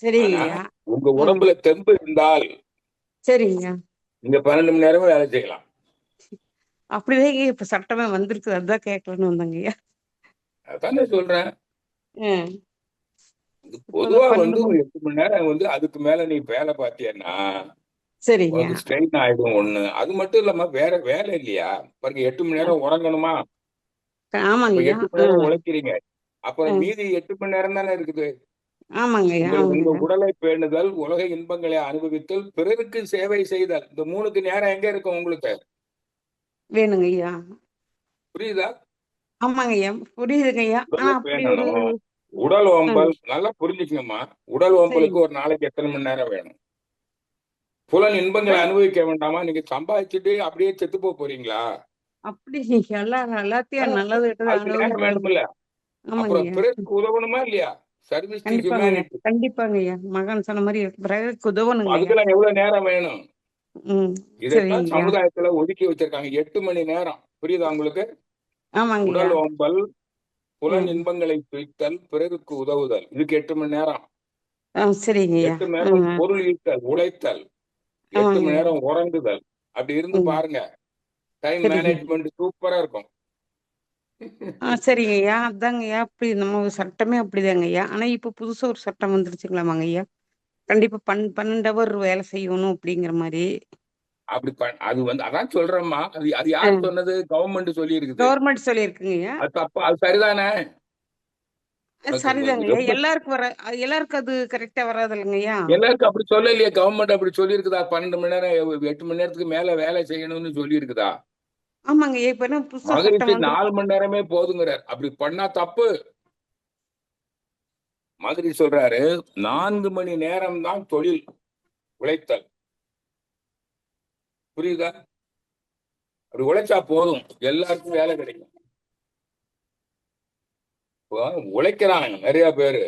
சரிங்க ஆனா ஐயா. உங்க உடம்புல தெம்பு இருந்தால் சரிங்க. நீங்க 12 மணி நேரமும் வேலை செய்யலாம். அப்படிதான் இப்ப சட்டமே வந்திருக்குது, அதுதான் கேட்கலன்னு வந்தாங்க ஐயா. அதானே சொல்றேன். இப்போ பொதுவா 12 வந்து மணி. 8 மணி நேரம் வந்து அதுக்கு மேல நீ வேலை பார்த்தீங்கன்னா சரிங்க. உனக்கு ஸ்ட்ரெயின் ஆயிடும் ஒண்ணு. அது மட்டும் இல்லாம வேற வேலை இல்லையா? பாருங்க, 8 மணி நேரம் உறங்கணுமா? ஆமாங்க இப்ப ஐயா. 8 மணி நேரம் உழைக்கிறீங்க, அப்புறம் மீதி 8 மணி நேரம் தானே இருக்குது. ஆமாங்க ஐயா. உங்க ஆமாங்க. உடலை பேணுதல், உலக இன்பங்களை அனுபவித்தல், பிறருக்கு சேவை செய்தல், இந்த 3க்கு நேரம் எங்க இருக்கும் உங்களுக்கு? வேணுங்க ஐயா. புரியுதா? ஆமாங்க ஐயா, புரியுதுங்க ஐயா. ஆனா உடலை அப்படி ஒரு பேணணும். உடல் ஓம்பல் நல்லா புரிஞ்சுக்கங்கம்மா. உடல் ஓம்பலுக்கு சரிங்க. ஒரு நாளைக்கு எத்தனை மணி நேரம் வேணும்? புலன் இன்பங்களை அனுபவிக்க வேண்டாமா? நீங்க சம்பாதிச்சுட்டு அப்படியே செத்து போறீங்களா? அப்படி எல்லாத்தையும் நல்லது கெட்டது அதுக்கு நேரம் அனுபவிக்கணும். வேணும்ல. ஆமாங்க அப்புறம் ஐயா. பிறருக்கு உதவணுமா இல்லையா? சர்வீஸ் டு கண்டிப்பாங்க ஐயா. ஹியூமனிட்டி. கண்டிப்பாங்க ஐயா. மகன் சொன்ன மாதிரி பிறகு உதவணுங்க ஐயா. அதுக்கெல்லாம் எவ்வளவு நேரம் வேணும்? இதைத்தான் சரிங்க ஐயா. சமுதாயத்துல ஒதுக்கி வச்சிருக்காங்க, 8 மணி நேரம். புரியுதா உங்களுக்கு? ஆமாங்க ஐயா. உடல் ஓம்பல், புலன் இன்பங்களை பிரித்தல், பிறருக்கு உதவுதல், இதுக்கு 8 மணி நேரம். சரிங்க ஐயா. 8 மணி நேரம் பொருள் ஈட்டல், உழைத்தல், 8 ஆமாங்க மணி ஐயா. நேரம் உறங்குதல். அப்படி இருந்து பாருங்க, டைம் சரிங்க. மேனேஜ்மெண்ட் சூப்பரா இருக்கும். சரிங்க ஐயா. அதாங்க ஐயா, அப்படி நம்ம சட்டமே அப்படிதாங்க ஐயா. ஆனா இப்ப புதுசா ஒரு சட்டம் வந்துருச்சுங்களாமாங்க ஐயா. கண்டிப்பா 12 ஹவர் வேலை செய்யணும் அப்படிங்கிற மாதிரி. அப்படி அது வந்து அதான் சொல்றேம்மா. அது யார் சொன்னது? கவர்மெண்ட் சொல்லி இருக்குது. கவர்மெண்ட் சொல்லியிருக்குங்க ஐயா. அது தப்பு, அது சரிதானே? சரிதாங்க ஐயா. ரொம்ப எல்லாருக்கும் அது கரெக்டா வராது இல்லைங்க ஐயா. எல்லாருக்கும் அப்படி சொல்லலையே. கவர்மெண்ட் அப்படி சொல்லி இருக்குதா? 12 மணி நேரம் 8 மணி நேரத்துக்கு மேல வேலை செய்யணும்னு சொல்லி இருக்குதா? ஆமாங்க ஐயா. இப்ப என்ன புதுசா சட்டம் மகிழ்ச்சி வந்து 4 மணி நேரமே போதுங்கிறார். அப்படி பண்ணா தப்பு. மாதிரி சொல்றாரு, 4 மணி நேரம் தான் தொழில், உழைத்தல். புரியுதா? அப்படி உழைச்சா போதும், எல்லாருக்கும் வேலை கிடைக்கும். உழைக்கிறான் நிறைய பேரு,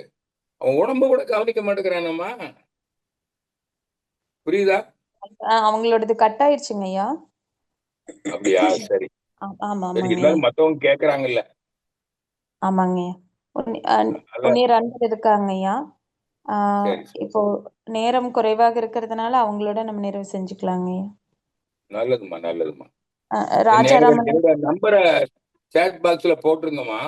அவன் உடம்பு கூட கவனிக்க மாட்டேங்கிறானம்மா. புரியுதா? அவங்களோடது கட் ஆயிடுச்சுங்க ஐயா. அப்படியா? சரி ஆமா சரி, ஆமாங்க. இருந்தாலும் மத்தவங்க கேக்குறாங்கல்ல. ஆமாங்க. உன்னியர் அன்பர் இருக்காங்க ஐயா. சரி சரி இப்போ நேரம் குறைவாக இருக்கிறதுனால அவங்களோட நம்ம நிறைவு செஞ்சுக்கலாங்க ஐயா. நல்லதும்மா நல்லதும்மா. ராஜாராமன் என்னோட நம்பரை சேட் பாக்ஸ்ல போட்டிருந்தோமா.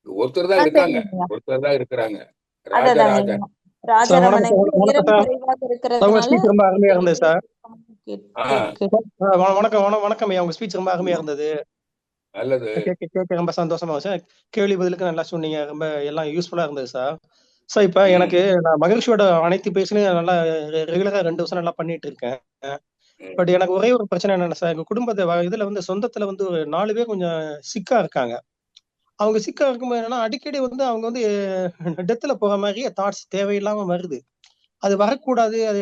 ஒருத்தர் தான் இருக்காங்க, சரிங்க ஐயா. ஒருத்தர் தான் இருக்கிறாங்க, அததாங்க ராஜராஜன். ஐயா. சார் ராஜாராமன் ஐயா, வணக்கம் நேரம் சார். குறைவாக உங்க இருக்கிறதுனால ஸ்பீச் ரொம்ப அருமையா இருந்தது சார். ஆ வணக்கம் ஐயா, உங்க ஸ்பீச் ரொம்ப அருமையா இருந்தது. நல்லது. கேட்க ரொம்ப சந்தோஷமா சார். கேள்வி பதிலுக்கு நல்லா சொன்னீங்க, ரொம்ப எல்லாம் யூஸ்ஃபுல்லா இருந்தது சார். சார் இப்ப எனக்கு நான் மகிழ்ச்சியோட அனைத்து பேசுனையும் நல்லா ரெகுலரா 2 வருஷம் நல்லா பண்ணிட்டு இருக்கேன். பட் எனக்கு ஒரே ஒரு பிரச்சனை என்னன்னா சார், எங்க குடும்பத்தை இதுல வந்து சொந்தத்துல வந்து ஒரு 4 பேர் கொஞ்சம் சிக்கா இருக்காங்க. அவங்க சிக்கா இருக்கும்போது என்னன்னா அடிக்கடி வந்து அவங்க வந்து டெத்துல போற மாதிரியே தாட்ஸ் தேவையில்லாம வருது. அது வரக்கூடாது, அது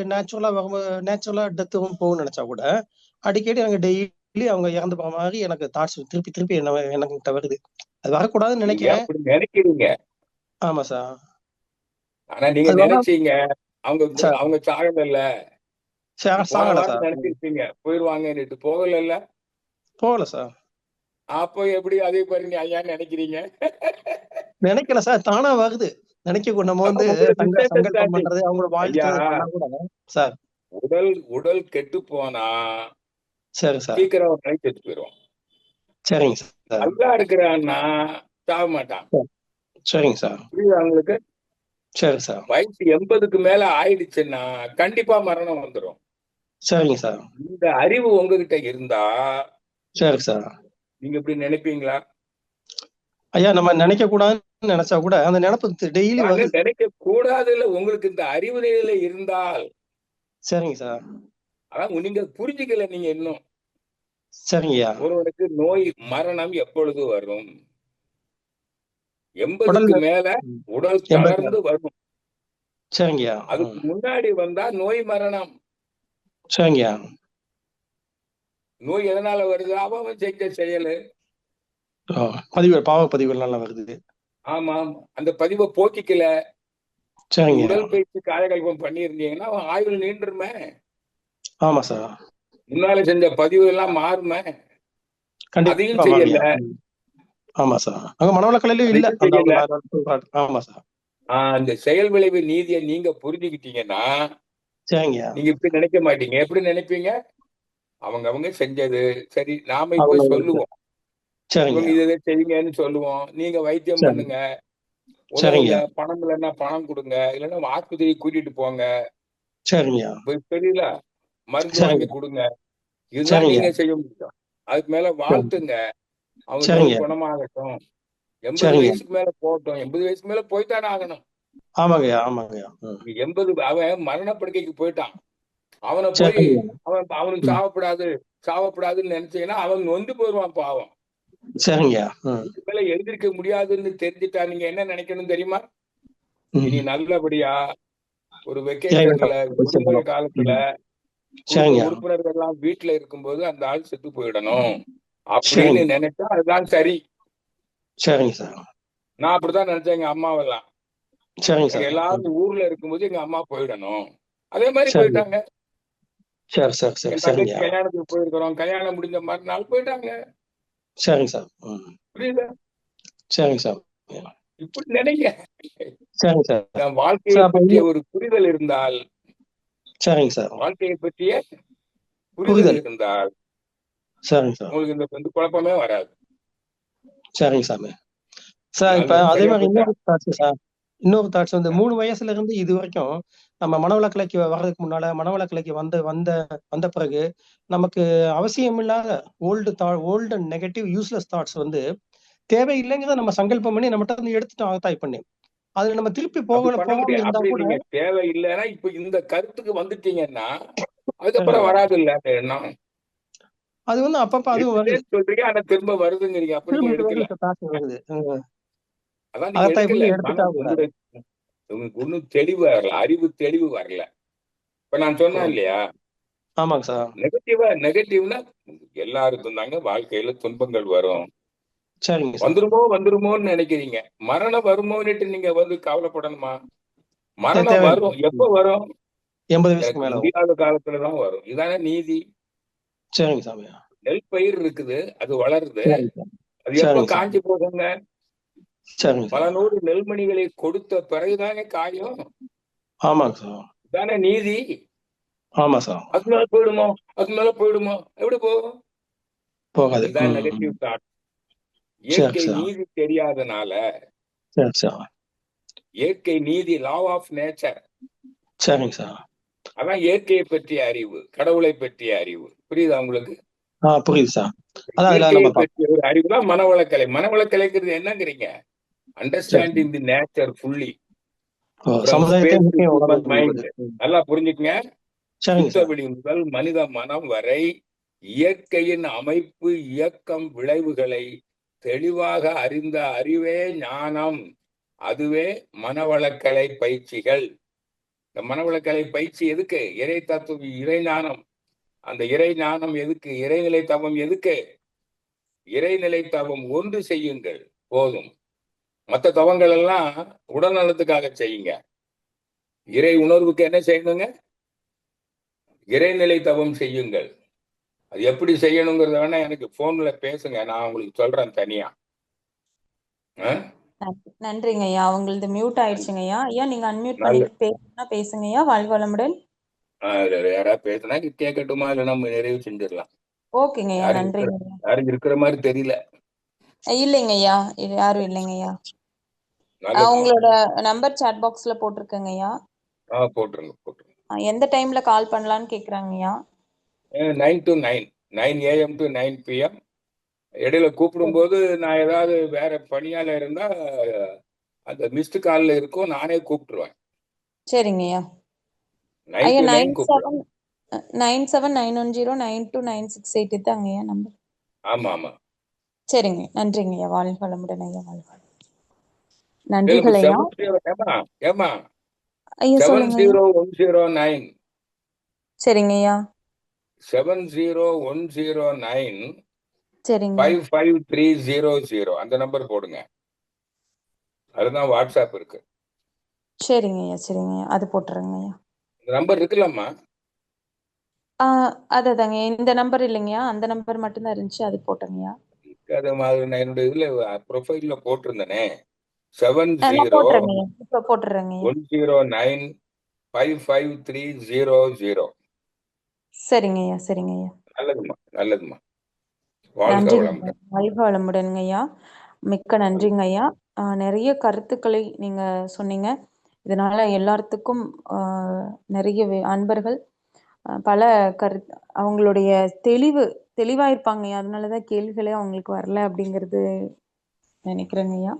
நேச்சுரலா டெத்தும் போகும்னு நினைச்சா கூட அடிக்கடி எனக்கு டெய்லி அவங்க இறந்து போற மாதிரி எனக்கு தாட்ஸ் திருப்பி திருப்பி எனக்கு வருது. அது வரக்கூடாதுன்னு நீங்க நினைக்கிறேன். அப்படி நினைக்கிறீங்க, ஆமா சார். ஆனா நீங்க அது வரலாம் நினைச்சீங்க அவங்க சார். அவங்க சாகல, போன சாகல வாரம் சார். நினைச்சிருப்பீங்க போயிருவாங்கன்னு, போகல. போகல சார். அப்போ எப்படி அதே மாதிரி நீ ஐயா நினைக்கிறீங்க? நினைக்கல சார், தானா வருது. நினைக்க நம்ம வந்து உங்களுக்கு சங்கல்பம் misunderstanding. பண்றது, அவங்கள ஐயா, வாழ்த்துறது பண்ணா கூட சார். உடல் கெட்டு போனா சரி சார். சீக்கிரம் ஒரு நாளைக்கு செத்து போயிடும். சரிங்க சார். நல்லா இருக்கிறான்னா சாக மாட்டான். சரிங்க சார். புரியுது அவங்களுக்கு? சரி சார். வயசு 80க்கு மேல ஆயிடுச்சுன்னா கண்டிப்பா மரணம் வந்துடும். சரிங்க சார். இந்த அறிவு உங்ககிட்ட இருந்தா சரி சார். நீங்க இப்படி நினைப்பீங்களா? ஐயா, நம்ம நினைக்க கூடாதுன்னு நினைச்சா கூட அந்த நினைப்பு டெய்லி வருது. நினைக்க கூடாதுல உங்களுக்கு இந்த அறிவு நிலையில இருந்தால். சரிங்க சார். அதான் நீங்க புரிஞ்சுக்கல. நீங்க இன்னும் சரிங்கய்யா. ஒருவனுக்கு நோய் மரணம் எப்பொழுது வரும்? 80க்கு மேல உடல் தளர்ந்து வரும். சரிங்கய்யா. அதுக்கு முன்னாடி வந்தா நோய் மரணம். சரிங்கய்யா. நோய் எதனால வருது? அவன் செஞ்ச செயலு, பாவ பதிவுகள் நல்லா வருது. ஆமா, அந்த பதிவை போக்கிக்கல. சரிங்க. உடற்பயிற்சி காயகல்பம் பண்ணியிருந்தீங்கன்னா அவன் ஆயுள் நீண்டுருமே. ஆமா சார். முன்னால செஞ்ச பதிவு எல்லாம் மாறுமே. அதையும் செய்யல. ஆமா சார். அங்க மனவளக்கலையிலும் இல்ல. ஆமா சார். அந்த செயல் விளைவு நீதியை நீங்க புரிஞ்சுக்கிட்டீங்கன்னா சரிங்க, நீங்க இப்படி நினைக்க மாட்டீங்க. எப்படி நினைப்பீங்க? அவங்க செஞ்சது சரி, நாம இப்ப சொல்லுவோம், இவங்க இதை செய்யுங்கன்னு சொல்லுவோம். நீங்க வைத்தியம் பண்ணுங்க, உதவுங்க, பணம் இல்லைன்னா பணம் கொடுங்க, இல்லைன்னா ஆஸ்பத்திரி கூட்டிட்டு போங்க, தெரியல மருந்து வாங்கி கொடுங்க. இதுதான் நீங்க செய்ய முடியும். அதுக்கு மேல வாழ்த்துங்க, அவங்க நோய் குணமாகட்டும். 80 வயசுக்கு மேல போகட்டும். 80 வயசுக்கு மேல போய்த்தானே ஆகணும். ஆமாங்கய்யா, ஆமாங்கய்யா. 80 அவன் மரணப்படுக்கைக்கு போயிட்டான். அவனை போய் அவனுக்கு சாவப்படாதுன்னு நினைச்சீங்கன்னா அவன் நொந்து போயிடுவான் பாவம். சரிங்கய்யா. இதுக்கு மேல எழுந்திருக்க முடியாதுன்னு தெரிஞ்சுட்டா நீங்க என்ன நினைக்கணும் தெரியுமா? இனி நல்லபடியா ஒரு வெக்கேஷன்ல விடுமுறை காலத்துல உறுப்பினர்கள் எல்லாம் வீட்டுல இருக்கும்போது அந்த ஆள் செத்து போயிடணும் அப்படின்னு நினைச்சா அதுதான் சரி. சரிங்க சார். நான் அப்படித்தான் நினைச்சேன். எங்க அம்மாவெல்லாம் எல்லாரும் ஊர்ல இருக்கும்போது எங்க அம்மா போயிடணும். அதே மாதிரி போயிட்டாங்க. கல்யாணத்துக்கு போயிருக்கிறோம், கல்யாணம் முடிஞ்ச மாதிரி நாள் போயிட்டாங்க. சரிங்க சார். புரியுதா? சரிங்க சார். இப்படி நினைங்க. சரிங்க சார். வாழ்க்கையை பற்றிய ஒரு புரிதல் இருந்தால், சரிங்க சார், வாழ்க்கையை பற்றிய புரிதல் இருந்தால் சரிங்க சார், உங்களுக்கு இந்த குழப்பமே வராது. சரிங்க சாமி. சார் இப்ப அதே மாதிரி இன்னொரு தாட்ஸ் வந்து 3 வயசுல இருந்து இது வரைக்கும் நம்ம மனவளக்கலைக்கு வர்றதுக்கு முன்னால மனவளக்கலைக்கு வந்த பிறகு நமக்கு அவசியம் இல்லாத ஓல்டு நெகட்டிவ் யூஸ்லெஸ் தாட்ஸ் வந்து தேவையில்லைங்கிறத நம்ம சங்கல்பம் பண்ணி நம்மகிட்ட இருந்து எடுத்துட்டோம், ஆதாய் பண்ணி அதுல நம்ம திருப்பி நீங்க தேவையில்லைன்னா இப்ப இந்த கருத்துக்கு வந்துட்டீங்கன்னா அதுக்கப்புறம் வராது இல்ல எண்ணம். அது வந்து அப்பப்ப அதுவும் வருது சொல்றீங்க, ஆனா திரும்ப வருதுங்கிறீங்க. அப்படி எடுக்கல. அதான் நீங்க எடுக்கல. உங்களுக்கு ஒண்ணும் தெளிவு வரல, அறிவு தெளிவு வரல. இப்ப நான் சொன்னேன் இல்லையா? ஆமாங்க சார். நெகட்டிவ்னா எல்லாருக்கும் தாங்க வாழ்க்கையில துன்பங்கள் வரும். சரிங்க. வந்துருமோன்னு நினைக்கிறீங்க. மரணம் வருமோன்னுட்டு நீங்க வந்து கவலைப்படணுமா? மரணம் வரும். எப்ப வரும்? 80 வயசுக்கு மேல முடியாத காலத்துலதான் வரும். இதானே நீதி. சரிங்க சாமி. நெல் பயிர் இருக்குது, அது வளருது. அது எப்ப காஞ்சி போகுங்க? சரிங்க பல சார். நூறு நெல்மணிகளை கொடுத்த பிறகுதானே காயம். ஆமாங்க சார். தானே நீதி. ஆமா சார். அது மேல போயிடுமோ, அது மேல போயிடுமோ, எப்படி போகும்? போகாது. இதுதான் நெகட்டிவ் தாட். சரி இயற்கை சார். நீதி தெரியாதனால, சரி சார். இயற்கை நீதி, லா ஆஃப் நேச்சர், சரிங்க சார். அதான் இயற்கையை பற்றிய அறிவு, கடவுளை பற்றிய அறிவு. புரியுதா உங்களுக்கு? புரியுது சார். அதான் அதுல இயற்கையை நம்ம பற்றிய ஒரு அறிவு தான் மனவளக்கலை. மனவளக்கலைங்கிறது என்னங்கிறீங்க? Understanding the nature fully from சமுதாயத்தை space to முக்கிய human உணர்வு mind. என்பது. நல்லா புரிஞ்சுக்கங்க. சரிங்க சார். சுத்தவெளி முதல் மனித மனம் வரை இயற்கையின் அமைப்பு, இயக்கம், விளைவுகளை தெளிவாக அறிந்த அறிவே ஞானம். அதுவே மனவளக்கலை பயிற்சிகள். இந்த மனவளக்கலை பயிற்சி எதுக்கு? இறை தத்துவ, இறை ஞானம். அந்த இறை ஞானம் எதுக்கு? இறைநிலை தவம் எதுக்கு? இறைநிலை தவம் ஒன்று செய்யுங்கள் போதும். மற்ற தவங்கள் எல்லாம் உடல் நலத்துக்காக செய்யுங்க. இறை உணர்வுக்கு என்ன செய்யணுங்க? இறைநிலை தவம் செய்யுங்கள். அது எப்படி செய்யணுங்கிறத வேணா எனக்கு போன்ல பேசுங்க, நான் உங்களுக்கு சொல்றேன் தனியா. நன்றிங்க ஐயா. உங்களது மியூட் ஆயிடுச்சுங்க ஐயா. ஐயா நீங்க அன்மியூட் நல்ல பண்ணிட்டு பேசுனா பேசுங்க ஐயா. வாழ்க வளமுடன். யாராவது பேசுனா கேட்கட்டுமா, இல்லை நம்ம நிறைவு செஞ்சிடலாம். ஓகேங்க ஐயா. நன்றிங்க ஐயா. யாரும் இருக்கிற மாதிரி தெரியல. இல்லைங்க ஐயா, யாரும் இல்லைங்க ஐயா. உங்களோட நம்பர் சாட் பாக்ஸ்ல போட்டிருக்கேங்க ஐயா. போட்டுருங்க. எந்த டைம்ல கால் பண்ணலான்னு கேக்குறாங்க ஐயா. 9 to 9, 9 AM to 9 PM. இடையில கூப்பிடும்போது நான் ஏதாவது வேற பணியால இருந்தா அந்த மிஸ்டு கால்ல இருக்கும், நானே கூப்பிட்டுருவேன். சரிங்க ஐயா. 9 to 9 கூப்பிடுவேன். 9791092968 தாங்க ஐயா நம்பர். ஆமா. சரிங்க. நன்றிங்க ஐயா. வாழ்க வளமுடன் ஐயா. வாழ்க. நன்றிகள் ஐயா. ஏமா ஐயா சொல்லுங்க ஐயா. 70109. சரிங்க ஐயா. 70109 சரிங்க 55300 அந்த நம்பர் போடுங்க. அதுதான் வாட்ஸ்அப் இருக்கு. சரிங்க ஐயா. சரிங்க ஐயா. அது போட்டுறேங்க ஐயா. இந்த நம்பர் இருக்குல்லம்மா? அதுதாங்க இந்த நம்பர் இல்லைங்கய்யா, அந்த நம்பர் மட்டும்தான் இருந்துச்சு, அது போட்டேங்கய்யா. அது மாதிரி நான் என்னோட இதுல ப்ரொஃபைல்ல போட்டிருந்தேனே. போட்டுறேங்கய்யா. இப்ப போட்டுறேங்கய்யா. 70109553000. சரிங்க ஐயா. சரிங்க ஐயா. நல்லதுமா. வாழ்க நன்றிங்க. வளமுடன். வாழ்க வளமுடனுங்க ஐயா. மிக்க நன்றிங்க ஐயா. நிறைய கருத்துக்களை நீங்க சொன்னீங்க. இதனால எல்லாத்துக்கும் நிறைய அன்பர்கள் பல அவங்களுடைய தெளிவா இருப்பாங்க ஐயா. அதனாலதான் கேள்விகளே அவங்களுக்கு வரல அப்படிங்கிறது நினைக்கிறேங்க ஐயா.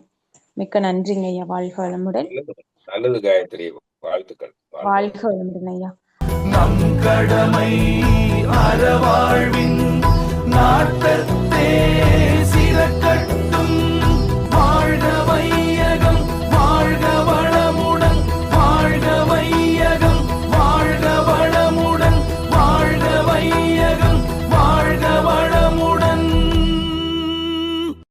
மிக்க நன்றிங்க ஐயா. வாழ்க வளமுடன். நல்லது காயத்ரி. வாழ்த்துக்கள். வாழ்க வளமுடன் ஐயா. நம் கடமை அறவாழ்வின் நாட்டத்தே